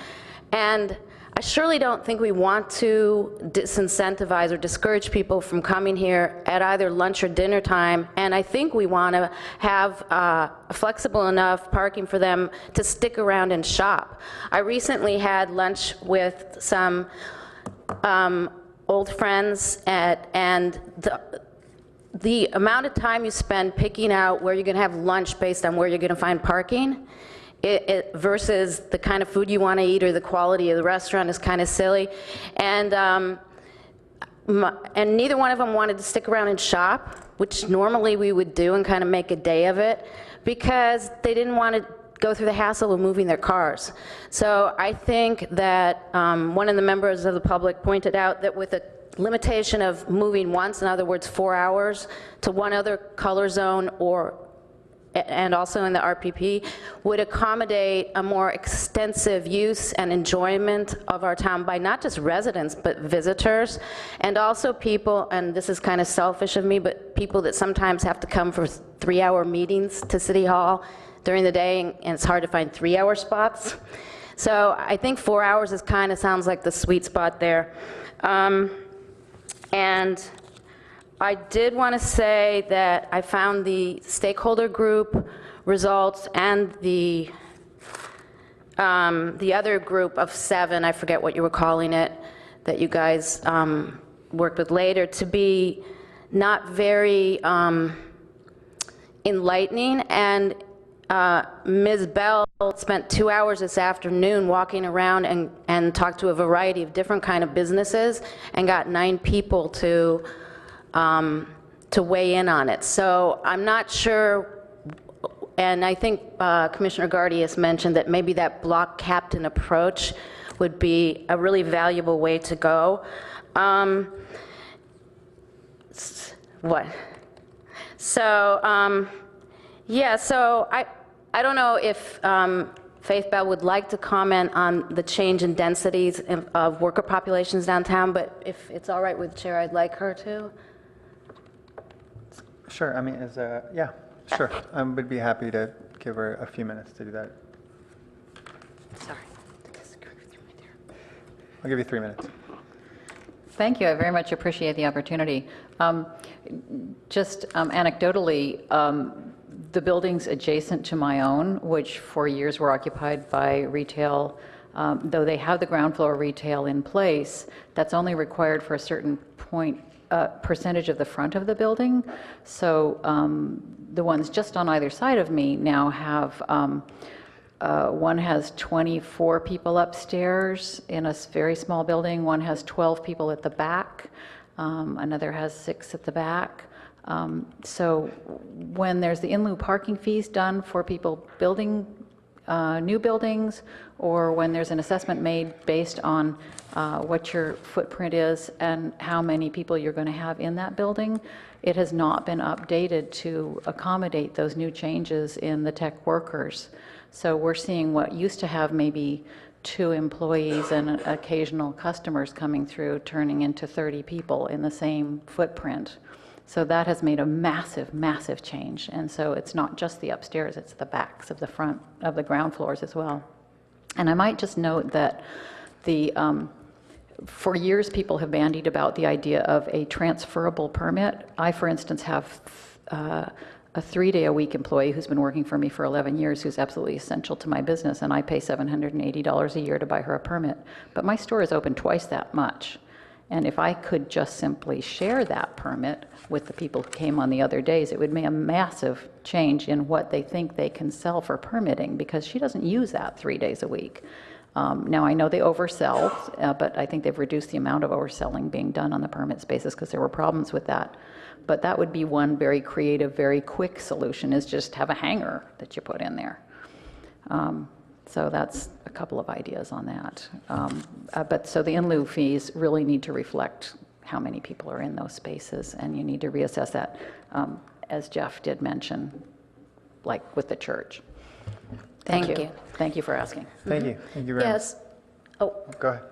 And I surely don't think we want to disincentivize or discourage people from coming here at either lunch or dinner time, and I think we want to have flexible enough parking for them to stick around and shop. I recently had lunch with some old friends and the amount of time you spend picking out where you're going to have lunch based on where you're going to find parking versus the kind of food you want to eat or the quality of the restaurant is kind of silly. And neither one of them wanted to stick around and shop, which normally we would do and kind of make a day of it, because they didn't want to go through the hassle of moving their cars. So I think that one of the members of the public pointed out that with a limitation of moving once, in other words 4 hours, to one other color zone and also in the RPP, would accommodate a more extensive use and enjoyment of our town by not just residents, but visitors, and also people, and this is kind of selfish of me, but people that sometimes have to come for 3-hour meetings to City Hall during the day, and it's hard to find 3-hour spots. So I think 4 hours is kind of sounds like the sweet spot there. And I did want to say that I found the stakeholder group results and the other group of 7, I forget what you were calling it, that you guys worked with later, to be not very enlightening. And Ms. Bell spent 2 hours this afternoon walking around and talked to a variety of different kind of businesses and got 9 people to weigh in on it. So I'm not sure, and I think Commissioner Gardias mentioned that maybe that block captain approach would be a really valuable way to go. Yeah, so I don't know if Faith Bell would like to comment on the change in densities of worker populations downtown, but if it's all right with the chair, I'd like her to. Sure, I mean, yeah, sure. I would be happy to give her a few minutes to do that. Sorry. I'll give you 3 minutes. Thank you. I very much appreciate the opportunity. Just anecdotally, the buildings adjacent to my own, which for years were occupied by retail, though they have the ground floor retail in place, that's only required for a certain percentage of the front of the building. So the ones just on either side of me now have, one has 24 people upstairs in a very small building, one has 12 people at the back, another has 6 at the back. So when there's the in-lieu parking fees done for people building new buildings, or when there's an assessment made based on what your footprint is and how many people you're going to have in that building, it has not been updated to accommodate those new changes in the tech workers. So we're seeing what used to have maybe 2 employees and occasional customers coming through, turning into 30 people in the same footprint. So that has made a massive, massive change. And so it's not just the upstairs, it's the backs of the front of the ground floors as well. And I might just note that for years, people have bandied about the idea of a transferable permit. I, for instance, have a 3-day-a-week employee who's been working for me for 11 years who's absolutely essential to my business, and I pay $780 a year to buy her a permit. But my store is open twice that much. And if I could just simply share that permit with the people who came on the other days, it would make a massive change in what they think they can sell for permitting, because she doesn't use that 3 days a week. Now, I know they oversell, but I think they've reduced the amount of overselling being done on the permit spaces because there were problems with that. But that would be one very creative, very quick solution, is just have a hanger that you put in there. So that's a couple of ideas on that. But so the in lieu fees really need to reflect how many people are in those spaces, and you need to reassess that, as Jeff did mention, like with the church. Thank you. Thank you for asking. Thank you. Thank you very much. Yes. Oh, Go ahead.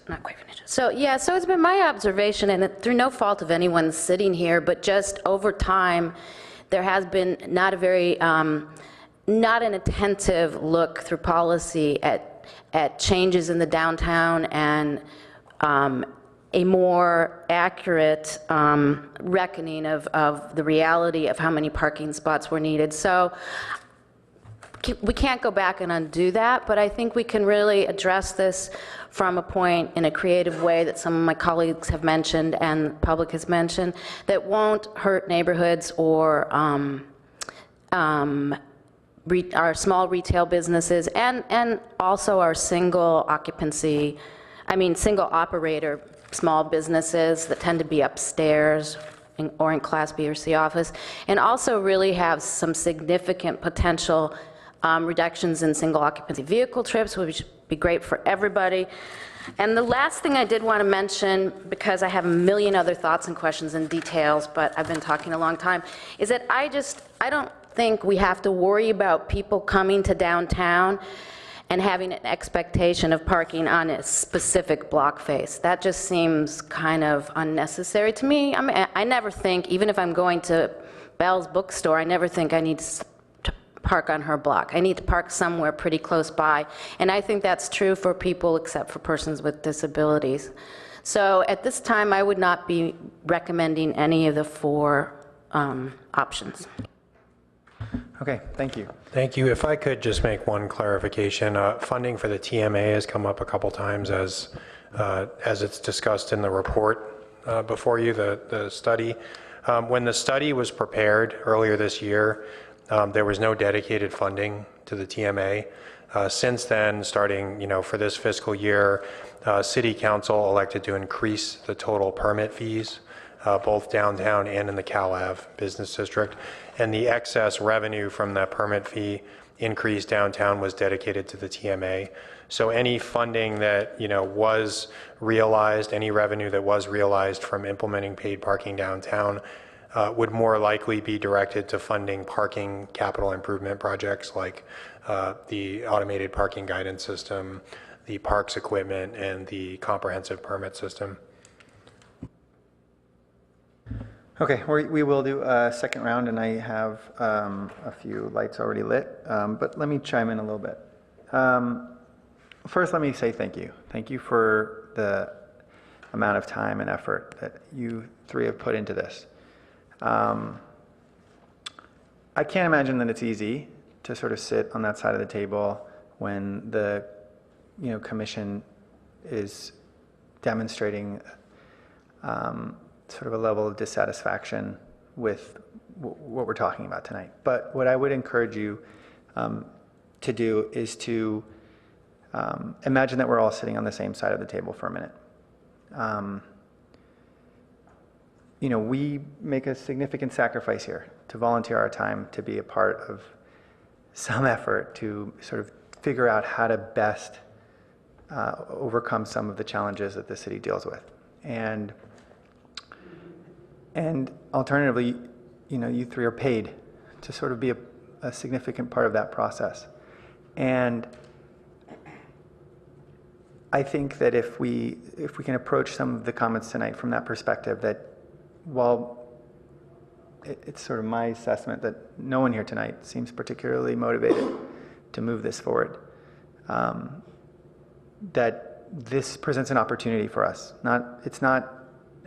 not quite finished. So, yeah, so it's been my observation, and through no fault of anyone sitting here, but just over time, there has been not a very, not an attentive look through policy at changes in the downtown and a more accurate reckoning of the reality of how many parking spots were needed. So we can't go back and undo that, but I think we can really address this from a point in a creative way that some of my colleagues have mentioned and the public has mentioned that won't hurt neighborhoods or our small retail businesses and also our single operator small businesses that tend to be upstairs or in Class B or C office, and also really have some significant potential reductions in single occupancy vehicle trips, which would be great for everybody. And the last thing I did want to mention, because I have a million other thoughts and questions and details, but I've been talking a long time, is that I don't think we have to worry about people coming to downtown and having an expectation of parking on a specific block face. That just seems kind of unnecessary to me. I mean, I never think, even if I'm going to Belle's bookstore, I never think I need to park on her block. I need to park somewhere pretty close by. And I think that's true for people except for persons with disabilities. So at this time, I would not be recommending any of the 4 options. Okay, thank you. Thank you. If I could just make one clarification, funding for the TMA has come up a couple times as it's discussed in the report before you, the study. When the study was prepared earlier this year, there was no dedicated funding to the TMA. Since then, starting for this fiscal year, City Council elected to increase the total permit fees, both downtown and in the Cal Ave Business District. And the excess revenue from that permit fee increase downtown was dedicated to the TMA. So any funding that was realized, any revenue that was realized from implementing paid parking downtown would more likely be directed to funding parking capital improvement projects like the automated parking guidance system, the parks equipment, and the comprehensive permit system. Okay, we will do a second round, and I have a few lights already lit, but let me chime in a little bit. First, let me say thank you. Thank you for the amount of time and effort that you 3 have put into this. I can't imagine that it's easy to sort of sit on that side of the table when the commission is demonstrating sort of a level of dissatisfaction with what we're talking about tonight. But what I would encourage you to do is to imagine that we're all sitting on the same side of the table for a minute. We make a significant sacrifice here to volunteer our time to be a part of some effort to sort of figure out how to best overcome some of the challenges that the city deals with. And alternatively, you 3 are paid to sort of be a significant part of that process. And I think that if we can approach some of the comments tonight from that perspective, that while it's sort of my assessment that no one here tonight seems particularly motivated to move this forward, that this presents an opportunity for us. It's not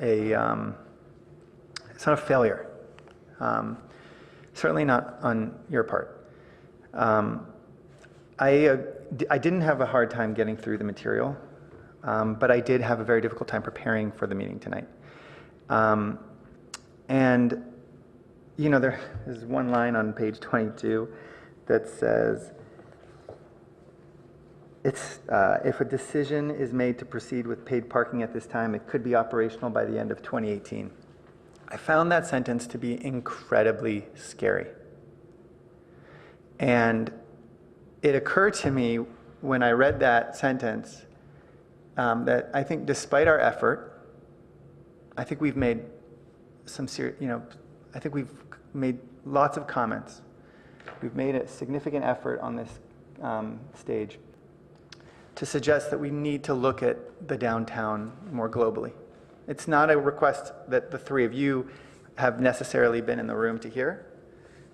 a failure. Certainly not on your part. I didn't have a hard time getting through the material, but I did have a very difficult time preparing for the meeting tonight. And, you know, there's one line on page 22 that says, if a decision is made to proceed with paid parking at this time, it could be operational by the end of 2018. I found that sentence to be incredibly scary. And it occurred to me when I read that sentence that I think despite our effort, I think we've made some serious, I think we've made lots of comments. We've made a significant effort on this stage to suggest that we need to look at the downtown more globally. It's not a request that the three of you have necessarily been in the room to hear.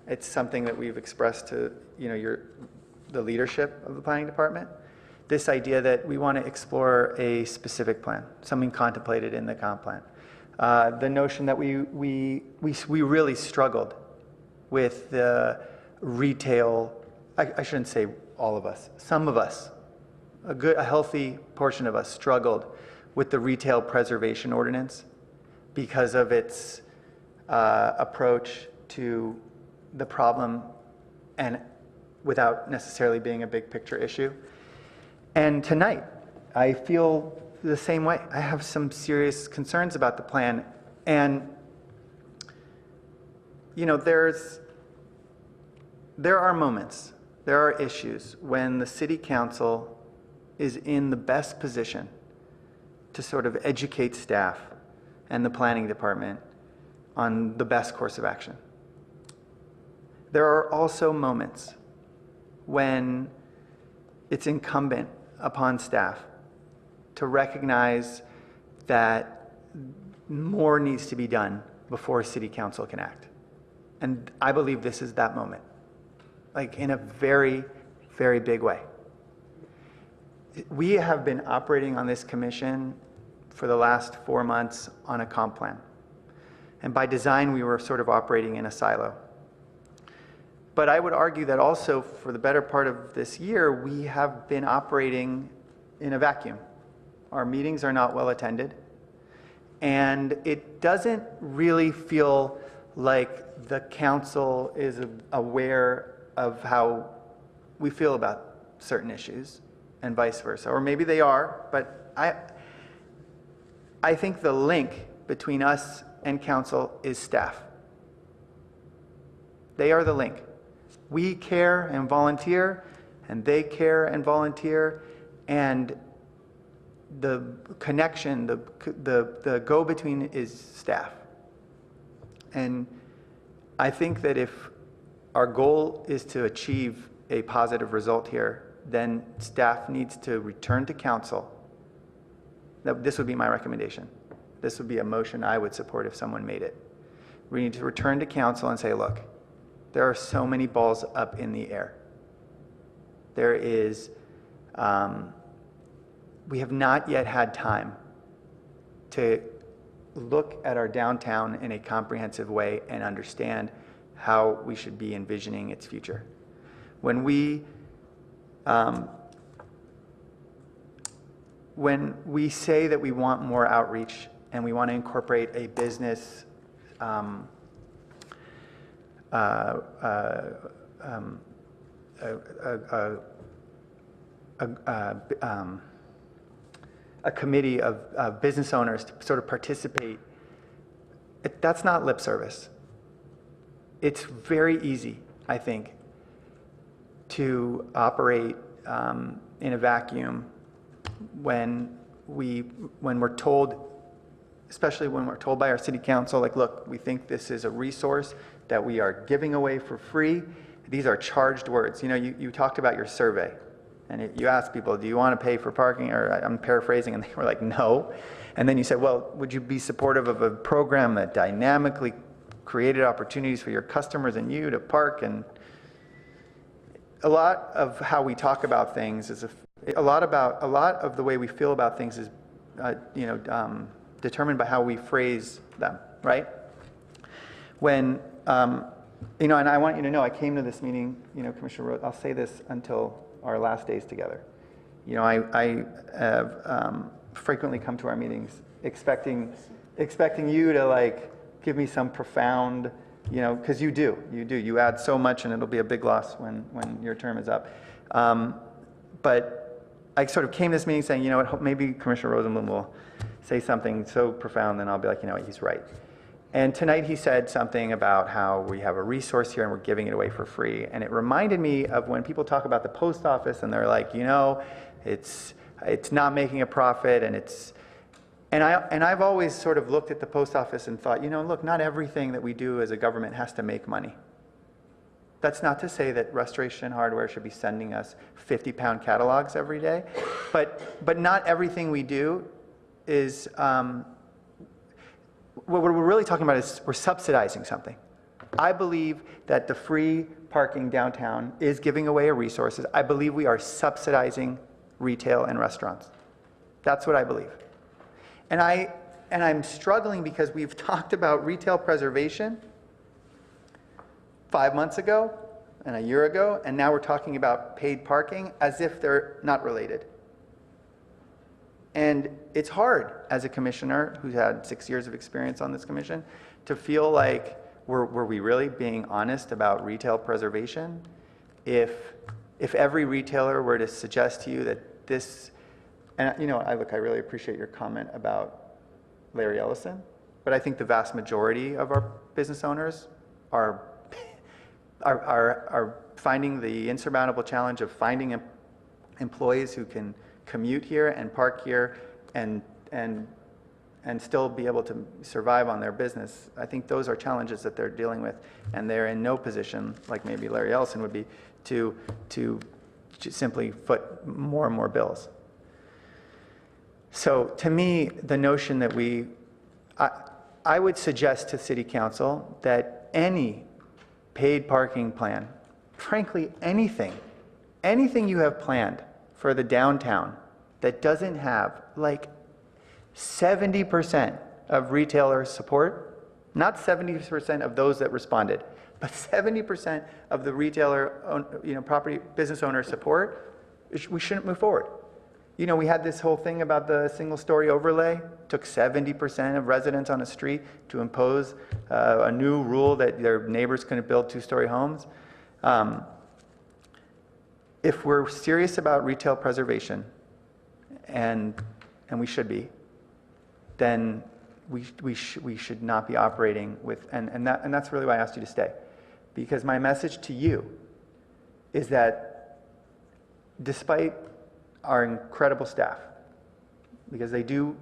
It's something that we've expressed to the leadership of the planning department. This idea that we want to explore a specific plan, something contemplated in the comp plan. The notion that we really struggled with the retail. I shouldn't say all of us. Some of us, a healthy portion of us, struggled with the retail preservation ordinance because of its approach to the problem and without necessarily being a big picture issue. And tonight, I feel the same way. I have some serious concerns about the plan. And, there are moments, there are issues when the city council is in the best position to sort of educate staff and the planning department on the best course of action. There are also moments when it's incumbent upon staff to recognize that more needs to be done before city council can act. And I believe this is that moment, like in a very, very big way. We have been operating on this commission for the last 4 months on a comp plan. And by design, we were sort of operating in a silo. But I would argue that also for the better part of this year, we have been operating in a vacuum. Our meetings are not well attended. And it doesn't really feel like the council is aware of how we feel about certain issues and vice versa. Or maybe they are, but I think the link between us and council is staff. They are the link. We care and volunteer, and they care and volunteer, and the connection, the go-between is staff. And I think that if our goal is to achieve a positive result here, then staff needs to return to council. This would be my recommendation. This would be a motion I would support if someone made it. We need to return to council and say, look, there are so many balls up in the air. There is, we have not yet had time to look at our downtown in a comprehensive way and understand how we should be envisioning its future. When we say that we want more outreach and we want to incorporate a business a committee of business owners to sort of participate, that's not lip service. It's very easy, I think, to operate in a vacuum when we're told, especially when we're told by our city council, like, look, we think this is a resource that we are giving away for free. These are charged words. You talked about your survey. And you ask people, do you want to pay for parking? Or I'm paraphrasing, and they were like, no. And then you said, well, would you be supportive of a program that dynamically created opportunities for your customers and you to park? And a lot of how we talk about things is a lot of the way we feel about things is determined by how we phrase them, right? When and I want you to know, I came to this meeting, Commissioner Rhodes, I'll say this until our last days together. I have frequently come to our meetings expecting you to give me some profound, because you add so much, and it'll be a big loss when your term is up. But I sort of came to this meeting saying, maybe Commissioner Rosenblum will say something so profound, then I'll be like, he's right. And tonight he said something about how we have a resource here and we're giving it away for free. And it reminded me of when people talk about the post office and they're like, it's not making a profit, and I've always sort of looked at the post office and thought, look, not everything that we do as a government has to make money. That's not to say that Restoration Hardware should be sending us 50-pound catalogs every day, but not everything we do is, what we're really talking about is we're subsidizing something. I believe that the free parking downtown is giving away resources. I believe we are subsidizing retail and restaurants. That's what I believe. And I'm struggling because we've talked about retail preservation 5 months ago and a year ago, and now we're talking about paid parking as if they're not related. And it's hard as a commissioner who's had 6 years of experience on this commission to feel like, were we really being honest about retail preservation? If every retailer were to suggest to you that this, and I really appreciate your comment about Larry Ellison, but I think the vast majority of our business owners are finding the insurmountable challenge of finding employees who can commute here and park here and still be able to survive on their business. I think those are challenges that they're dealing with, and they're in no position, like maybe Larry Ellison would be, to simply foot more and more bills. So to me, the notion that I would suggest to City Council that any paid parking plan, frankly, anything you have planned for the downtown that doesn't have 70% of retailer support, not 70% of those that responded, but 70% of the retailer, property business owner support, we shouldn't move forward. We had this whole thing about the single-story overlay. Took 70% of residents on a street to impose a new rule that their neighbors couldn't build two-story homes. If we're serious about retail preservation, and we should be, then we should not be operating with, and that's really why I asked you to stay, because my message to you is that despite our incredible staff, because I do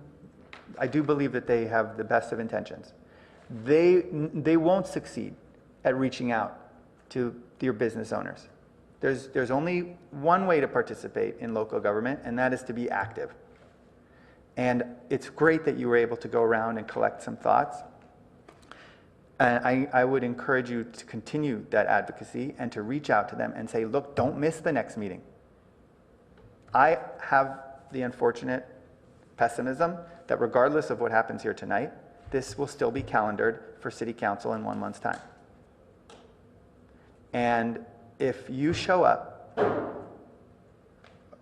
believe that they have the best of intentions, they won't succeed at reaching out to your business owners. There's only one way to participate in local government, and that is to be active. And it's great that you were able to go around and collect some thoughts. And I would encourage you to continue that advocacy and to reach out to them and say, look, don't miss the next meeting. I have the unfortunate pessimism that regardless of what happens here tonight, this will still be calendared for City Council in 1 month's time. And if you show up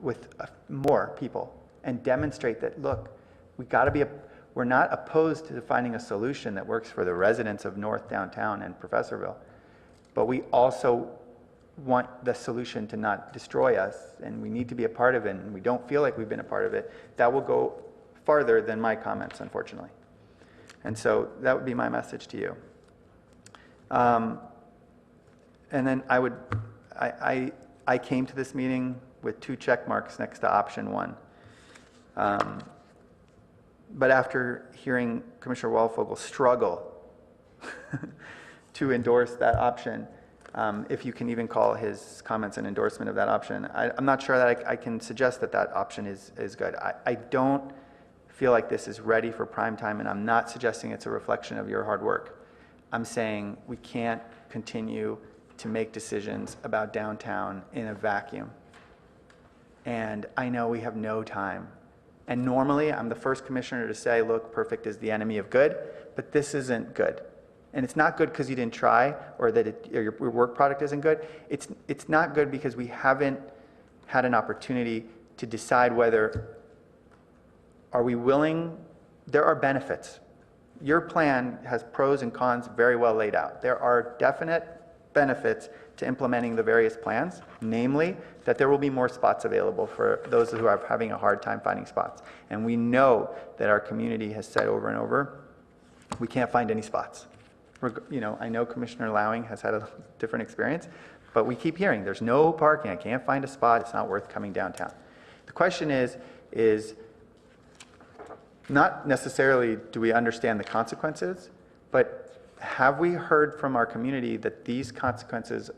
with more people and demonstrate that, look, we're not opposed to finding a solution that works for the residents of North Downtown and Professorville, but we also want the solution to not destroy us, and we need to be a part of it, and we don't feel like we've been a part of it, that will go farther than my comments, unfortunately. And so that would be my message to you. And then I came to this meeting with 2 check marks next to option 1. But after hearing Commissioner Waldfogel struggle to endorse that option, if you can even call his comments an endorsement of that option. I'm not sure that I can suggest that that option is good. I don't feel like this is ready for prime time, and I'm not suggesting it's a reflection of your hard work. I'm saying we can't continue to make decisions about downtown in a vacuum. And I know we have no time. And normally, I'm the first commissioner to say, look, perfect is the enemy of good, but this isn't good. And it's not good because you didn't try, or that your work product isn't good. It's not good because we haven't had an opportunity to decide whether, are we willing, there are benefits. Your plan has pros and cons very well laid out. There are definite benefits to implementing the various plans, namely that there will be more spots available for those who are having a hard time finding spots. And we know that our community has said over and over, we can't find any spots. I know Commissioner Lowing has had a different experience, but we keep hearing there's no parking, I can't find a spot, it's not worth coming downtown. The question is not necessarily do we understand the consequences, but have we heard from our community that these consequences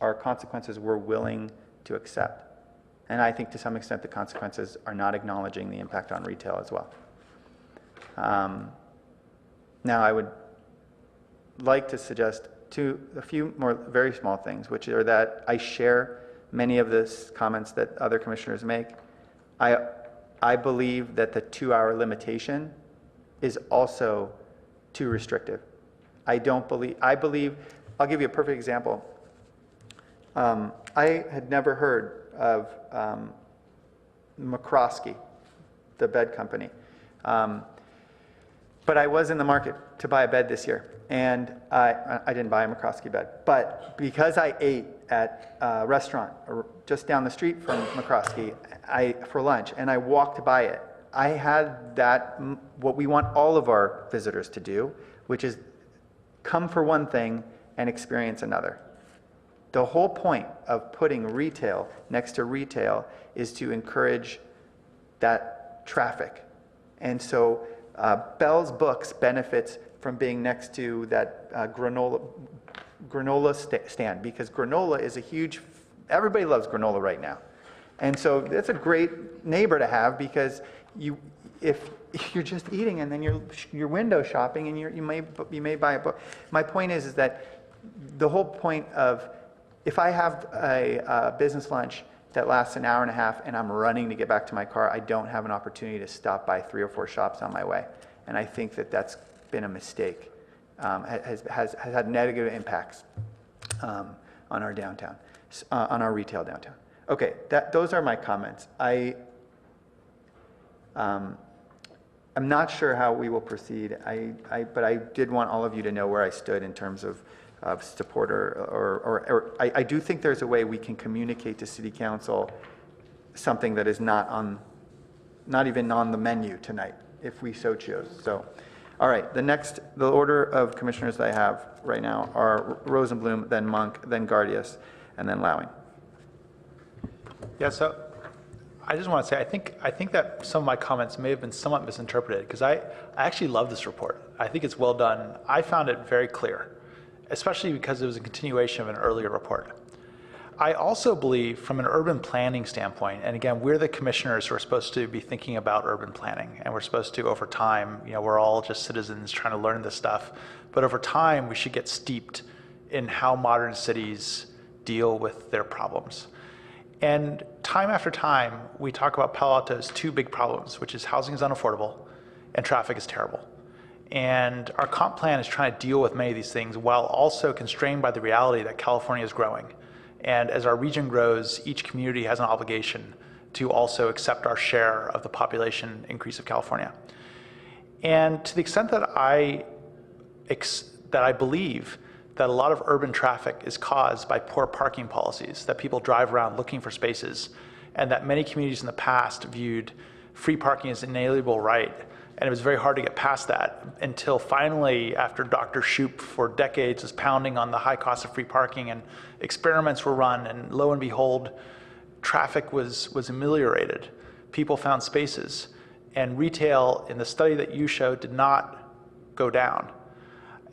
are consequences we're willing to accept? And I think to some extent the consequences are not acknowledging the impact on retail as well. Now I would like to suggest a few more very small things, which are that I share many of the comments that other commissioners make. I believe that the 2-hour limitation is also too restrictive. I believe, I'll give you a perfect example. I had never heard of McCroskey, the bed company. But I was in the market to buy a bed this year, and I didn't buy a McCroskey bed. But because I ate at a restaurant just down the street from McCroskey for lunch, and I walked by it, I had what we want all of our visitors to do, which is come for one thing and experience another. The whole point of putting retail next to retail is to encourage that traffic. And so Bell's Books benefits from being next to that granola stand, because granola is a huge, everybody loves granola right now. And so that's a great neighbor to have, because if you're just eating and then you're window shopping and you may buy a book. My point is that the whole point of, if I have a business lunch that lasts an hour and a half and I'm running to get back to my car, I don't have an opportunity to stop by 3 or 4 shops on my way. And I think that that's been a mistake, has had negative impacts on our downtown, on our retail downtown. Okay, those are my comments. I'm not sure how we will proceed, but I did want all of you to know where I stood in terms of support, or I do think there's a way we can communicate to City Council something that is not even on the menu tonight, if we so choose. So, all right, the order of commissioners that I have right now are Rosenblum, then Monk, then Gardias, and then Lowing. Yeah, so I just want to say, I think that some of my comments may have been somewhat misinterpreted, because I actually love this report. I think it's well done. I found it very clear, especially because it was a continuation of an earlier report. I also believe from an urban planning standpoint, and again, we're the commissioners who are supposed to be thinking about urban planning, and we're supposed to, over time, we're all just citizens trying to learn this stuff, but over time, we should get steeped in how modern cities deal with their problems. And time after time, we talk about Palo Alto's 2 big problems, which is housing is unaffordable and traffic is terrible. And our comp plan is trying to deal with many of these things while also constrained by the reality that California is growing. And as our region grows, each community has an obligation to also accept our share of the population increase of California. And to the extent that I believe that a lot of urban traffic is caused by poor parking policies, that people drive around looking for spaces, and that many communities in the past viewed free parking as an inalienable right. And it was very hard to get past that until finally, after Dr. Shoup for decades was pounding on the high cost of free parking, and experiments were run, and lo and behold, traffic was ameliorated. People found spaces, and retail, in the study that you showed, did not go down.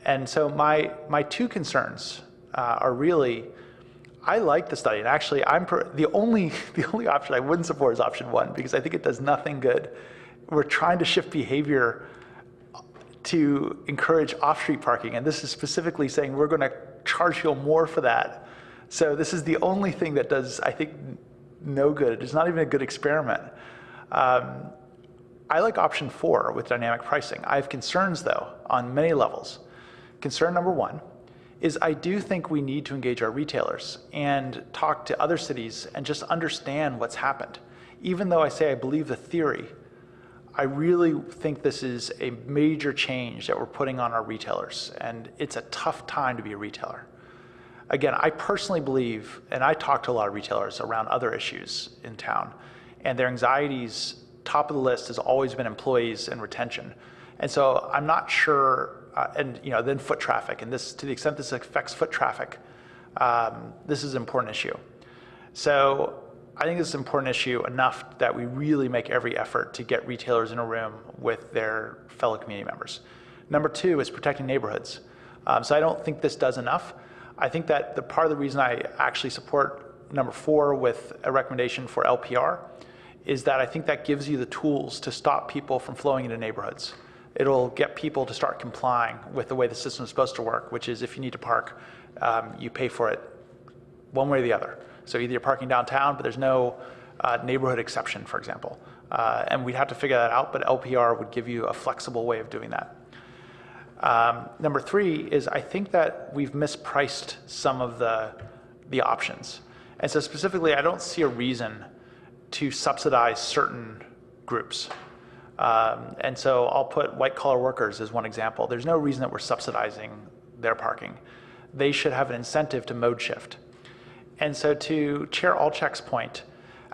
And so my 2 concerns are really, I like the study, and actually, the only option I wouldn't support is option 1, because I think it does nothing good. We're trying to shift behavior to encourage off-street parking, and this is specifically saying we're going to charge you more for that. So this is the only thing that does, I think, no good. It's not even a good experiment. I like option 4 with dynamic pricing. I have concerns, though, on many levels. Concern number 1 is I do think we need to engage our retailers and talk to other cities and just understand what's happened. Even though I say I believe the theory, I really think this is a major change that we're putting on our retailers, and it's a tough time to be a retailer. Again, I personally believe, and I talk to a lot of retailers around other issues in town, and their anxieties, top of the list has always been employees and retention. And so I'm not sure, and then foot traffic, and this, to the extent this affects foot traffic, this is an important issue. So I think this is an important issue enough that we really make every effort to get retailers in a room with their fellow community members. Number 2 is protecting neighborhoods. So I don't think this does enough. I think that the part of the reason I actually support number 4 with a recommendation for LPR is that I think that gives you the tools to stop people from flowing into neighborhoods. It'll get people to start complying with the way the system is supposed to work, which is if you need to park, you pay for it one way or the other. So either you're parking downtown, but there's no neighborhood exception, for example. And we'd have to figure that out, but LPR would give you a flexible way of doing that. Number 3 is I think that we've mispriced some of the options. And so specifically, I don't see a reason to subsidize certain groups. And so I'll put white collar workers as one example. There's no reason that we're subsidizing their parking. They should have an incentive to mode shift. And so to Chair Alczak's point,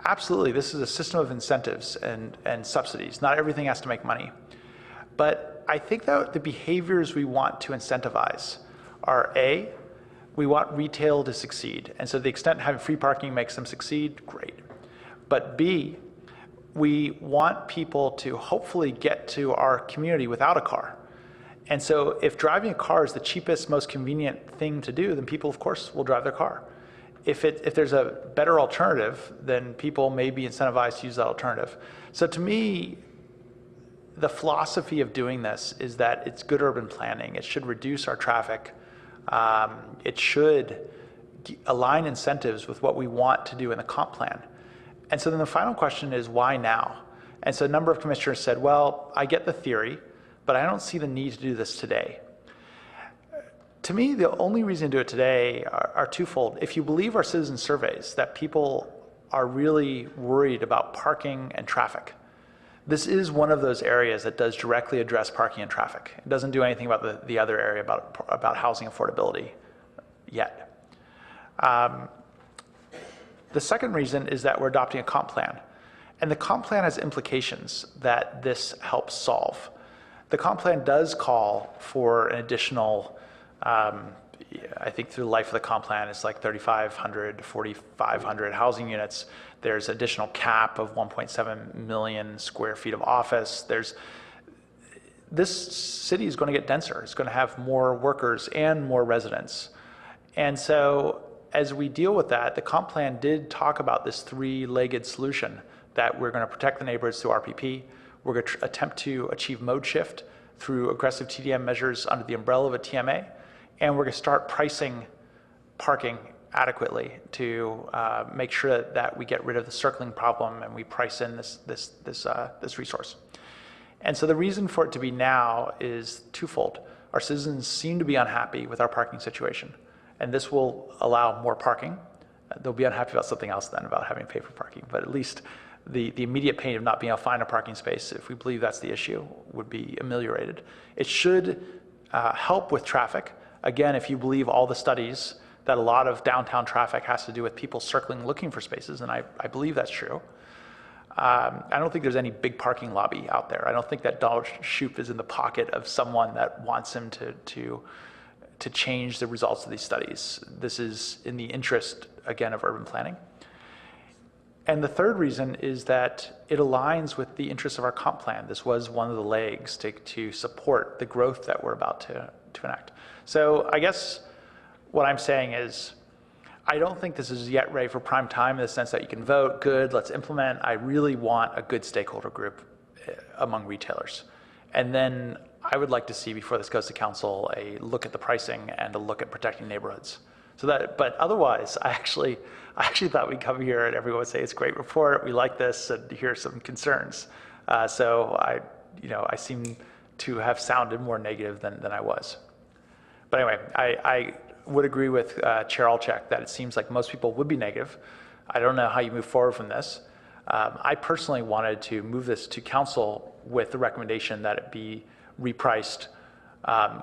absolutely, this is a system of incentives and subsidies. Not everything has to make money. But I think that the behaviors we want to incentivize are A, we want retail to succeed. And so to the extent having free parking makes them succeed, great. But B, we want people to hopefully get to our community without a car. And so if driving a car is the cheapest, most convenient thing to do, then people, of course, will drive their car. If there's a better alternative, then people may be incentivized to use that alternative. So to me, the philosophy of doing this is that it's good urban planning. It should reduce our traffic. It should align incentives with what we want to do in the comp plan. And so then the final question is, why now? And so a number of commissioners said, well, I get the theory, but I don't see the need to do this today. To me, the only reason to do it today are twofold. If you believe our citizen surveys that people are really worried about parking and traffic, this is one of those areas that does directly address parking and traffic. It doesn't do anything about the other area about housing affordability yet. The second reason is that we're adopting a comp plan. And the comp plan has implications that this helps solve. The comp plan does call for an additional, I think through the life of the comp plan, it's like 3,500, 4,500 housing units. There's additional cap of 1.7 million square feet of office. This city is going to get denser. It's going to have more workers and more residents. And so as we deal with that, the comp plan did talk about this 3-legged solution that we're going to protect the neighborhoods through RPP. We're going to attempt to achieve mode shift through aggressive TDM measures under the umbrella of a TMA. And we're going to start pricing parking adequately to make sure that we get rid of the circling problem and we price in this resource. And so the reason for it to be now is twofold. Our citizens seem to be unhappy with our parking situation, and this will allow more parking. They'll be unhappy about something else then, about having to pay for parking, but at least the immediate pain of not being able to find a parking space, if we believe that's the issue, would be ameliorated. It should help with traffic. Again, if you believe all the studies that a lot of downtown traffic has to do with people circling looking for spaces, and I believe that's true. I don't think there's any big parking lobby out there. I don't think that Donald Shoup is in the pocket of someone that wants him to change the results of these studies. This is in the interest, again, of urban planning. And the third reason is that it aligns with the interests of our comp plan. This was one of the legs to support the growth that we're about to enact. So I guess what I'm saying is, I don't think this is yet ready for prime time in the sense that you can vote, good, let's implement. I really want a good stakeholder group among retailers. And then I would like to see, before this goes to council, a look at the pricing and a look at protecting neighborhoods. So that, but otherwise, I actually thought we'd come here and everyone would say, it's a great report, we like this, and here's some concerns. So I seem to have sounded more negative than I was. But anyway, I would agree with Chair Alcheck that it seems like most people would be negative. I don't know how you move forward from this. I personally wanted to move this to council with the recommendation that it be repriced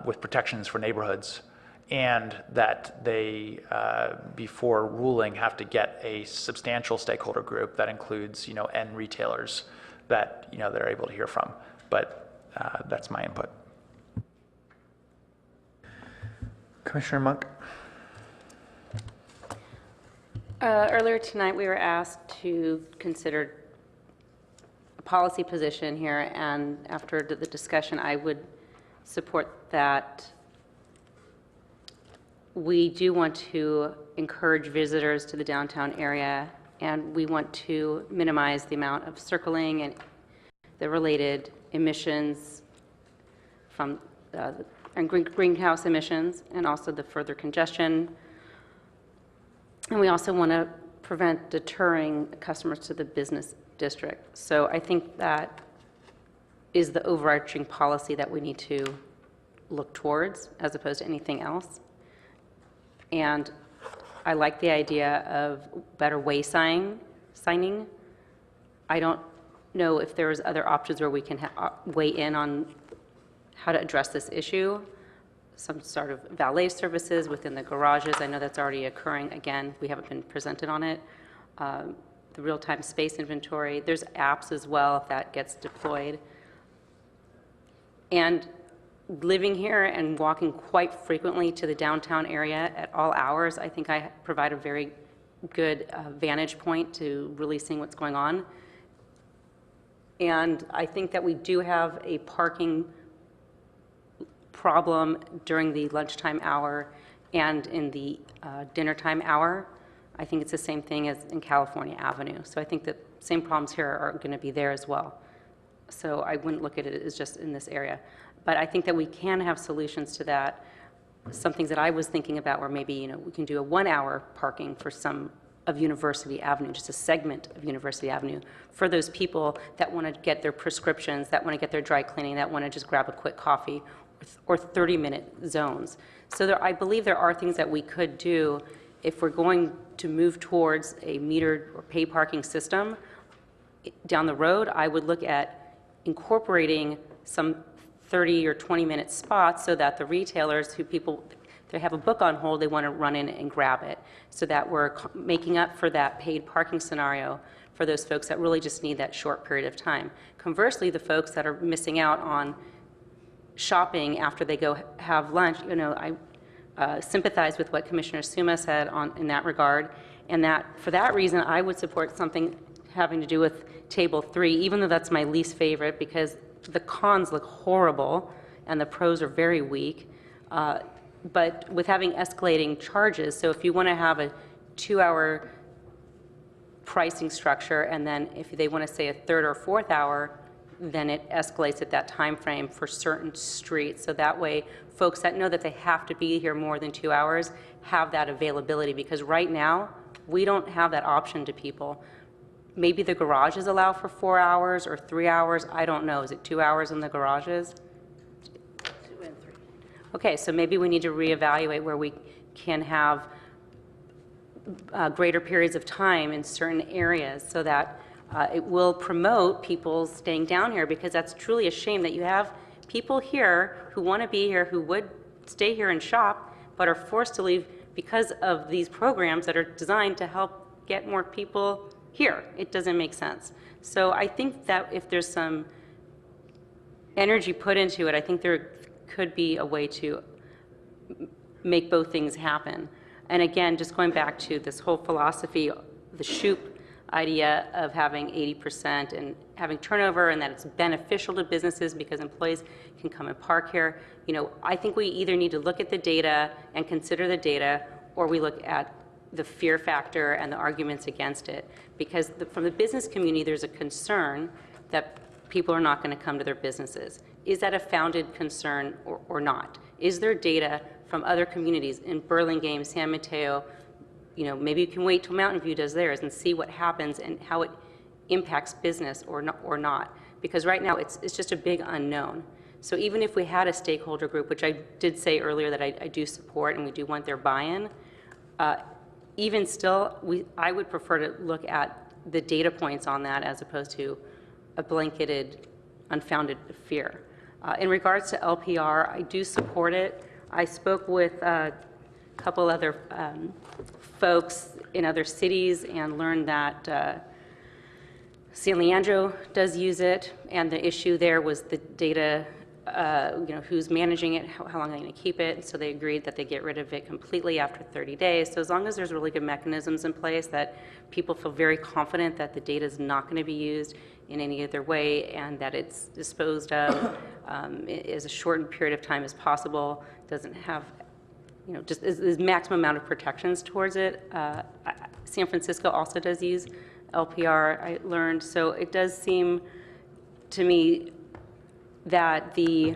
with protections for neighborhoods, and that they, before ruling, have to get a substantial stakeholder group that includes, end retailers that, they're able to hear from. But that's my input. Commissioner Monk. Earlier tonight, we were asked to consider a policy position here, and after the discussion, I would support that. We do want to encourage visitors to the downtown area, and we want to minimize the amount of circling and the related emissions from and greenhouse emissions, and also the further congestion. And we also want to prevent deterring customers to the business district. So I think that is the overarching policy that we need to look towards, as opposed to anything else. And I like the idea of better signing. I don't know if there's other options where we can weigh in on how to address this issue. Some sort of valet services within the garages. I know that's already occurring. Again, we haven't been presented on it. The real-time space inventory. There's apps as well if that gets deployed. And living here and walking quite frequently to the downtown area at all hours, I think I provide a very good vantage point to really seeing what's going on. And I think that we do have a parking problem during the lunchtime hour and in the dinner time hour. I think it's the same thing as in California Avenue. So I think that same problems here are going to be there as well. So I wouldn't look at it as just in this area. But I think that we can have solutions to that. Some things that I was thinking about were maybe, we can do a 1 hour parking for some of University Avenue, just a segment of University Avenue, for those people that want to get their prescriptions, that want to get their dry cleaning, that want to just grab a quick coffee, or 30-minute zones. So I believe there are things that we could do if we're going to move towards a metered or pay parking system down the road. I would look at incorporating some 30 or 20-minute spots so that the retailers they have a book on hold, they want to run in and grab it, so that we're making up for that paid parking scenario for those folks that really just need that short period of time. Conversely, the folks that are missing out on shopping after they go have lunch, I sympathize with what Commissioner Suma said in that regard, and that for that reason, I would support something having to do with Table 3, even though that's my least favorite, because the cons look horrible and the pros are very weak. But with having escalating charges, so if you want to have a 2-hour pricing structure, and then if they want to say a 3rd or 4th hour, then it escalates at that time frame for certain streets. So that way, folks that know that they have to be here more than 2 hours have that availability, because right now, we don't have that option to people. Maybe the garages allow for 4 hours or 3 hours. I don't know. Is it 2 hours in the garages? 2 and 3. Okay, so maybe we need to reevaluate where we can have greater periods of time in certain areas, so that it will promote people staying down here, because that's truly a shame that you have people here who want to be here, who would stay here and shop, but are forced to leave because of these programs that are designed to help get more people here. It doesn't make sense. So I think that if there's some energy put into it, I think there could be a way to make both things happen. And again, just going back to this whole philosophy, the SHOOP idea of having 80% and having turnover and that it's beneficial to businesses because employees can come and park here. You know, I think we either need to look at the data and consider the data, or we look at the fear factor and the arguments against it. Because from the business community, there's a concern that people are not going to come to their businesses. Is that a founded concern or not? Is there data from other communities in Burlingame, San Mateo? You know, maybe you can wait till Mountain View does theirs and see what happens and how it impacts business or not. Because right now it's just a big unknown. So even if we had a stakeholder group, which I did say earlier that I do support and we do want their buy-in, even still, I would prefer to look at the data points on that as opposed to a blanketed, unfounded fear. In regards to LPR, I do support it. I spoke with a couple other folks in other cities and learned that San Leandro does use it, and the issue there was the data, you know, who's managing it, how long are they going to keep it, so they agreed that they get rid of it completely after 30 days. So as long as there's really good mechanisms in place that people feel very confident that the data is not going to be used in any other way and that it's disposed of as a shortened period of time as possible, doesn't have, you know, just is maximum amount of protections towards it. San Francisco also does use LPR, I learned, so it does seem to me that the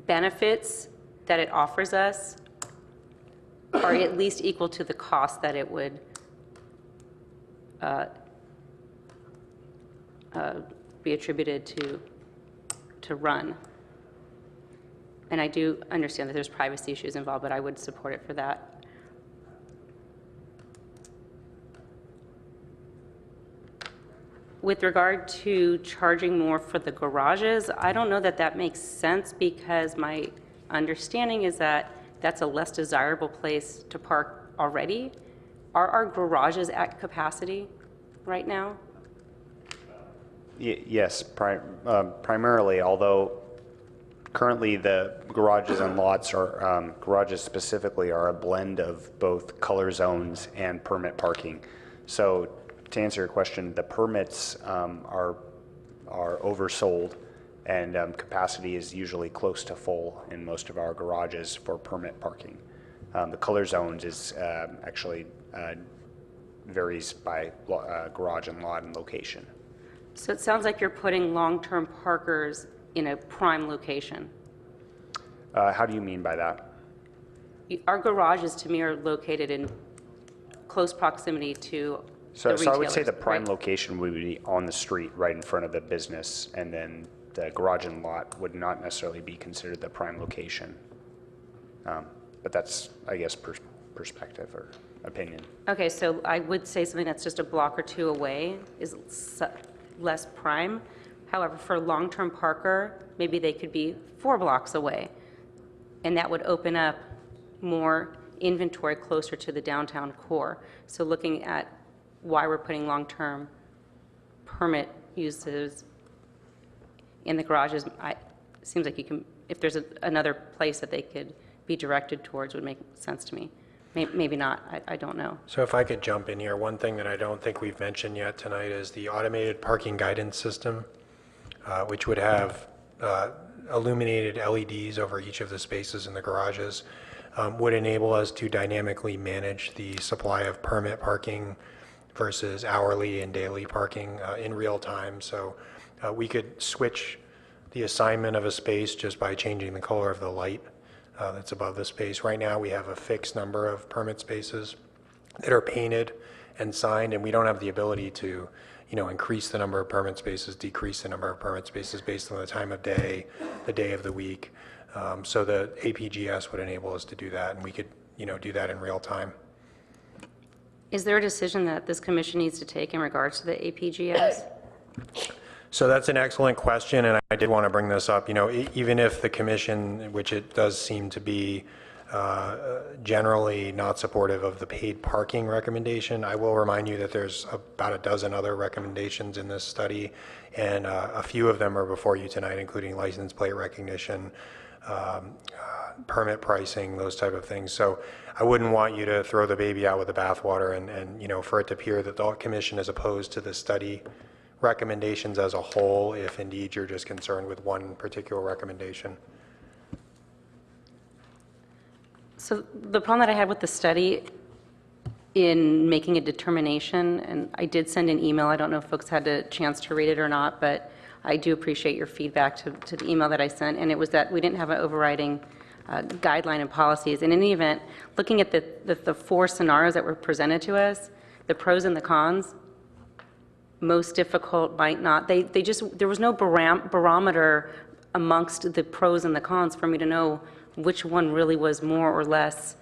benefits that it offers us are at least equal to the cost that it would be attributed to run. And I do understand that there's privacy issues involved, but I would support it for that. With regard to charging more for the garages, I don't know that that makes sense because my understanding is that that's a less desirable place to park already. Are our garages at capacity right now? Yes, primarily, although currently the garages and lots are, garages specifically are a blend of both color zones and permit parking. So to answer your question, the permits are oversold, and capacity is usually close to full in most of our garages for permit parking. The color zones is actually varies by garage and lot and location. So it sounds like you're putting long-term parkers in a prime location. How do you mean by that? Our garages, to me, are located in close proximity to So I would say the prime right? location would be on the street, right in front of the business, and then the garage and lot would not necessarily be considered the prime location. But that's, I guess, perspective or opinion. Okay, so I would say something that's just a block or two away is less prime. However, for a long-term parker, maybe they could be 4 blocks away, and that would open up more inventory closer to the downtown core. So looking at why we're putting long-term permit uses in the garages, it seems like you can, if there's another place that they could be directed towards, would make sense to me. Maybe not, I don't know. So if I could jump in here, one thing that I don't think we've mentioned yet tonight is the automated parking guidance system, which would have illuminated LEDs over each of the spaces in the garages, would enable us to dynamically manage the supply of permit parking versus hourly and daily parking in real time. So we could switch the assignment of a space just by changing the color of the light that's above the space. Right now we have a fixed number of permit spaces that are painted and signed, and we don't have the ability to, you know, increase the number of permit spaces, decrease the number of permit spaces based on the time of day, the day of the week. So the APGS would enable us to do that, and we could, you know, do that in real time. Is there a decision that this commission needs to take in regards to the APGS? So that's an excellent question, and I did want to bring this up. You know, even if the commission, which it does seem to be generally not supportive of the paid parking recommendation, I will remind you that there's about a dozen other recommendations in this study, and a few of them are before you tonight, including license plate recognition, permit pricing, those type of things. So I wouldn't want you to throw the baby out with the bathwater and, you know, for it to appear that the commission is opposed to the study recommendations as a whole, if indeed you're just concerned with one particular recommendation. So the problem that I had with the study in making a determination, and I did send an email, I don't know if folks had a chance to read it or not, but I do appreciate your feedback to the email that I sent, and it was that we didn't have an overriding guideline and policies. In any event, looking at the four scenarios that were presented to us, the pros and the cons, most difficult might not, there was no barometer amongst the pros and the cons for me to know which one really was more or less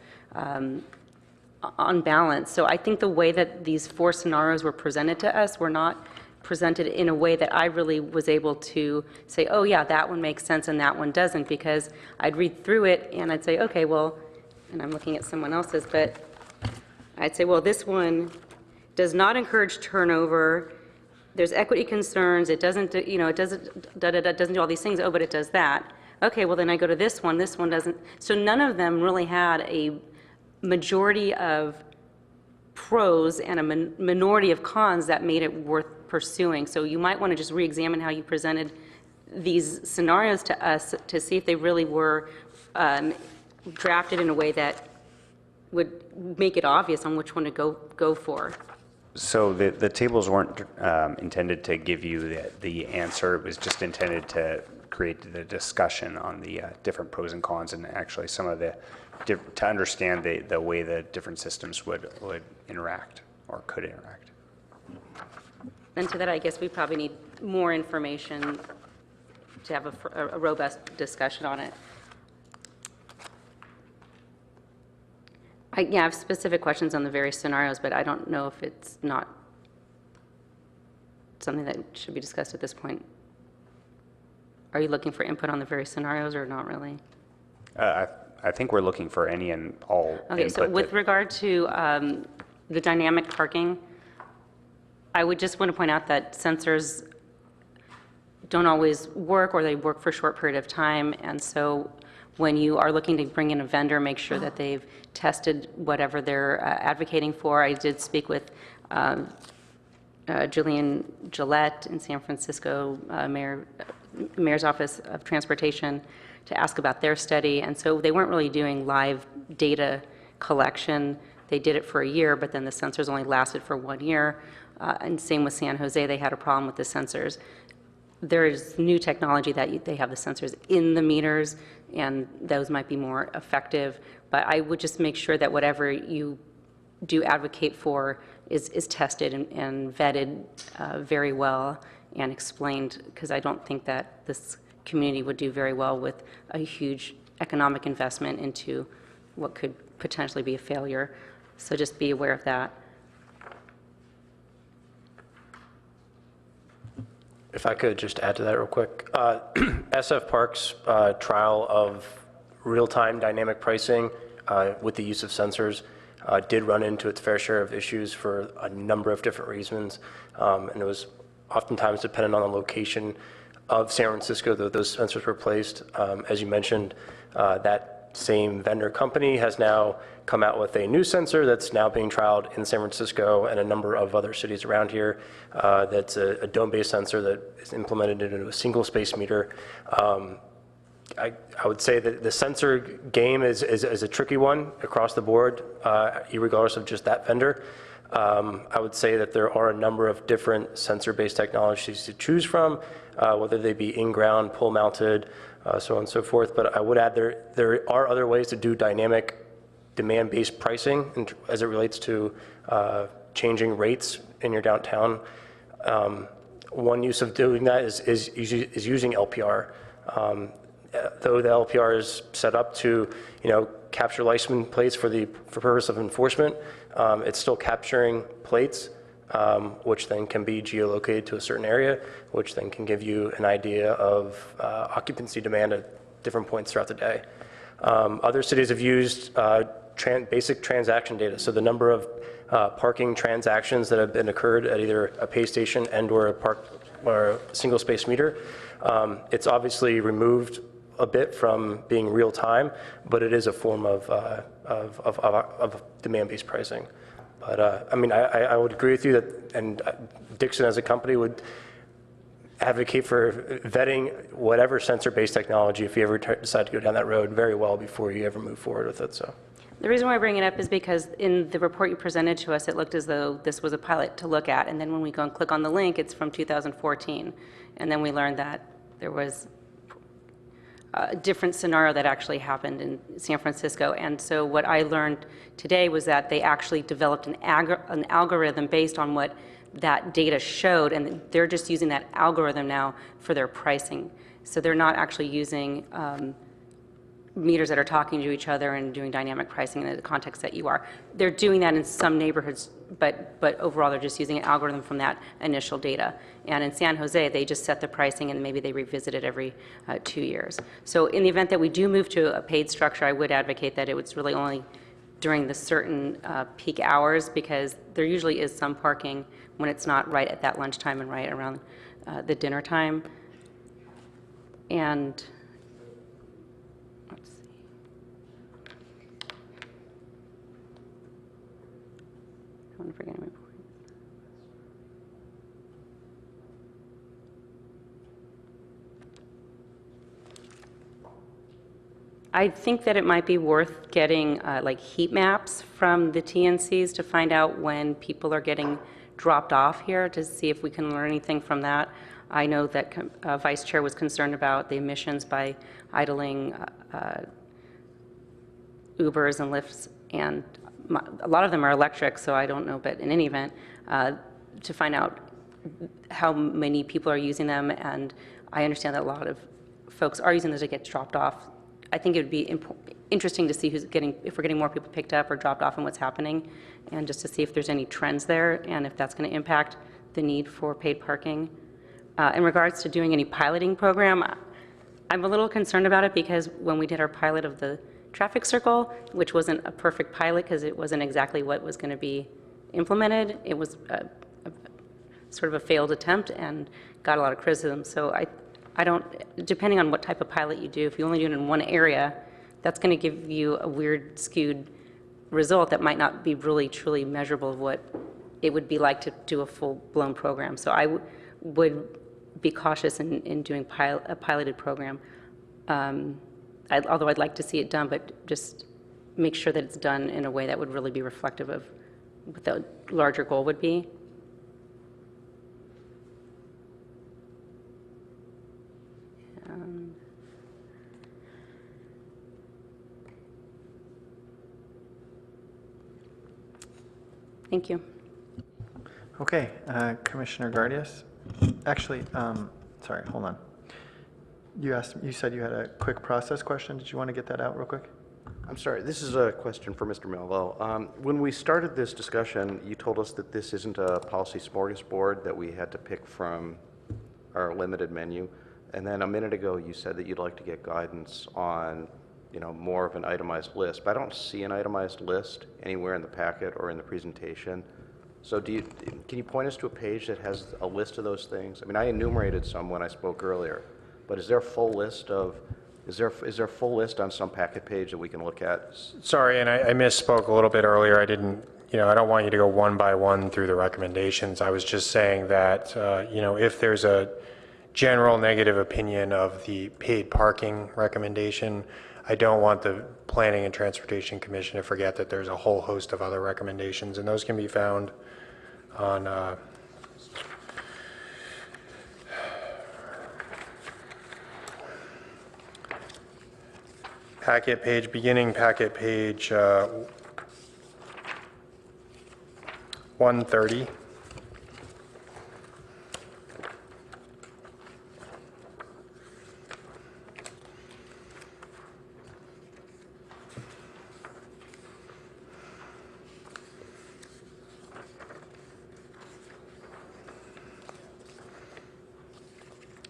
unbalanced. So I think the way that these four scenarios were presented to us were not presented in a way that I really was able to say, oh yeah, that one makes sense and that one doesn't, because I'd read through it and I'd say, okay, well, and I'm looking at someone else's, but I'd say, well, this one does not encourage turnover, there's equity concerns, it doesn't, you know, it doesn't, doesn't do all these things, oh, but it does that. Okay, well then I go to this one doesn't. So none of them really had a majority of pros and a minority of cons that made it worth pursuing. So you might want to just re-examine how you presented these scenarios to us to see if they really were drafted in a way that would make it obvious on which one to go for. So the tables weren't intended to give you the answer. It was just intended to create the discussion on the different pros and cons, and actually some of the to understand the way the different systems would interact or could interact. And to that, I guess we probably need more information to have a robust discussion on it. I have specific questions on the various scenarios, but I don't know if it's not something that should be discussed at this point. Are you looking for input on the various scenarios or not really? I think we're looking for any and all Okay, so with regard to the dynamic parking, I would just want to point out that sensors don't always work, or they work for a short period of time, and so when you are looking to bring in a vendor, make sure that they've tested whatever they're advocating for. I did speak with Julian Gillette in San Francisco, Mayor's Office of Transportation, to ask about their study, and so they weren't really doing live data collection. They did it for a year, but then the sensors only lasted for 1 year, and same with San Jose, they had a problem with the sensors. There is new technology that they have the sensors in the meters, and those might be more effective, but I would just make sure that whatever you do advocate for is tested and vetted very well and explained, because I don't think that this community would do very well with a huge economic investment into what could potentially be a failure. So just be aware of that. If I could just add to that real quick. SF Park's trial of real-time dynamic pricing with the use of sensors did run into its fair share of issues for a number of different reasons, and it was oftentimes dependent on the location of San Francisco that those sensors were placed. As you mentioned, that same vendor company has now come out with a new sensor that's now being trialed in San Francisco and a number of other cities around here. That's a dome-based sensor that is implemented into a single space meter. I would say that the sensor game is a tricky one across the board, regardless of just that vendor. I would say that there are a number of different sensor-based technologies to choose from, whether they be in-ground, pole-mounted, so on and so forth. But I would add there are other ways to do dynamic demand-based pricing as it relates to changing rates in your downtown. One use of doing that is using LPR. Though the LPR is set up to, capture license plates for purpose of enforcement, it's still capturing plates, which then can be geolocated to a certain area, which then can give you an idea of occupancy demand at different points throughout the day. Other cities have used basic transaction data, so the number of parking transactions that have been occurred at either a pay station and or a single space meter. It's obviously removed a bit from being real time, but it is a form of demand-based pricing. But I mean, I would agree with you that, and Dixon as a company would advocate for vetting whatever sensor-based technology if you ever decide to go down that road very well before you ever move forward with it. So. The reason why I bring it up is because in the report you presented to us, it looked as though this was a pilot to look at, and then when we go and click on the link, it's from 2014. And then we learned that there was a different scenario that actually happened in San Francisco. And so what I learned today was that they actually developed an algorithm based on what that data showed, and they're just using that algorithm now for their pricing. So they're not actually using meters that are talking to each other and doing dynamic pricing in the context that you are. They're doing that in some neighborhoods, but overall they're just using an algorithm from that initial data. And in San Jose, they just set the pricing and maybe they revisit it every 2 years. So in the event that we do move to a paid structure, I would advocate that it was really only during the certain peak hours, because there usually is some parking when it's not right at that lunchtime and right around the dinner time. And let's see. I want to forget my point. I think that it might be worth getting like heat maps from the TNCs to find out when people are getting dropped off here, to see if we can learn anything from that. I know that Vice Chair was concerned about the emissions by idling Ubers and Lyfts, and a lot of them are electric, so I don't know, but in any event, to find out how many people are using them, and I understand that a lot of folks are using those to get dropped off. I think it would be interesting to see if we're getting more people picked up or dropped off and what's happening, and just to see if there's any trends there and if that's going to impact the need for paid parking. In regards to doing any piloting program, I'm a little concerned about it, because when we did our pilot of the traffic circle, which wasn't a perfect pilot because it wasn't exactly what was going to be implemented, it was sort of a failed attempt and got a lot of criticism. So I don't, depending on what type of pilot you do, if you only do it in one area, that's going to give you a weird, skewed result that might not be really, truly measurable of what it would be like to do a full-blown program. So I would be cautious in doing a piloted program, although I'd like to see it done, but just make sure that it's done in a way that would really be reflective of what the larger goal would be. Thank you. Okay, Commissioner Gardias. Actually, sorry, hold on. You said you had a quick process question. Did you want to get that out real quick? I'm sorry, this is a question for Mr. Melville. When we started this discussion, you told us that this isn't a policy smorgasbord, that we had to pick from our limited menu. And then a minute ago, you said that you'd like to get guidance on, more of an itemized list. But I don't see an itemized list anywhere in the packet or in the presentation. So can you point us to a page that has a list of those things? I mean, I enumerated some when I spoke earlier, but is there a full list is there a full list on some packet page that we can look at? Sorry, and I misspoke a little bit earlier. I didn't, I don't want you to go one by one through the recommendations. I was just saying that, if there's a general negative opinion of the paid parking recommendation, I don't want the Planning and Transportation Commission to forget that there's a whole host of other recommendations, and those can be found on packet page, beginning packet page 130.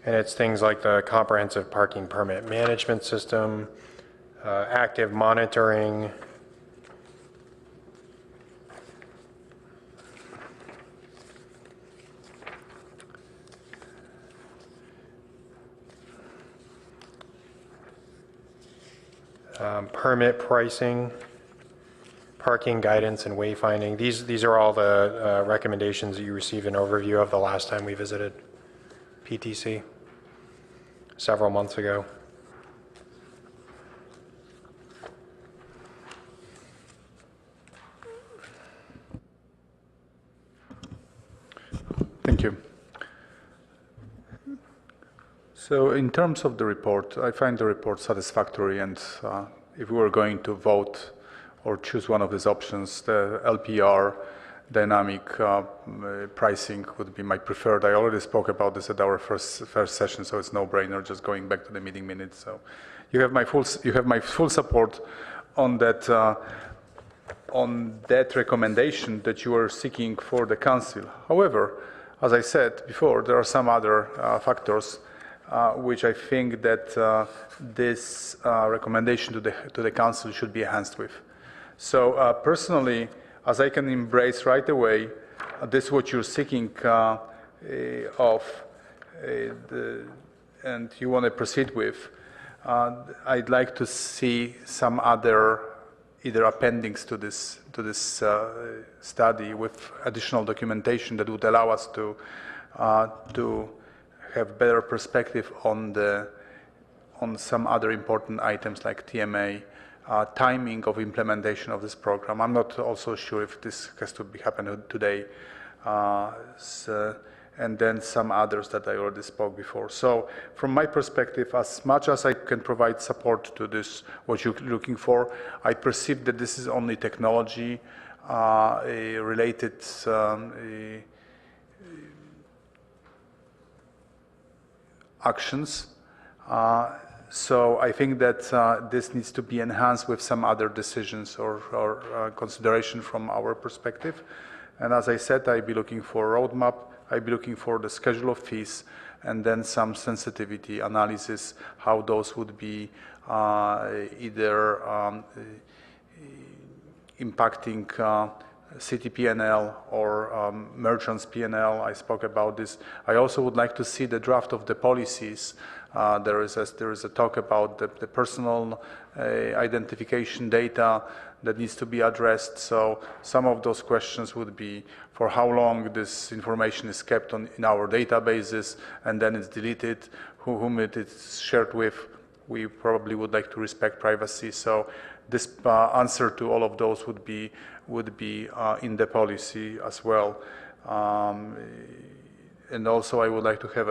And it's things like the comprehensive parking permit management system, active monitoring, permit pricing, parking guidance, and wayfinding. These are all the recommendations that you received an overview of the last time we visited PTC several months ago. Thank you. So in terms of the report, I find the report satisfactory, and if we were going to vote or choose one of these options, the LPR dynamic pricing would be my preferred. I already spoke about this at our first session, so it's no-brainer just going back to the meeting minutes. So you have my full support on that recommendation that you are seeking for the council. However, as I said before, there are some other factors which I think that this recommendation to the council should be enhanced with. So personally, as I can embrace right away, this is what you're seeking and you want to proceed with. I'd like to see some other either appendix to this study with additional documentation that would allow us to have better perspective on some other important items like TMA, timing of implementation of this program. I'm not also sure if this has to happen today, and then some others that I already spoke before. So from my perspective, as much as I can provide support to this, what you're looking for, I perceive that this is only technology related actions. So I think that this needs to be enhanced with some other decisions or consideration from our perspective. And as I said, I'd be looking for a roadmap, I'd be looking for the schedule of fees, and then some sensitivity analysis, how those would be either impacting city P&L or merchants P&L. I spoke about this. I also would like to see the draft of the policies. There is a talk about the personal identification data that needs to be addressed. So some of those questions would be for how long this information is kept in our databases and then it's deleted, whom it is shared with. We probably would like to respect privacy. So this answer to all of those would be in the policy as well. And also I would like to have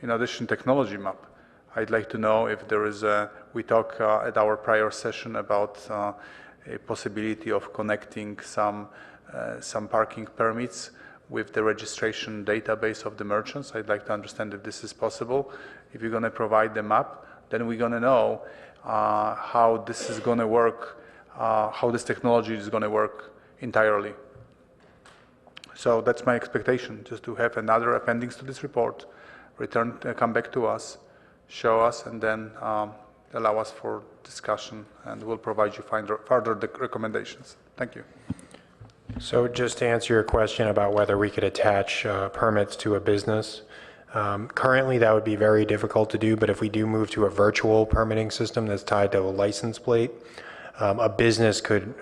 in addition, technology map. I'd like to know if there is we talked at our prior session about a possibility of connecting some parking permits with the registration database of the merchants. I'd like to understand if this is possible. If you're going to provide the map, then we're going to know how this is going to work, how this technology is going to work entirely. So that's my expectation, just to have another appendix to this report, come back to us, show us, and then allow us for discussion, and we'll provide you further recommendations. Thank you. So just to answer your question about whether we could attach permits to a business, currently that would be very difficult to do, but if we do move to a virtual permitting system that's tied to a license plate, a business could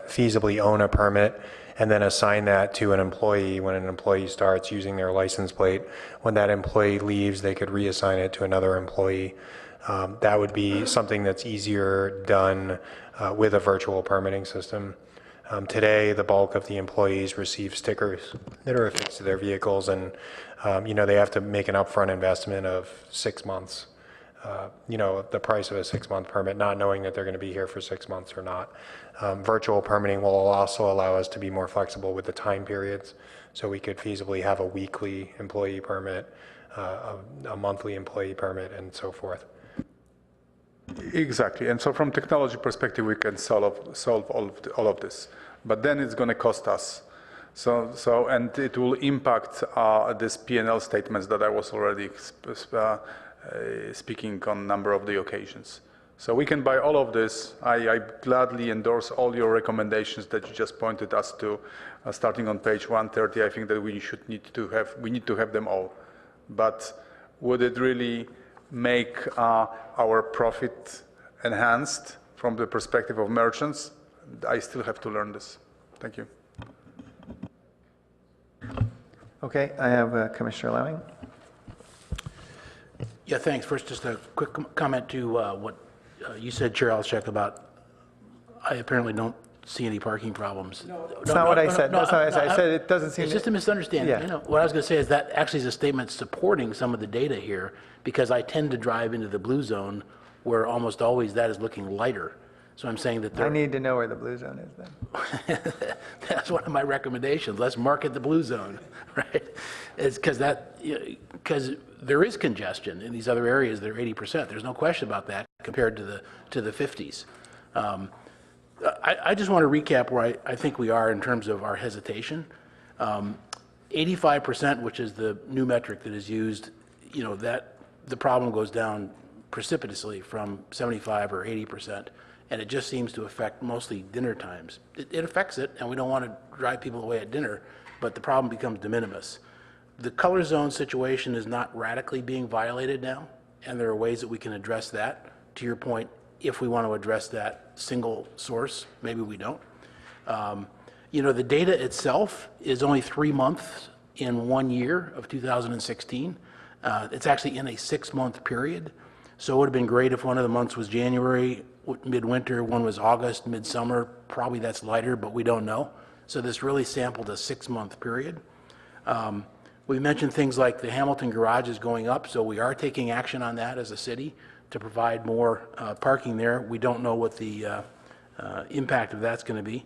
feasibly own a permit and then assign that to an employee when an employee starts using their license plate. When that employee leaves, they could reassign it to another employee. That would be something that's easier done with a virtual permitting system. Today, the bulk of the employees receive stickers that are affixed to their vehicles, and they have to make an upfront investment of 6 months. The price of a 6-month permit, not knowing that they're going to be here for 6 months or not. Virtual permitting will also allow us to be more flexible with the time periods, so we could feasibly have a weekly employee permit, a monthly employee permit, and so forth. Exactly, and so from technology perspective, we can solve all of this, but then it's going to cost us. And it will impact this P&L statements that I was already speaking on a number of the occasions. So we can buy all of this. I gladly endorse all your recommendations that you just pointed us to, starting on page 130. I think that we need to have them all. But would it really make our profit enhanced from the perspective of merchants, I still have to learn this. Thank you. Okay, I have Commissioner Lemming. Yeah, thanks. First, just a quick comment to what you said, Chair Alshek, about I apparently don't see any parking problems. That's not what I said. That's not what I said. I said it doesn't seem. It's just a misunderstanding. Yeah. You know, what I was going to say is that actually is a statement supporting some of the data here, because I tend to drive into the blue zone where almost always that is looking lighter. So I'm saying that I need to know where the blue zone is then. That's one of my recommendations. Let's market the blue zone, right? It's because there is congestion in these other areas that are 80%. There's no question about that compared to the 50s. I just want to recap where I think we are in terms of our hesitation. 85%, which is the new metric that is used, you know, that the problem goes down precipitously from 75 or 80%, and it just seems to affect mostly dinner times. It affects it, and we don't want to drive people away at dinner, but the problem becomes de minimis. The color zone situation is not radically being violated now, and there are ways that we can address that. To your point, if we want to address that single source, maybe we don't. You know, the data itself is only 3 months in 1 year of 2016. It's actually in a 6-month period. So it would have been great if one of the months was January, midwinter, one was August, midsummer. Probably that's lighter, but we don't know. So this really sampled a 6-month period. We mentioned things like the Hamilton garage is going up, so we are taking action on that as a city to provide more parking there. We don't know what the impact of that's going to be.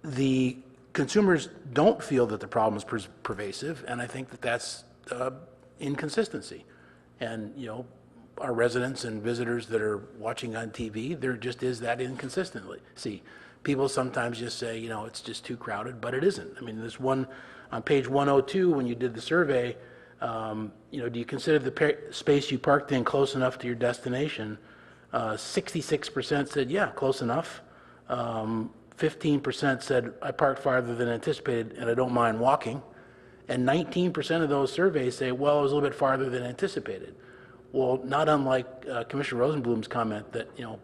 The consumers don't feel that the problem is pervasive, and I think that that's inconsistency. And, you know, our residents and visitors that are watching on TV, there just is that inconsistency. See, people sometimes just say, you know, it's just too crowded, but it isn't. I mean, there's one on page 102 when you did the survey, you know, do you consider the space you parked in close enough to your destination? 66% said, yeah, close enough. 15% said, I parked farther than anticipated and I don't mind walking. And 19% of those surveys say, well, it was a little bit farther than anticipated. Well, not unlike Commissioner Rosenblum's comment that, you know,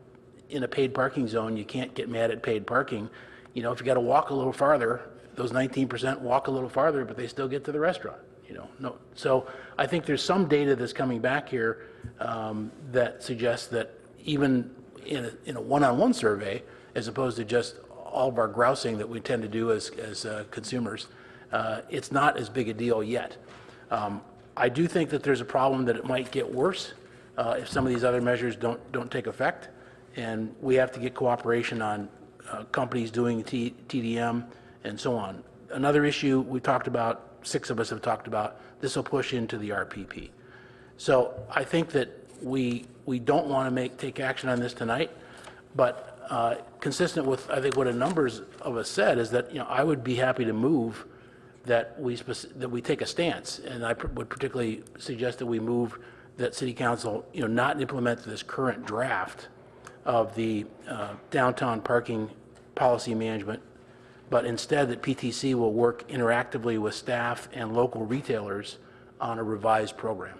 in a paid parking zone, you can't get mad at paid parking. You know, if you got to walk a little farther, those 19% walk a little farther, but they still get to the restaurant. You know, no. So I think there's some data that's coming back here that suggests that even in a one-on-one survey, as opposed to just all of our grousing that we tend to do as consumers, it's not as big a deal yet. I do think that there's a problem that it might get worse if some of these other measures don't take effect, and we have to get cooperation on companies doing TDM and so on. Another issue we talked about, 6 of us have talked about, this will push into the RPP. So I think that we don't want to take action on this tonight, but consistent with, I think, what a numbers of us said is that, you know, I would be happy to move that we take a stance, and I would particularly suggest that we move that City Council, you know, not implement this current draft of the downtown parking policy management, but instead that PTC will work interactively with staff and local retailers on a revised program.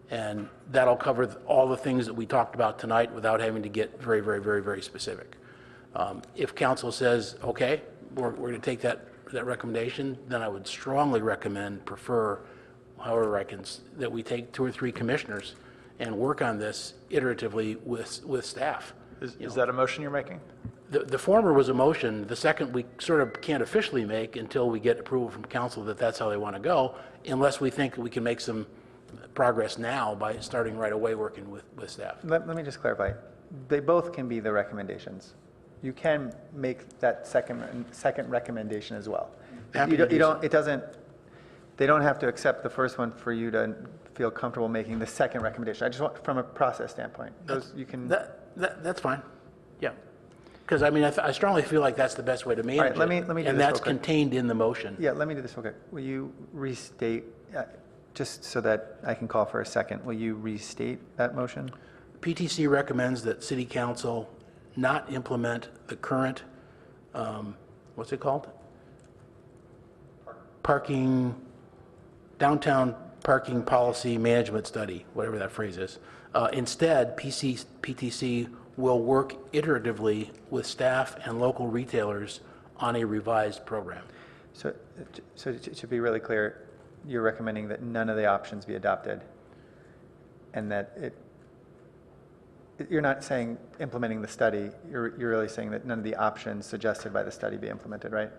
And that'll cover all the things that we talked about tonight without having to get very, very, very, very specific. If council says, okay, we're going to take that recommendation, then I would strongly prefer, however that we take 2 or 3 commissioners and work on this iteratively with staff. Is that a motion you're making? The former was a motion. The second we sort of can't officially make until we get approval from council that that's how they want to go, unless we think we can make some progress now by starting right away working with staff. Let me just clarify. They both can be the recommendations. You can make that second recommendation as well. They don't have to accept the first one for you to feel comfortable making the second recommendation. I just want, from a process standpoint, you can. That's fine. Yeah. Because I mean, I strongly feel like that's the best way to manage All right, let me do and this that's real quick. contained in the motion. Yeah, let me do this real quick. Will you restate, just so that I can call for a second, will you restate that motion? PTC recommends that City Council not implement the current, what's it called? Downtown parking policy management study, whatever that phrase is, Instead, PTC will work iteratively with staff and local retailers on a revised program. So to be really clear, you're recommending that none of the options be adopted, and that you're not saying implementing the study, you're really saying that none of the options suggested by the study be implemented, right?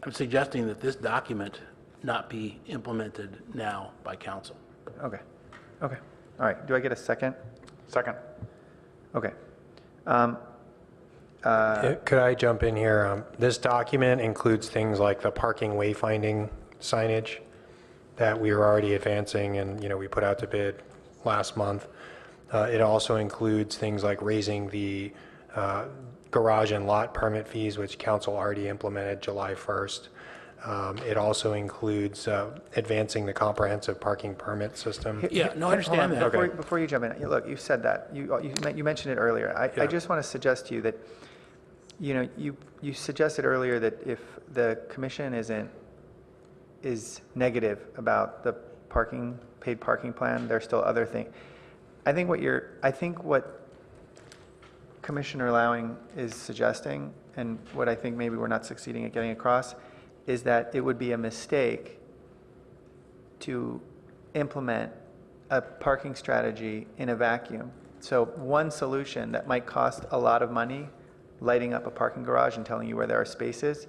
I'm suggesting that this document not be implemented now by council. Okay, okay. All right, do I get a second? Second. Okay. Could I jump in here? This document includes things like the parking wayfinding signage that we were already advancing and, we put out to bid last month. It also includes things like raising the garage and lot permit fees, which council already implemented July 1st. It also includes advancing the comprehensive parking permit system. Yeah, no, I understand that. Before you jump in, look, you said that. You mentioned it earlier. I just want to suggest to you that, you suggested earlier that if the commission is negative about the paid parking plan, there's still other things. I think what Commissioner Lowing is suggesting, and what I think maybe we're not succeeding at getting across, is that it would be a mistake to implement a parking strategy in a vacuum. So one solution that might cost a lot of money, lighting up a parking garage and telling you where there are spaces,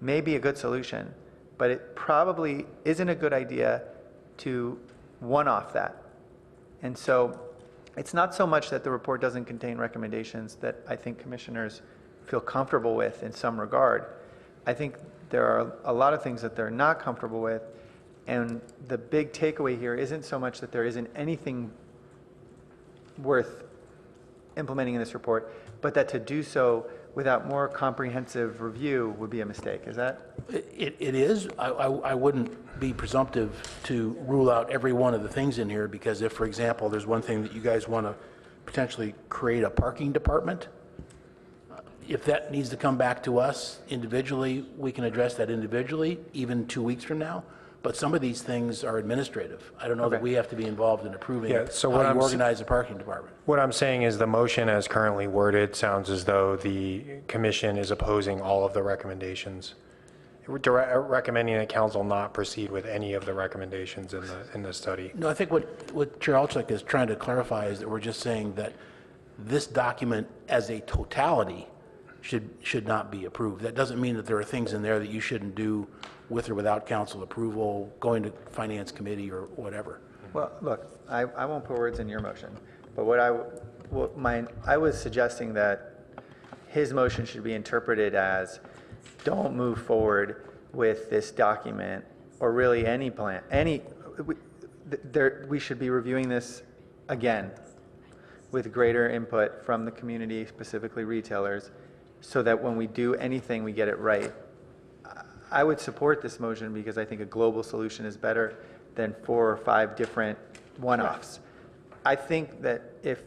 may be a good solution, but it probably isn't a good idea to one-off that. And so it's not so much that the report doesn't contain recommendations that I think commissioners feel comfortable with in some regard. I think there are a lot of things that they're not comfortable with, and the big takeaway here isn't so much that there isn't anything worth implementing in this report, but that to do so without more comprehensive review would be a mistake. Is that? It is. I wouldn't be presumptive to rule out every one of the things in here, because if, for example, there's one thing that you guys want to potentially create a parking department, if that needs to come back to us individually, we can address that individually, even 2 weeks from now. But some of these things are administrative. I don't know that we have to be involved in approving how you organize a parking department. What I'm saying is the motion as currently worded sounds as though the commission is opposing all of the recommendations. Recommending that council not proceed with any of the recommendations in the study. No, I think what Chair Alchuk is trying to clarify is that we're just saying that this document as a totality should not be approved. That doesn't mean that there are things in there that you shouldn't do with or without council approval, going to finance committee or whatever. Well, look, I won't put words in your motion, but I was suggesting that his motion should be interpreted as, don't move forward with this document, or really any plan. We should be reviewing this again with greater input from the community, specifically retailers, so that when we do anything, we get it right. I would support this motion because I think a global solution is better than 4 or 5 different one-offs. I think that if...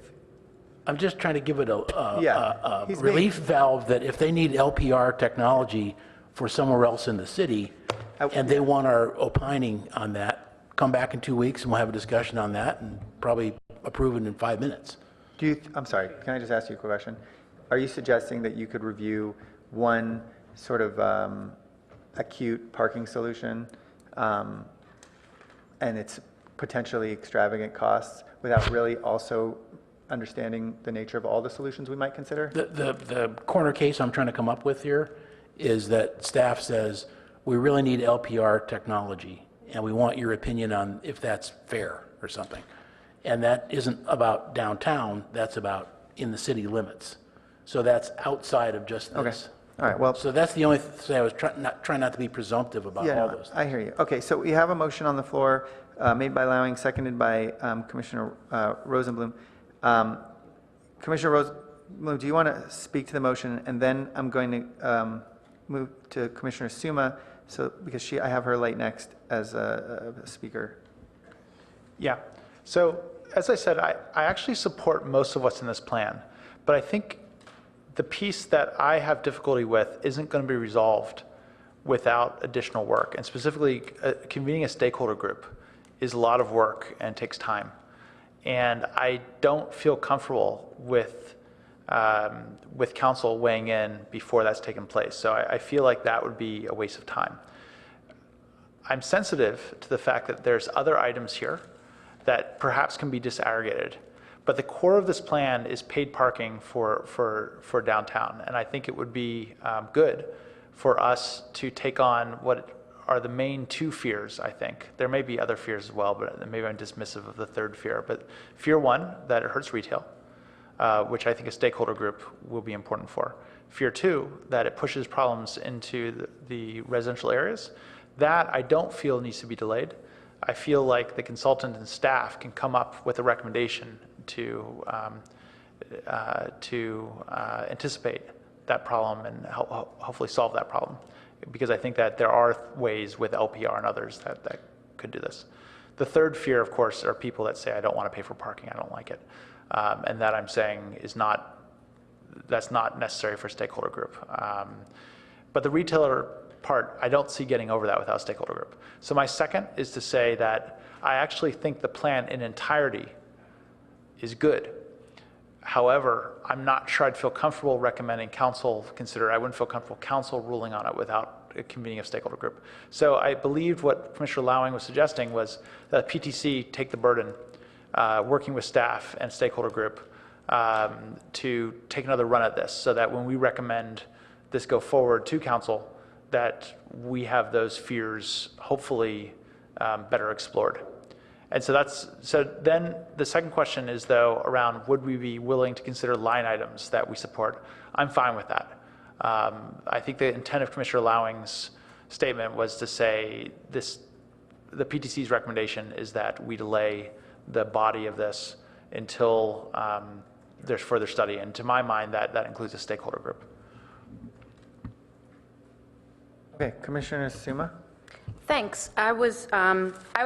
I'm just trying to give it a relief valve that if they need LPR technology for somewhere else in the city, and they want our opining on that, come back in 2 weeks and we'll have a discussion on that and probably approve it in 5 minutes. I'm sorry, can I just ask you a question? Are you suggesting that you could review one sort of acute parking solution and its potentially extravagant costs without really also understanding the nature of all the solutions we might consider? The corner case I'm trying to come up with here is that staff says, we really need LPR technology, and we want your opinion on if that's fair or something. And that isn't about downtown, that's about in the city limits. So that's outside of just this. Okay. All right, well. So that's the only thing I was trying not to be presumptive about all those things. I hear you. Okay, so we have a motion on the floor made by Lowing, seconded by Commissioner Rosenblum. Commissioner Rosenblum, do you want to speak to the motion? And then I'm going to move to Commissioner Suma, because I have her late next as a speaker. Yeah. So as I said, I actually support most of what's in this plan, but I think the piece that I have difficulty with isn't going to be resolved without additional work. And specifically, convening a stakeholder group is a lot of work and takes time. And I don't feel comfortable with council weighing in before that's taken place. So I feel like that would be a waste of time. I'm sensitive to the fact that there's other items here that perhaps can be disaggregated. But the core of this plan is paid parking for downtown. And I think it would be good for us to take on what are the main two fears, I think. There may be other fears as well, but maybe I'm dismissive of the third fear. But fear one, that it hurts retail, which I think a stakeholder group will be important for. Fear two, that it pushes problems into the residential areas. That I don't feel needs to be delayed. I feel like the consultant and staff can come up with a recommendation to anticipate that problem and hopefully solve that problem. Because I think that there are ways with LPR and others that could do this. The third fear, of course, are people that say, I don't want to pay for parking, I don't like it. And that I'm saying that's not necessary for a stakeholder group. But the retailer part, I don't see getting over that without a stakeholder group. So my second is to say that I actually think the plan in entirety is good. However, I'm not sure I'd feel comfortable recommending council consider it. I wouldn't feel comfortable council ruling on it without a convening of stakeholder group. So I believed what Commissioner Lowing was suggesting was that PTC take the burden, working with staff and stakeholder group to take another run at this so that when we recommend this go forward to council, that we have those fears hopefully better explored. And so then the second question is though around would we be willing to consider line items that we support? I'm fine with that. I think the intent of Commissioner Lowing's statement was to say the PTC's recommendation is that we delay the body of this until there's further study. And to my mind, that includes a stakeholder group. Okay, Commissioner Suma? Thanks. I was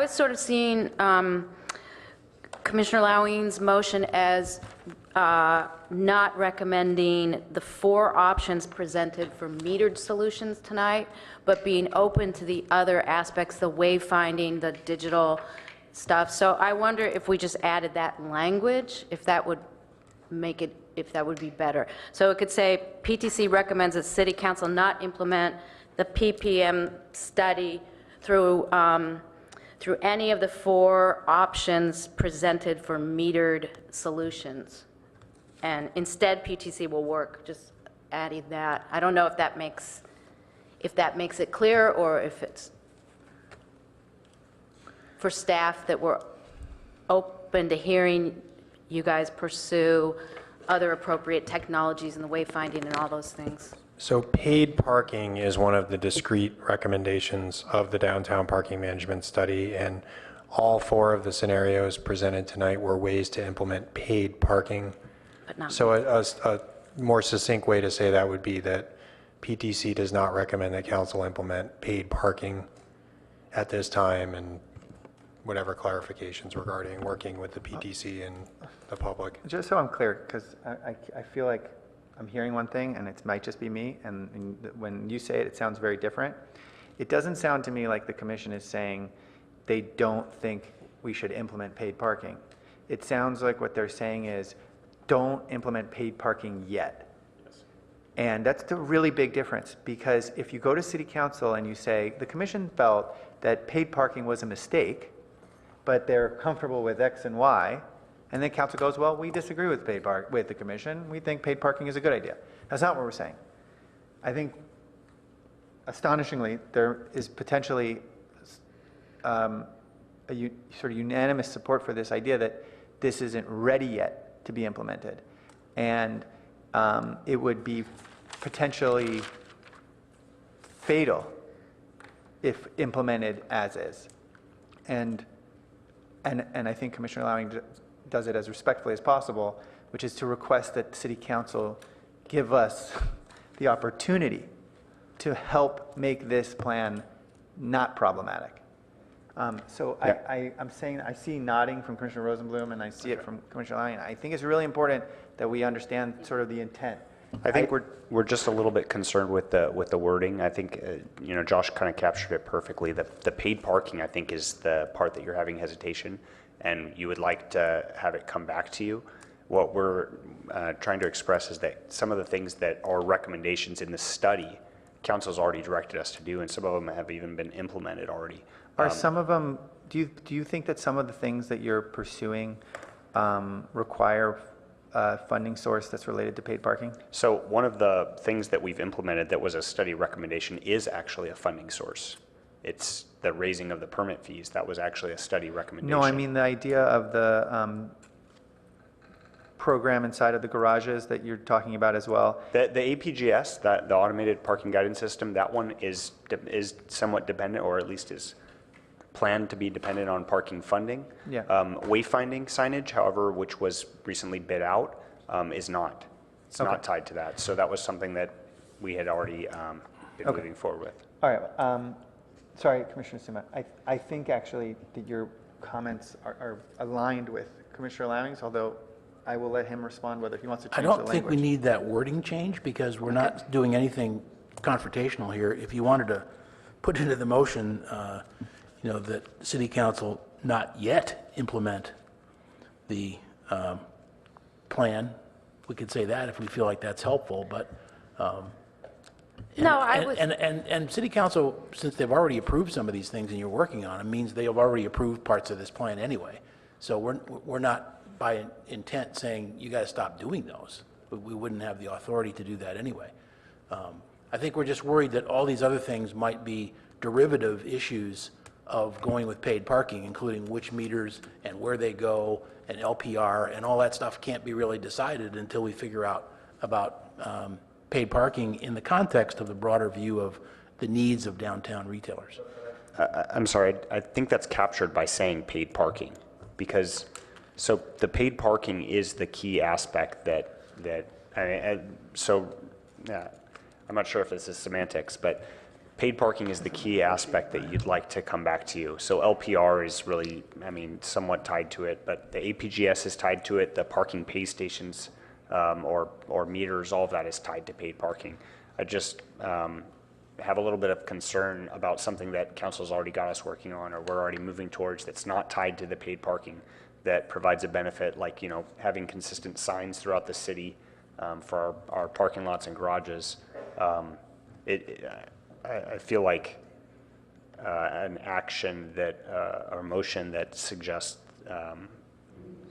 sort of seeing Commissioner Lowing's motion as not recommending the 4 options presented for metered solutions tonight, but being open to the other aspects, the wayfinding, the digital stuff. So I wonder if we just added that language, if that would make it, if that would be better. So it could say, PTC recommends that City Council not implement the PPM study through any of the 4 options presented for metered solutions. And instead, PTC will work, just adding that. I don't know if that makes it clear or if it's for staff that we're open to hearing you guys pursue other appropriate technologies and the wayfinding and all those things. So paid parking is one of the discrete recommendations of the downtown parking management study, and all 4 of the scenarios presented tonight were ways to implement paid parking. But not So a more succinct way to say that would be that PTC does not recommend that council implement paid parking at this time, and whatever clarifications regarding working with the PTC and the public. Just so I'm clear, because I feel like I'm hearing one thing and it might just be me, and when you say it, it sounds very different. It doesn't sound to me like the commission is saying they don't think we should implement paid parking. It sounds like what they're saying is don't implement paid parking yet. And that's the really big difference, because if you go to city council and you say the commission felt that paid parking was a mistake, but they're comfortable with X and Y, and then council goes, well, we disagree with with the commission. We think paid parking is a good idea. That's not what we're saying. I think, astonishingly, there is potentially sort of unanimous support for this idea that this isn't ready yet to be implemented. And it would be potentially fatal if implemented as is. And I think Commissioner Lowing does it as respectfully as possible, which is to request that City Council give us the opportunity to help make this plan not problematic. So yeah. I'm saying, I see nodding from Commissioner Rosenblum, and I see it from Commissioner Lyon. I think it's really important that we understand sort of the intent. I think we're just a little bit concerned with the wording. I think Josh kind of captured it perfectly. The paid parking, I think, is the part that you're having hesitation. and you would like to have it come back to you, what we're trying to express is that some of the things that are recommendations in the study, council's already directed us to do, and some of them have even been implemented already. Are some of them, do you think that some of the things that you're pursuing require a funding source that's related to paid parking? So one of the things that we've implemented that was a study recommendation is actually a funding source. It's the raising of the permit fees. That was actually a study recommendation. No, I mean the idea of the program inside of the garages that you're talking about as well. The APGS, the automated parking guidance system, that one is somewhat dependent, or at least is planned to be dependent on parking funding. Yeah. Wayfinding signage, however, which was recently bid out, is not. It's not tied to that. So that was something that we had already been moving forward with. All right. Sorry, Commissioner Suma. I think actually that your comments are aligned with Commissioner Lowing's, although I will let him respond whether he wants to change I the don't language. think we need that wording change because we're not doing anything confrontational here. If you wanted to put into the motion, that City Council not yet implement the plan, we could say that if we feel like that's helpful, but. No, I was. And City Council, since they've already approved some of these things and you're working on them, means they have already approved parts of this plan anyway. So we're not by intent saying you got to stop doing those. We wouldn't have the authority to do that anyway. I think we're just worried that all these other things might be derivative issues of going with paid parking, including which meters and where they go and LPR and all that stuff can't be really decided until we figure out about paid parking in the context of the broader view of the needs of downtown retailers. I'm sorry, I think that's captured by saying paid parking, because so the paid parking is the key aspect I'm not sure if this is semantics, but paid parking is the key aspect that you'd like to come back to you. So LPR is really, somewhat tied to it, but the APGS is tied to it, the parking pay stations or meters, all of that is tied to paid parking. I just have a little bit of concern about something that council's already got us working on, or we're already moving towards, that's not tied to the paid parking, that provides a benefit, like having consistent signs throughout the city for our parking lots and garages. I feel like an action or motion that suggests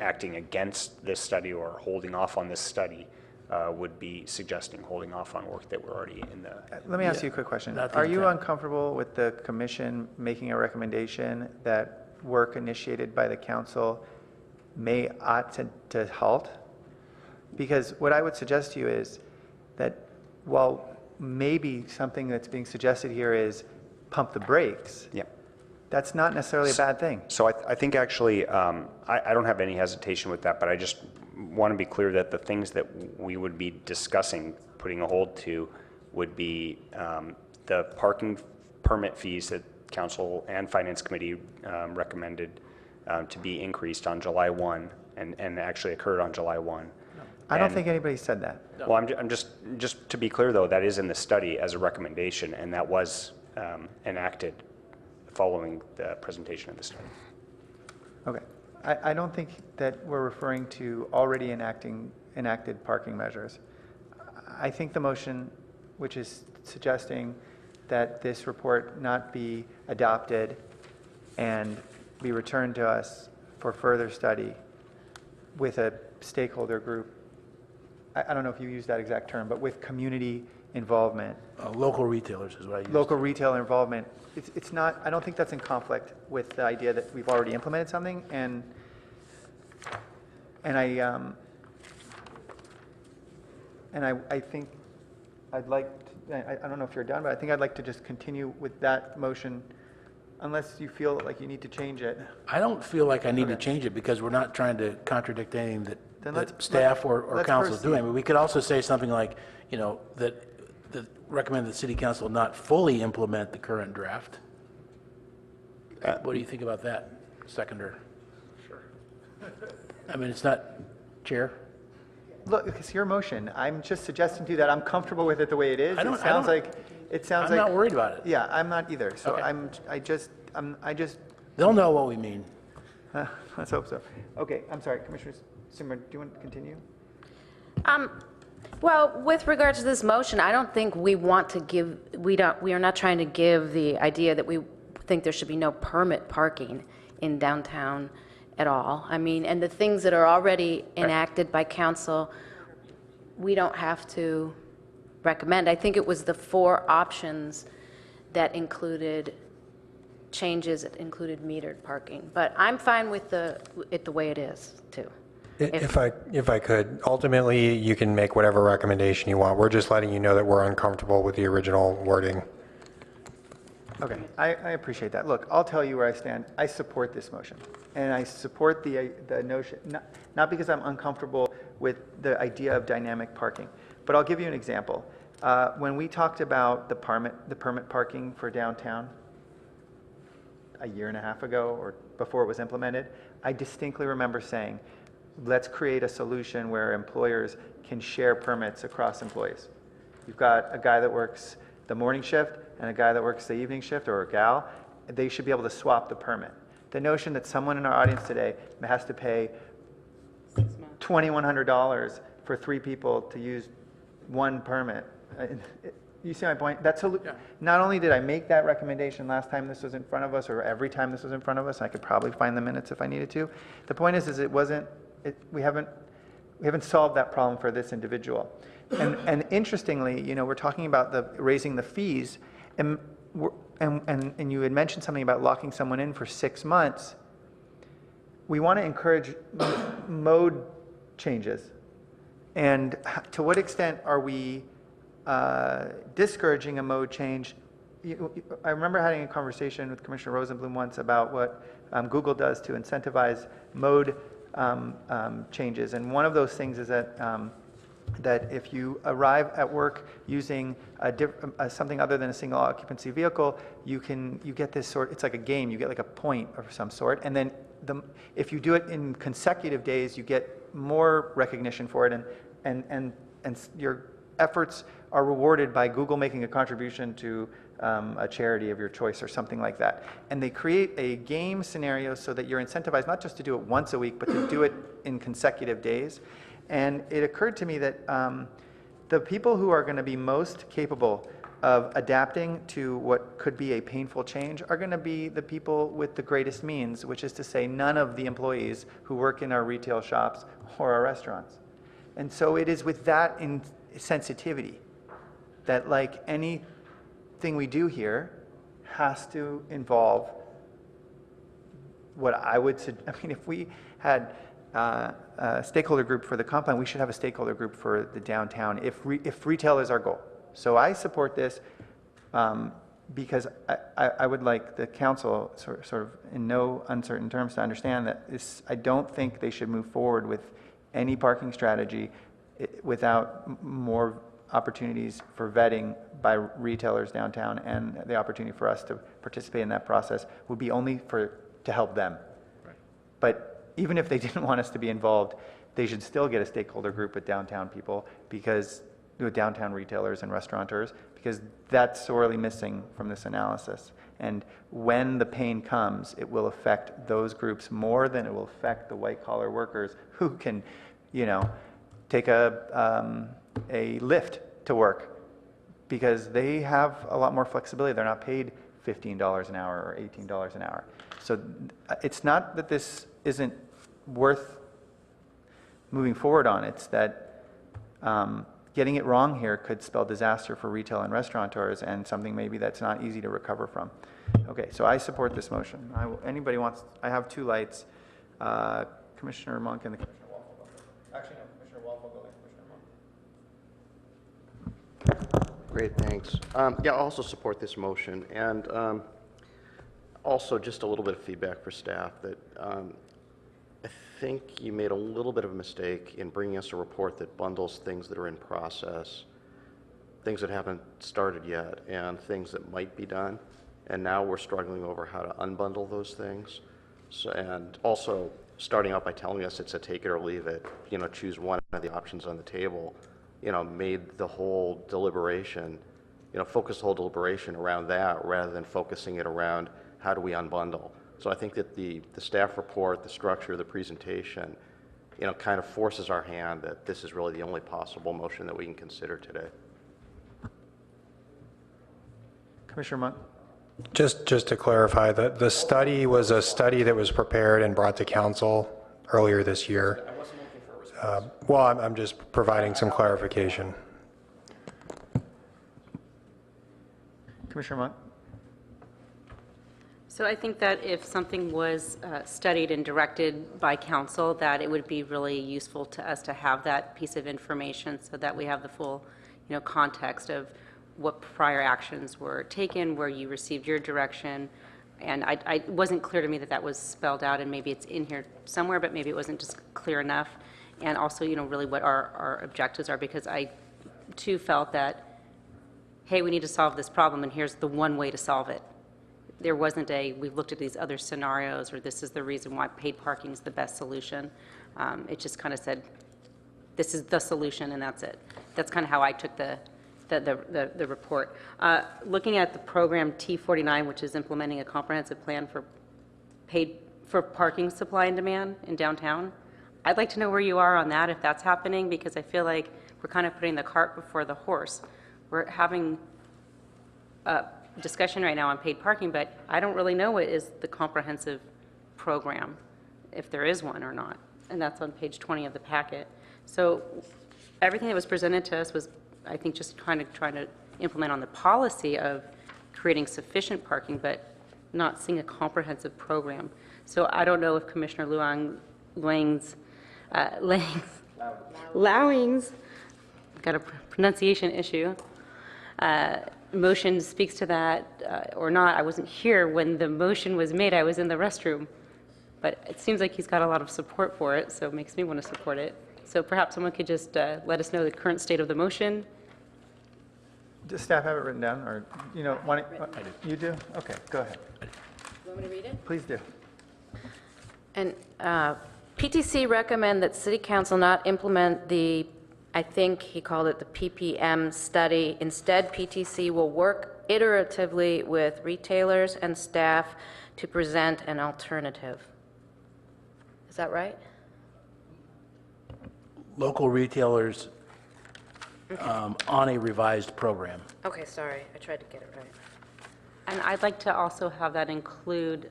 acting against this study or holding off on this study would be suggesting holding off on work that we're already in the. Let me ask you a quick question. Are you uncomfortable with the commission making a recommendation that work initiated by the council ought to halt? Because what I would suggest to you is that while maybe something that's being suggested here is pump the brakes. Yeah. That's not necessarily a bad thing. So I think actually, I don't have any hesitation with that, but I just want to be clear that the things that we would be discussing, putting a hold to, would be the parking permit fees that Council and Finance Committee recommended to be increased on July 1 and actually occurred on July 1. I don't think anybody said that. Well, I'm just to be clear though, that is in the study as a recommendation, and that was enacted following the presentation of the study. Okay. I don't think that we're referring to already enacted parking measures. I think the motion, which is suggesting that this report not be adopted and be returned to us for further study with a stakeholder group, I don't know if you use that exact term, but with community involvement. Local retailers is what I use. Local retailer involvement. It's not, I don't think that's in conflict with the idea that we've already implemented something, and I think I'd like, I don't know if you're done, but I think I'd like to just continue with that motion unless you feel like you need to change it. I don't feel like I need to change it because we're not trying to contradict anything that staff or council is doing. I mean, we could also say something like, that recommend the City Council not fully implement the current draft. What do you think about that, Seconder? Sure. I mean, it's not, Chair? Look, it's your motion. I'm just suggesting to you that I'm comfortable with it the way it is. It sounds I'm like. not worried about it. Yeah, I'm not either. So Okay. I just. They'll know what we mean. Let's hope so. Okay, I'm sorry, Commissioner Simmer, do you want to continue? Well, with regards to this motion, I don't think we want to give, we are not trying to give the idea that we think there should be no permit parking in downtown at all. I mean, and the things that are already enacted by council, we don't have to recommend. I think it was the 4 options that included changes that included metered parking. But I'm fine with it the way it is, too. If I could, ultimately, you can make whatever recommendation you want. We're just letting you know that we're uncomfortable with the original wording. Okay, I appreciate that. Look, I'll tell you where I stand. I support this motion, and I support the notion, not because I'm uncomfortable with the idea of dynamic parking, but I'll give you an example. When we talked about the permit parking for downtown a year and a half ago, or before it was implemented, I distinctly remember saying, let's create a solution where employers can share permits across employees. You've got a guy that works the morning shift and a guy that works the evening shift, or a gal, they should be able to swap the permit. The notion that someone in our audience today has to pay $2,100 for 3 people to use 1 permit. You see my point? Not only did I make that recommendation last time this was in front of us, or every time this was in front of us, I could probably find the minutes if I needed to. The point is it wasn't, we haven't solved that problem for this individual. And interestingly, you know, we're talking about raising the fees, and you had mentioned something about locking someone in for 6 months. We want to encourage mode changes. And to what extent are we discouraging a mode change? I remember having a conversation with Commissioner Rosenblum once about what Google does to incentivize mode changes. And one of those things is that if you arrive at work using something other than a single occupancy vehicle, you get this sort, it's like a game, you get like a point of some sort. And then if you do it in consecutive days, you get more recognition for it, and your efforts are rewarded by Google making a contribution to a charity of your choice or something like that. And they create a game scenario so that you're incentivized not just to do it once a week, but to do it in consecutive days. And it occurred to me that the people who are going to be most capable of adapting to what could be a painful change are going to be the people with the greatest means, which is to say none of the employees who work in our retail shops or our restaurants. And so it is with that sensitivity that, like anything we do here, has to involve what I would say. I mean, if we had a stakeholder group for the compound, we should have a stakeholder group for the downtown if retail is our goal. So I support this because I would like the council sort of in no uncertain terms to understand that I don't think they should move forward with any parking strategy without more opportunities for vetting by retailers downtown, and the opportunity for us to participate in that process would be only to help them. Right. But even if they didn't want us to be involved, they should still get a stakeholder group with downtown people, with downtown retailers and restaurateurs, because that's sorely missing from this analysis. And when the pain comes, it will affect those groups more than it will affect the white-collar workers who can, you know, take a Lyft to work, because they have a lot more flexibility. They're not paid $15 an hour or $18 an hour. So it's not that this isn't worth moving forward on. It's that getting it wrong here could spell disaster for retail and restaurateurs, and something maybe that's not easy to recover from. Okay, so I support this motion. Anybody wants, I have 2 lights, Commissioner Monk and the Commissioner Walfogel. Actually, no, Commissioner Walfogel and Commissioner Monk. Great, thanks. Yeah, I'll also support this motion, and also just a little bit of feedback for staff that I think you made a little bit of a mistake in bringing us a report that bundles things that are in process, things that haven't started yet, and things that might be done. And now we're struggling over how to unbundle those things. So, and also starting out by telling us it's a take it or leave it, you know, choose one of the options on the table, you know, made the whole deliberation, you know, focus the whole deliberation around that rather than focusing it around how do we unbundle. So I think that the staff report, the structure, the presentation, kind of forces our hand that this is really the only possible motion that we can consider today. Commissioner Monk? Just to clarify, the study was a study that was prepared and brought to council earlier this year. Well, I'm just providing some clarification. Commissioner Monk? So I think that if something was studied and directed by council, that it would be really useful to us to have that piece of information so that we have the full, context of what prior actions were taken, where you received your direction. And it wasn't clear to me that that was spelled out, and maybe it's in here somewhere, but maybe it wasn't just clear enough. And also, really what our objectives are, because I too felt that, hey, we need to solve this problem, and here's the one way to solve it. There wasn't we've looked at these other scenarios, or this is the reason why paid parking is the best solution. It just kind of said, this is the solution, and that's it. That's kind of how I took the report. Looking at the program T49, which is implementing a comprehensive plan for parking supply and demand in downtown, I'd like to know where you are on that, if that's happening, because I feel like we're kind of putting the cart before the horse. We're having discussion right now on paid parking, but I don't really know what is the comprehensive program, if there is one or not, and that's on page 20 of the packet. So everything that was presented to us was, I think, just trying to implement on the policy of creating sufficient parking, but not seeing a comprehensive program. So I don't know if Commissioner Lowing's got a pronunciation issue, motion speaks to that or not. I wasn't here when the motion was made. I was in the restroom. But it seems like he's got a lot of support for it, so it makes me want to support it. So perhaps someone could just let us know the current state of the motion. Does staff have it written down, or, I do. You do? Okay, go ahead. You want me to read it? Please do. And PTC recommend that City Council not implement I think he called it the PPM study. Instead, PTC will work iteratively with retailers and staff to present an alternative. Is that right? Local retailers on a revised program. Okay, sorry. I tried to get it right. And I'd like to also have that include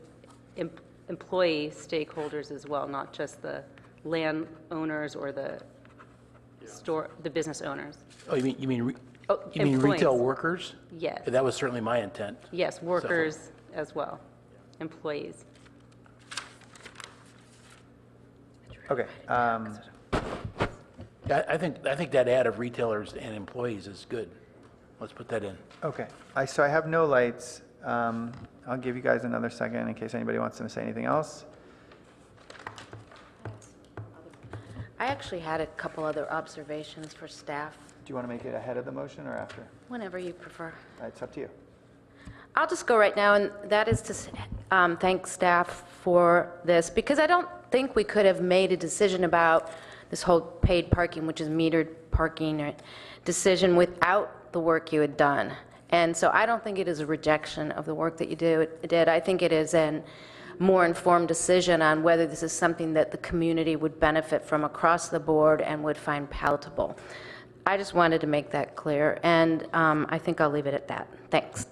employee stakeholders as well, not just the landowners or the business owners. Oh, you mean employees. retail workers? Yes. That was certainly my intent. Yes, workers as well, employees. Okay. I think that ad of retailers and employees is good. Let's put that in. Okay. So I have no lights. I'll give you guys another second in case anybody wants to say anything else. I actually had a couple other observations for staff, Do you want to make it ahead of the motion or after? whenever you prefer. It's up to you. I'll just go right now, and that is to thank staff for this, because I don't think we could have made a decision about this whole paid parking, which is metered parking, decision without the work you had done. And so I don't think it is a rejection of the work that you did. I think it is a more informed decision on whether this is something that the community would benefit from across the board and would find palatable. I just wanted to make that clear, and I think I'll leave it at that. Thanks.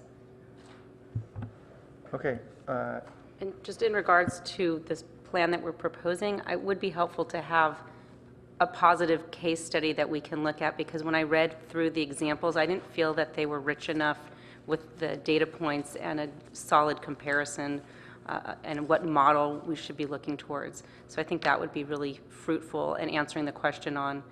Okay. And just in regards to this plan that we're proposing, it would be helpful to have a positive case study that we can look at, because when I read through the examples, I didn't feel that they were rich enough with the data points and a solid comparison and what model we should be looking towards. So I think that would be really fruitful in answering the question on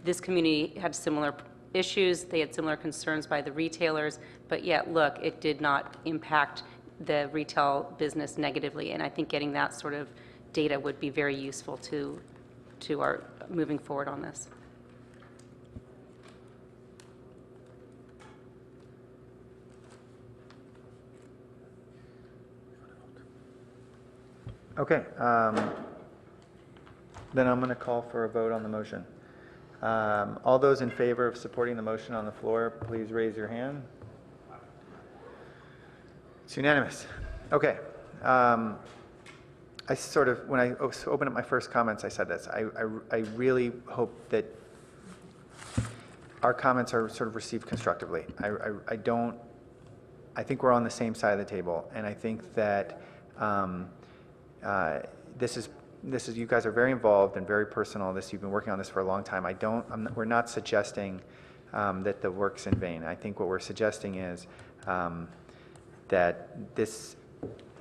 this community had similar issues, they had similar concerns by the retailers, but yet, look, it did not impact the retail business negatively. And I think getting that sort of data would be very useful to our moving forward on this. Okay. Then I'm going to call for a vote on the motion. All those in favor of supporting the motion on the floor, please raise your hand. It's unanimous. Okay. I sort of, when I opened up my first comments, I said this. I really hope that our comments are sort of received constructively. I think we're on the same side of the table, and I think that this is, you guys are very involved and very personal. You've been working on this for a long time. We're not suggesting that the work's in vain. I think what we're suggesting is that this,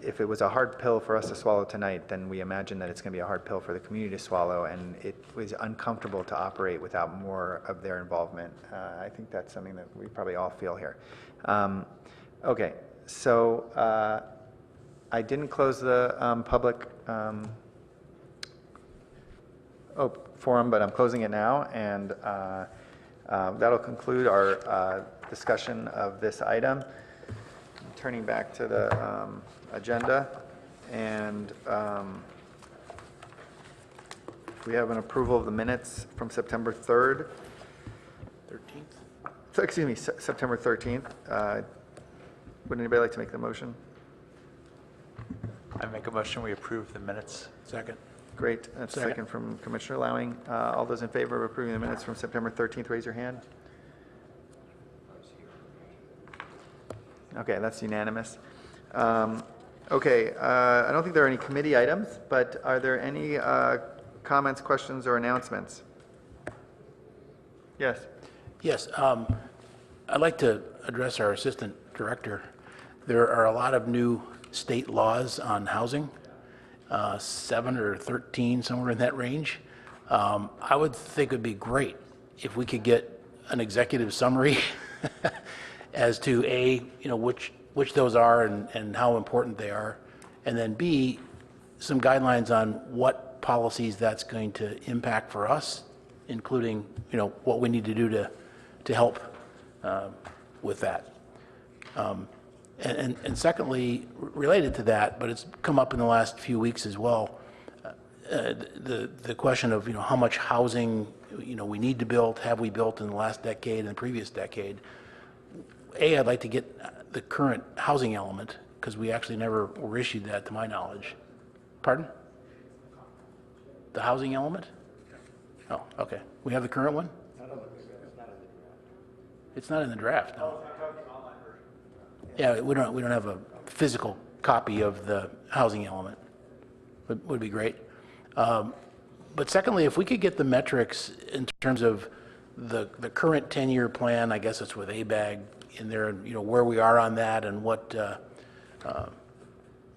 if it was a hard pill for us to swallow tonight, then we imagine that it's going to be a hard pill for the community to swallow, and it was uncomfortable to operate without more of their involvement. I think that's something that we probably all feel here. Okay, so I didn't close the public forum, but I'm closing it now, and that'll conclude our discussion of this item. Turning back to the agenda, and we have an approval of the minutes from September 3rd. 13th? So, excuse me, September 13th. Would anybody like to make the motion? I make a motion, we approve the minutes. Second. Great. That's a second from Commissioner Lowing. All those in favor of approving the minutes from September 13th, raise your hand. Okay, that's unanimous. Okay, I don't think there are any committee items, but are there any comments, questions, or announcements? Yes. Yes, I'd like to address our Assistant Director. There are a lot of new state laws on housing, 7 or 13, somewhere in that range. I would think it would be great if we could get an executive summary as to A, which those are and how important they are, and then B, some guidelines on what policies that's going to impact for us, including, what we need to do to help with that. And secondly, related to that, but it's come up in the last few weeks as well, the question of, how much housing, we need to build, have we built in the last decade and the previous decade. I'd like to get the current housing element, because we actually never were issued that, to my knowledge. Pardon? The housing element? Oh, okay. We have the current one? It's not in the draft, no. Yeah, we don't have a physical copy of the housing element. Would be great. But secondly, if we could get the metrics in terms of the current 10-year plan, I guess it's with ABAG in there, where we are on that and what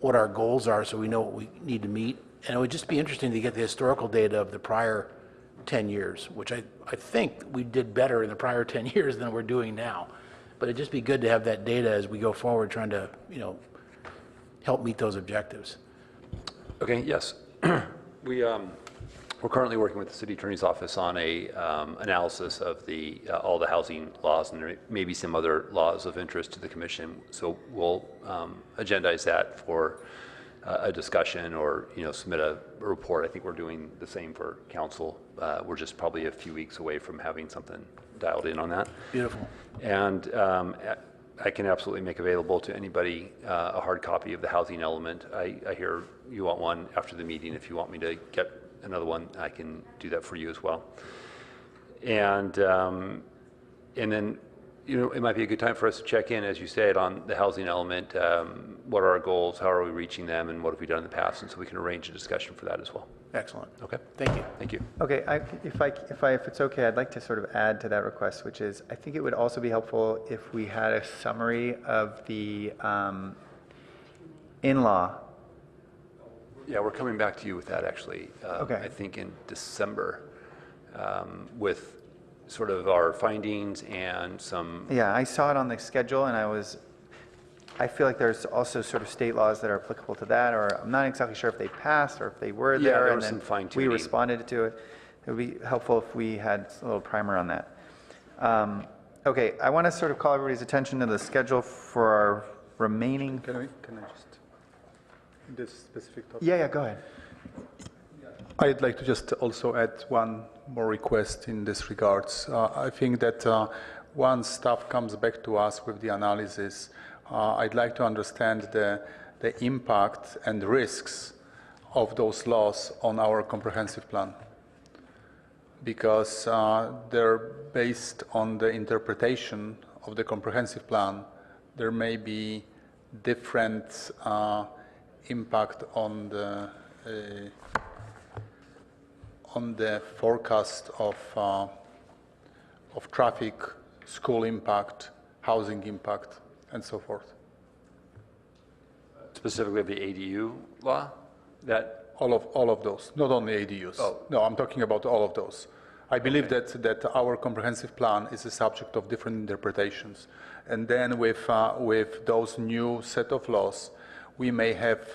our goals are, so we know what we need to meet. And it would just be interesting to get the historical data of the prior 10 years, which I think we did better in the prior 10 years than we're doing now. But it'd just be good to have that data as we go forward, trying to, help meet those objectives. Okay, yes. We're currently working with the City Attorney's Office on a analysis of all the housing laws, and there may be some other laws of interest to the Commission. So we'll agendize that for a discussion, or submit a report. I think we're doing the same for Council. We're just probably a few weeks away from having something dialed in on that. Beautiful. And I can absolutely make available to anybody a hard copy of the housing element. I hear you want one after the meeting. If you want me to get another one, I can do that for you as well. And then, it might be a good time for us to check in, as you said, on the housing element. What are our goals? How are we reaching them? And what have we done in the past? And so we can arrange a discussion for that as well. Excellent. Okay. Thank you. Thank you. Okay, if it's okay, I'd like to sort of add to that request, which is, I think it would also be helpful if we had a summary of the in-law. Yeah, we're coming back to you with that, actually. Okay. I think in December, with sort of our findings and some. Yeah, I saw it on the schedule, and I feel like there's also sort of state laws that are applicable to that, or I'm not exactly sure if they passed or if they were there. There and was then some fine-tuning. we responded to it. It would be helpful if we had a little primer on that. Okay, I want to sort of call everybody's attention to the schedule for our remaining. Can I just, this specific topic? Yeah, go ahead. I'd like to just also add one more request in this regards. I think that once staff comes back to us with the analysis, I'd like to understand the the impact and risks of those laws on our comprehensive plan, because they're based on the interpretation of the comprehensive plan. There may be different impact on the forecast of traffic, school impact, housing impact, and so forth. Specifically the ADU law? That all of those, not only ADUs. Oh. No, I'm talking about all of those. I believe that our comprehensive plan is a subject of different interpretations. And then with those new set of laws, we may have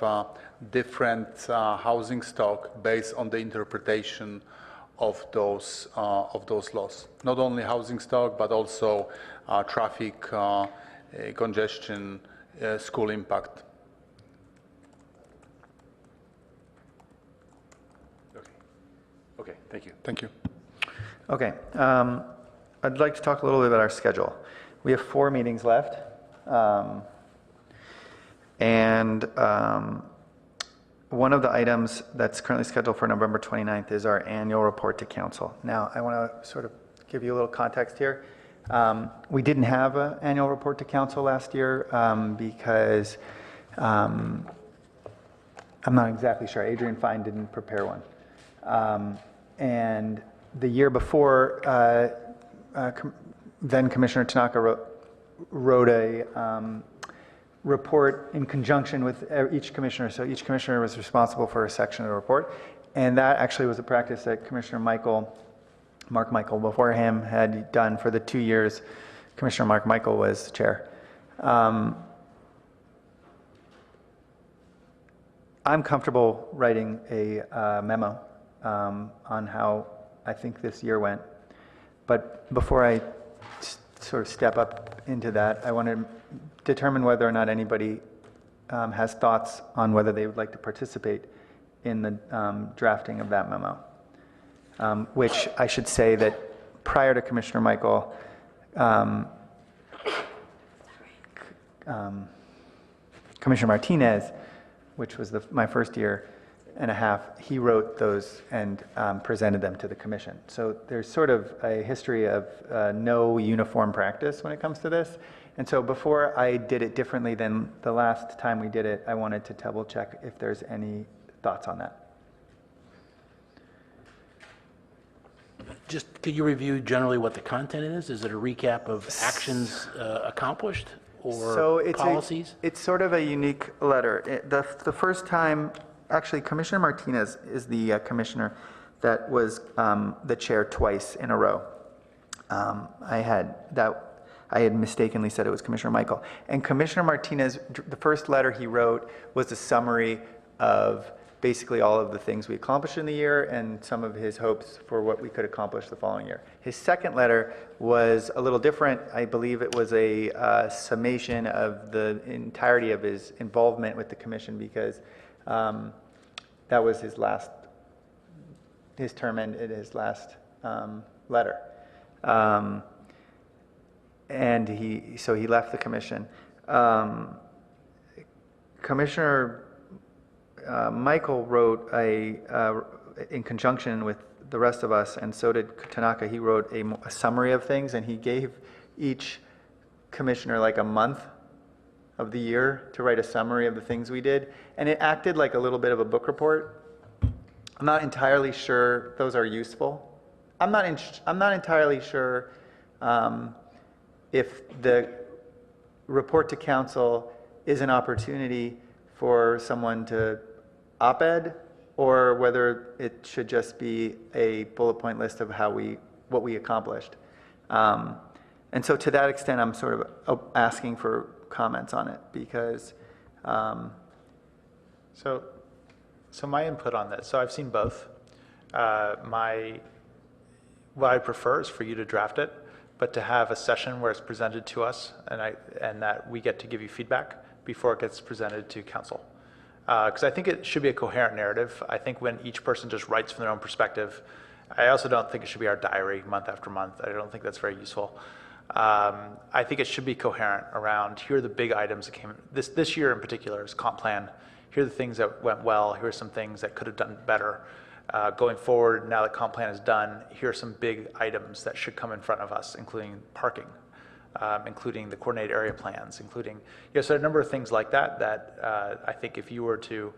different housing stock based on the interpretation of those laws. Not only housing stock, but also traffic, congestion, school impact. Okay, thank you. Thank you. Okay, I'd like to talk a little bit about our schedule. We have 4 meetings left. One of the items that's currently scheduled for November 29th is our annual report to council. Now, I want to sort of give you a little context here. We didn't have an annual report to council last year because I'm not exactly sure. Adrian Fine didn't prepare one. And the year before, then Commissioner Tanaka wrote a report in conjunction with each commissioner. So each commissioner was responsible for a section of the report. And that actually was a practice that Commissioner Mark Michael before him had done for the 2 years Commissioner Mark Michael was chair. I'm comfortable writing a memo on how I think this year went. But before I sort of step up into that, I want to determine whether or not anybody has thoughts on whether they would like to participate in the drafting of that memo. Which I should say that prior to Commissioner Michael, Commissioner Martinez, which was my first year and a half, he wrote those and presented them to the commission. So there's sort of a history of no uniform practice when it comes to this. And so before I did it differently than the last time we did it, I wanted to double check if there's any thoughts on that. Just, could you review generally what the content is? Is it a recap of actions accomplished or policies? It's sort of a unique letter. The first time, actually, Commissioner Martinez is the commissioner that was the chair twice in a row. I had mistakenly said it was Commissioner Michael. And Commissioner Martinez, the first letter he wrote was a summary of basically all of the things we accomplished in the year and some of his hopes for what we could accomplish the following year. His second letter was a little different. I believe it was a summation of the entirety of his involvement with the commission because that was his term ended his last letter. And he left the commission. Commissioner Michael wrote in conjunction with the rest of us, and so did Tanaka, he wrote a summary of things, and he gave each commissioner like a month of the year to write a summary of the things we did, and it acted like a little bit of a book report. I'm not entirely sure those are useful. I'm not entirely sure if the report to council is an opportunity for someone to op-ed, or whether it should just be a bullet point list of what we accomplished. And so to that extent, I'm sort of asking for comments on it because. So my input on this. So I've seen both. What I prefer is for you to draft it, but to have a session where it's presented to us and that we get to give you feedback before it gets presented to council. Because I think it should be a coherent narrative. I think when each person just writes from their own perspective, I also don't think it should be our diary month after month. I don't think that's very useful. I think it should be coherent around, here are the big items that came, this year in particular is comp plan. Here are the things that went well, here are some things that could have done better. Going forward, now that comp plan is done, here are some big items that should come in front of us, including parking, including the coordinated area plans, including, so a number of things like that, I think if you were to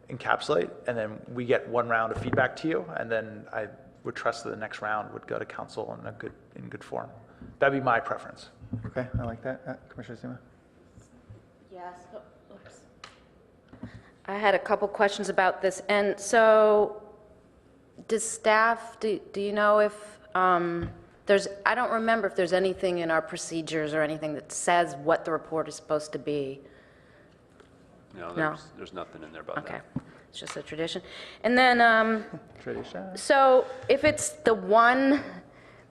encapsulate, and then we get one round of feedback to you, and then I would trust that the next round would go to council in good form. That'd be my preference. Okay, I like that. Commissioner Zuma? Yes. Oops. I had a couple questions about this. And so does staff, do you know if there's, I don't remember if there's anything in our procedures or anything that says what the report is supposed to be. No, there's nothing in there about that. Okay, it's just a tradition. And then, Tradition. so if it's the one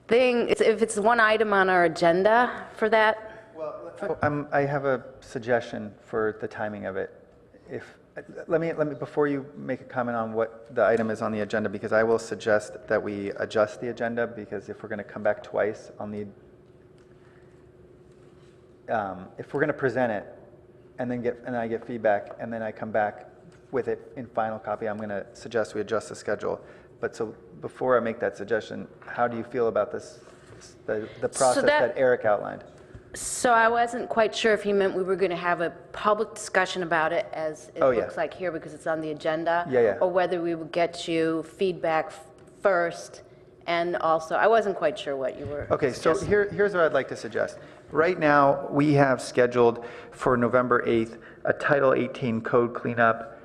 thing, if it's the one item on our agenda for that? Well, I have a suggestion for the timing of it. Let me before you make a comment on what the item is on the agenda, because I will suggest that we adjust the agenda, because if we're going to come back twice on the, if we're going to present it and then I get feedback and then I come back with it in final copy, I'm going to suggest we adjust the schedule. But so before I make that suggestion, how do you feel about this, the process that Eric outlined? So I wasn't quite sure if he meant we were going to have a public discussion about it, as it looks like here, because it's on the agenda, or whether we would get you feedback first, and also, I wasn't quite sure what you were suggesting. So here's what I'd like to suggest. Right now, we have scheduled for November 8th a Title 18 code cleanup,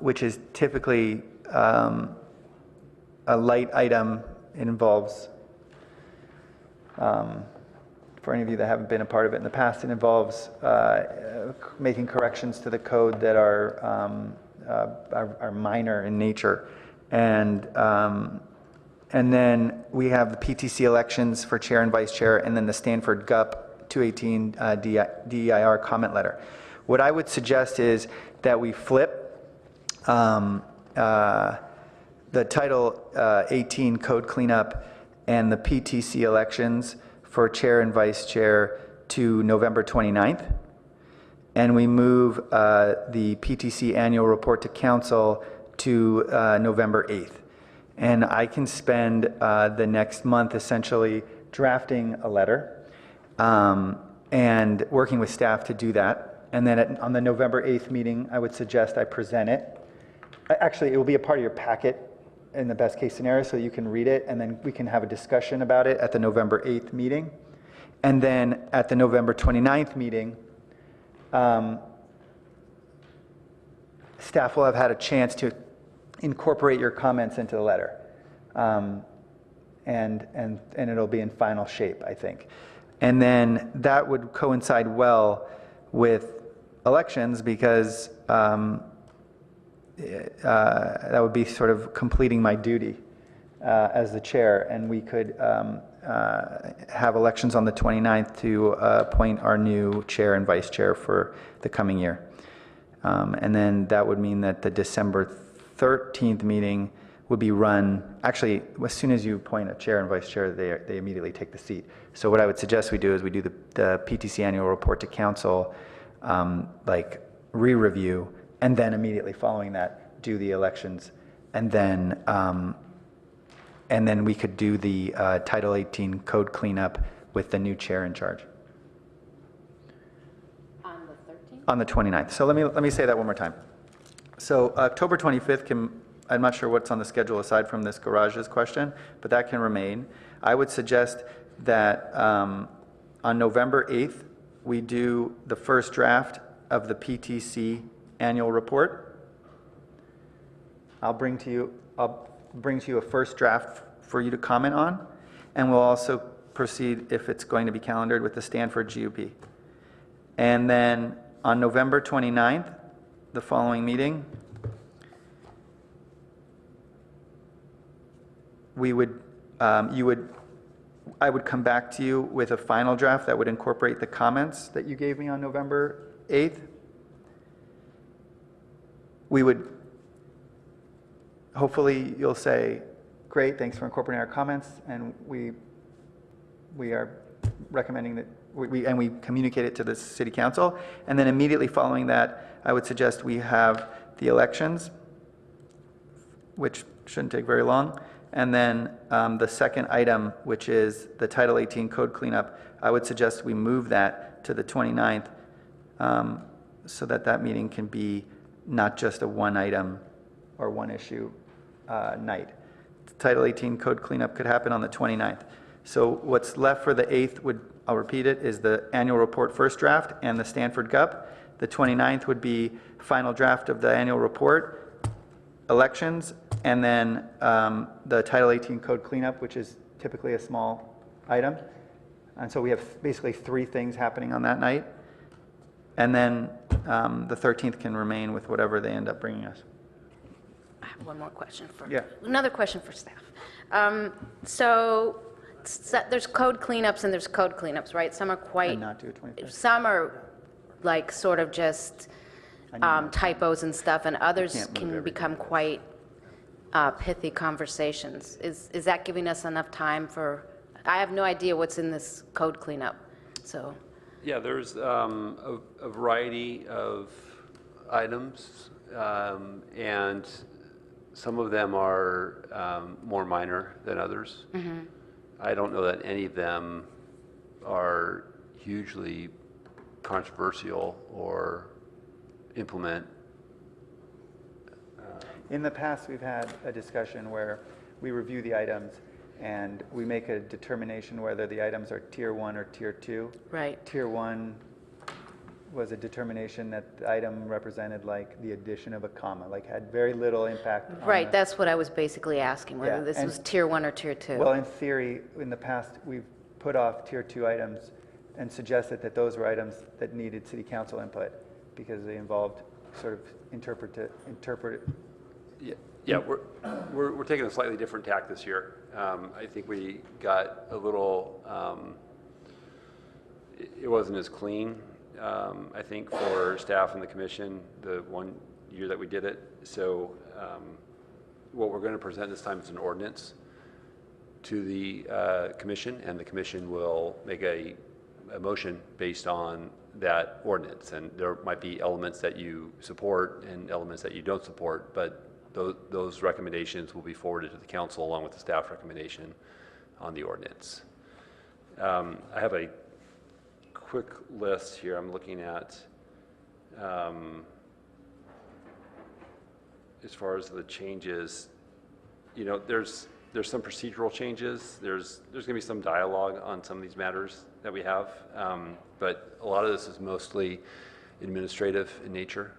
which is typically a light item. It involves, for any of you that haven't been a part of it in the past, it involves making corrections to the code that are minor in nature. And then we have the PTC elections for chair and vice chair, and then the Stanford GUP 218 DEIR comment letter. What I would suggest is that we flip the Title 18 code cleanup and the PTC elections for chair and vice chair to November 29th. And we move the PTC annual report to council to November 8th. And I can spend the next month essentially drafting a letter and working with staff to do that. And then on the November 8th meeting, I would suggest I present it. Actually, it will be a part of your packet in the best case scenario, so you can read it, and then we can have a discussion about it at the November 8th meeting. And then at the November 29th meeting, staff will have had a chance to incorporate your comments into the letter. And it'll be in final shape, I think. And then that would coincide well with elections, because that would be sort of completing my duty as the chair, and we could have elections on the 29th to appoint our new chair and vice chair for the coming year. And then that would mean that the December 13th meeting would be run, actually, as soon as you appoint a chair and vice chair, they immediately take the seat. So what I would suggest we do is we do the PTC annual report to council, like re-review, and then immediately following that, do the elections. And then we could do the Title 18 code cleanup with the new chair in charge. On the 13th? On the 29th. So let me say that one more time. So October 25th I'm not sure what's on the schedule aside from this garages question, but that can remain. I would suggest that on November 8th, we do the first draft of the PTC annual report. I'll bring to you a first draft for you to comment on, and we'll also proceed, if it's going to be calendared, with the Stanford GUP. And then on November 29th, the following meeting, I would come back to you with a final draft that would incorporate the comments that you gave me on November 8th. We would, hopefully you'll say, great, thanks for incorporating our comments, and we are recommending that we communicate it to the city council. And then immediately following that, I would suggest we have the elections, which shouldn't take very long. And then the second item, which is the Title 18 code cleanup, I would suggest we move that to the 29th so that that meeting can be not just a one item or one issue night. Title 18 code cleanup could happen on the 29th. So what's left for the 8th I'll repeat it, is the annual report first draft and the Stanford GUP. The 29th would be final draft of the annual report, elections, and then the Title 18 code cleanup, which is typically a small item. And so we have basically 3 things happening on that night. And then the 13th can remain with whatever they end up bringing us. I have one more question for, Yeah. another question for staff. So there's code cleanups and there's code cleanups, right? Some are quite, And not do a 25th. some are like sort of just typos and stuff, and others can't move can everything. become quite pithy conversations. Is that giving us enough time for, I have no idea what's in this code cleanup, so. Yeah, there's a variety of items, and some of them are more minor than others. I don't know that any of them are hugely controversial or implement. In the past, we've had a discussion where we review the items and we make a determination whether the items are tier 1 or tier 2. Right. Tier 1 was a determination that the item represented like the addition of a comma, like had very little impact on Right, the- that's what I was basically asking, Yeah, whether this and- was tier 1 or tier 2. Well, in theory, in the past, we've put off tier 2 items and suggested that those were items that needed city council input because they involved sort of interpret. Yeah, we're taking a slightly different tack this year. I think we got a little, it wasn't as clean, I think, for staff and the commission the one year that we did it. So what we're going to present this time is an ordinance to the commission, and the commission will make a motion based on that ordinance. And there might be elements that you support and elements that you don't support, but those recommendations will be forwarded to the council along with the staff recommendation on the ordinance. I have a quick list here I'm looking at as far as the changes. You know, there's some procedural changes. There's going to be some dialogue on some of these matters that we have, but a lot of this is mostly administrative in nature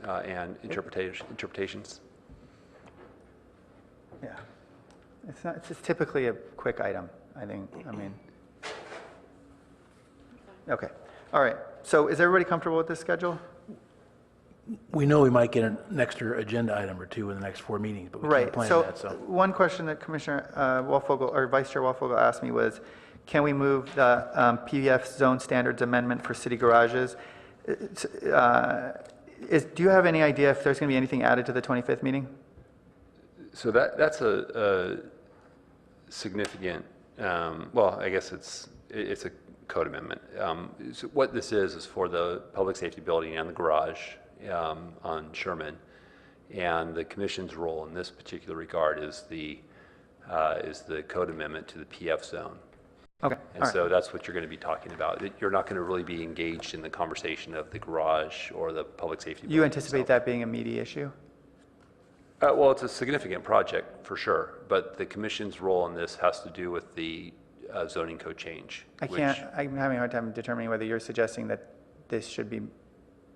and interpretations. Yeah. It's just typically a quick item, I think. I mean, okay. All right. So is everybody comfortable with this schedule? We know we might get an extra agenda item or two in the next 4 meetings, but we can't plan that, so. One question that Commissioner Walfogel, or Vice Chair Walfogel asked me was, can we move the PVF zone standards amendment for city garages? Do you have any idea if there's going to be anything added to the 25th meeting? So that's a significant, well, I guess it's a code amendment. So what this is for the public safety building and the garage on Sherman, and the commission's role in this particular regard is the code amendment to the PF zone. Okay. And so that's what you're going to be talking about. You're not going to really be engaged in the conversation of the garage or the public safety building You anticipate itself. that being a meaty issue? Well, it's a significant project for sure, but the commission's role in this has to do with the zoning code change. I'm having a hard time determining whether you're suggesting that this should be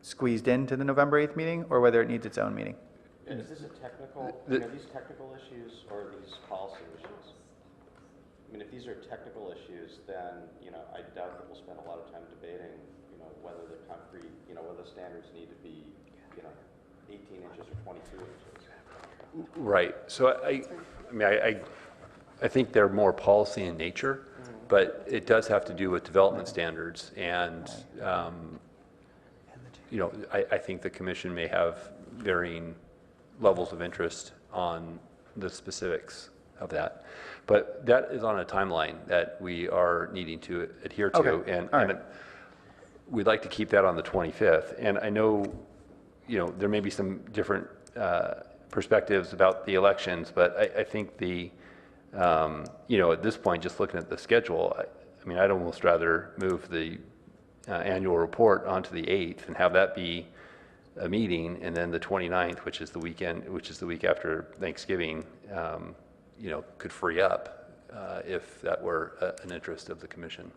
squeezed into the November 8th meeting or whether it needs its own meeting. Is this a technical, are these technical issues or are these policy issues? I mean, if these are technical issues, then, you know, I doubt that we'll spend a lot of time debating, you know, whether the concrete, you know, whether the standards need to be, you know, 18 inches or 22 inches. Right. So I think they're more policy in nature, but it does have to do with development standards. And, you know, I think the commission may have varying levels of interest on the specifics of that. But that is on a timeline that we are needing to adhere to. Okay. And we'd like to keep that on the 25th. And I know, there may be some different perspectives about the elections, but I think at this point, just looking at the schedule, I'd almost rather move the annual report onto the 8th and have that be a meeting, and then the 29th, which is the week after Thanksgiving, could free up if that were an interest of the commission.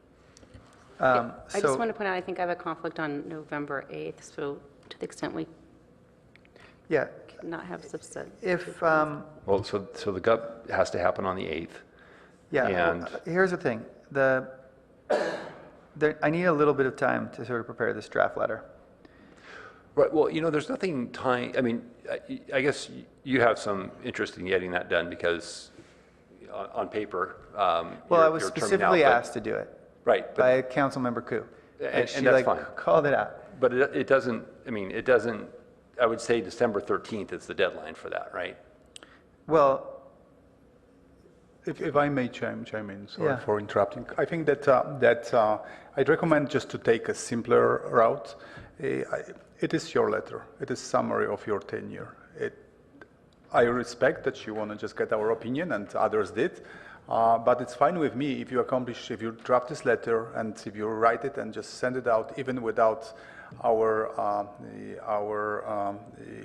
I just want to point out, I think I have a conflict on November 8th, so to the extent we cannot have subset. Well, so the GUP has to happen on the 8th. Yeah, And here's the thing. I need a little bit of time to sort of prepare this draft letter. Right, well, there's nothing tying, I guess you have some interest in getting that done because on paper, Well, I was specifically asked to do it. Right. By Councilmember Koo. And she that's fine. called it out. But it doesn't, I would say December 13th is the deadline for that, right? Well, If I may chime in, sorry Yeah. for interrupting. I think that I'd recommend just to take a simpler route. It is your letter. It is summary of your tenure. I respect that you want to just get our opinion, and others did. But it's fine with me if you draft this letter and if you write it and just send it out, even without our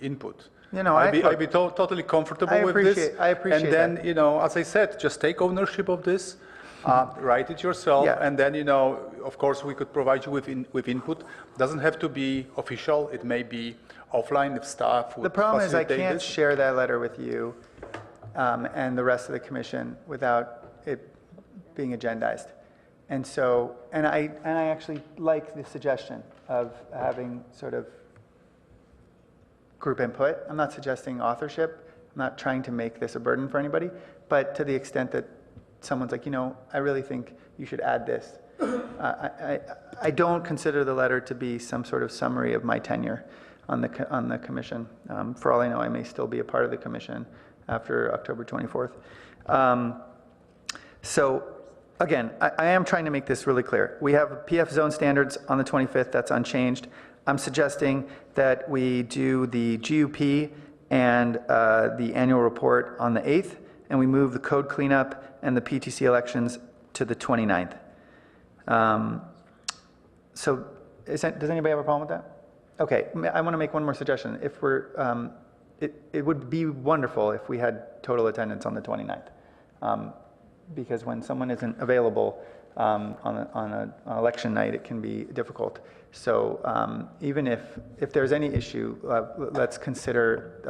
input. I'd be totally comfortable with this. I appreciate And then, that. as I said, just take ownership of this, write it yourself, Yeah. and then, of course, we could provide you with input. Doesn't have to be official. It may be offline if staff would The problem is I facilitate can't this. share that letter with you and the rest of the commission without it being agendized. And so, and I actually like the suggestion of having sort of group input. I'm not suggesting authorship. I'm not trying to make this a burden for anybody, but to the extent that someone's like, I really think you should add this. I don't consider the letter to be some sort of summary of my tenure on the commission. For all I know, I may still be a part of the commission after October 24th. So again, I am trying to make this really clear. We have PF zone standards on the 25th. That's unchanged. I'm suggesting that we do the GUP and the annual report on the 8th, and we move the code cleanup and the PTC elections to the 29th. So does anybody have a problem with that? Okay, I want to make one more suggestion. If we're, it would be wonderful if we had total attendance on the 29th. Because when someone isn't available on an election night, it can be difficult. So even if there's any issue, let's consider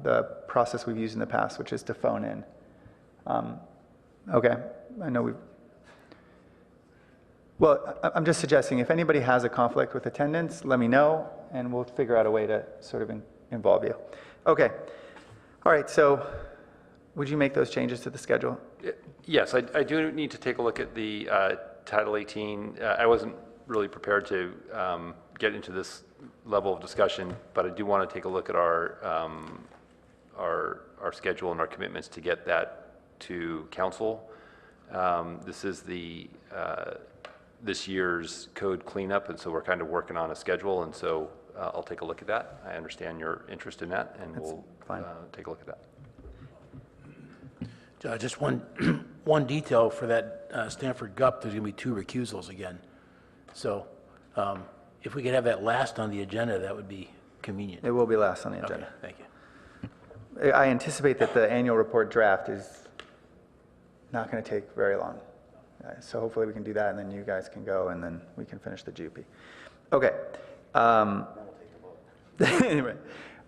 the process we've used in the past, which is to phone in. Okay, I know well, I'm just suggesting if anybody has a conflict with attendance, let me know, and we'll figure out a way to sort of involve you. Okay, all right, so would you make those changes to the schedule? Yes, I do need to take a look at the Title 18. I wasn't really prepared to get into this level of discussion, but I do want to take a look at our schedule and our commitments to get that to council. This is this year's code cleanup, and so we're kind of working on a schedule, and so I'll take a look at that. I understand your interest in that, and we'll take a look at that. Just one detail for that Stanford GUP, there's going to be 2 recusals again. So if we could have that last on the agenda, that would be convenient. It will be last on the agenda. Okay, thank you. I anticipate that the annual report draft is not going to take very long. So hopefully we can do that, and then you guys can go, and then we can finish the GP. Okay. Anyway.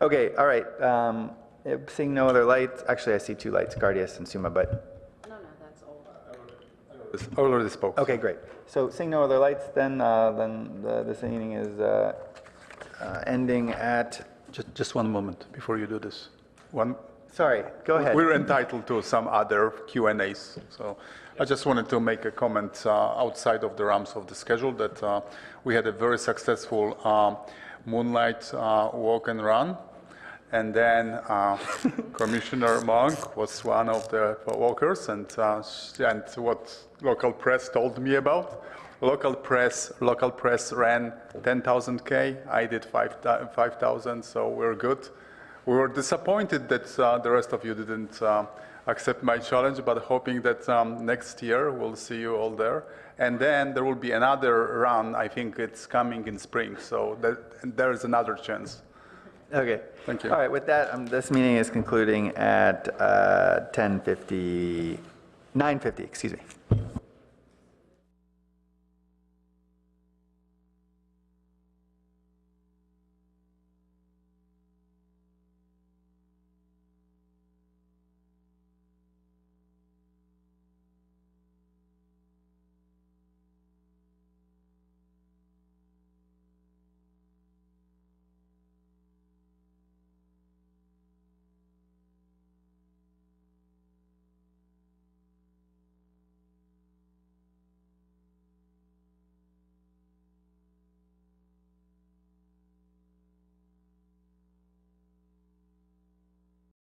Okay, all right. Seeing no other lights, actually I see 2 lights, Guardias and Suma, but. No, that's old. I already spoke. Okay, great. So seeing no other lights, then this evening is ending at. Just one moment before you do this. Sorry, go ahead. We're entitled to some other Q&As. So I just wanted to make a comment outside of the realms of the schedule that we had a very successful moonlight walk and run. And then Commissioner Monk was one of the walkers, and what local press told me about. Local press ran 10,000K. I did 5,000, so we're good. We were disappointed that the rest of you didn't accept my challenge, but hoping that next year we'll see you all there. And then there will be another run. I think it's coming in spring, so there is another chance. Okay. Thank you. All right, with that, this meeting is concluding at 9:50, excuse me.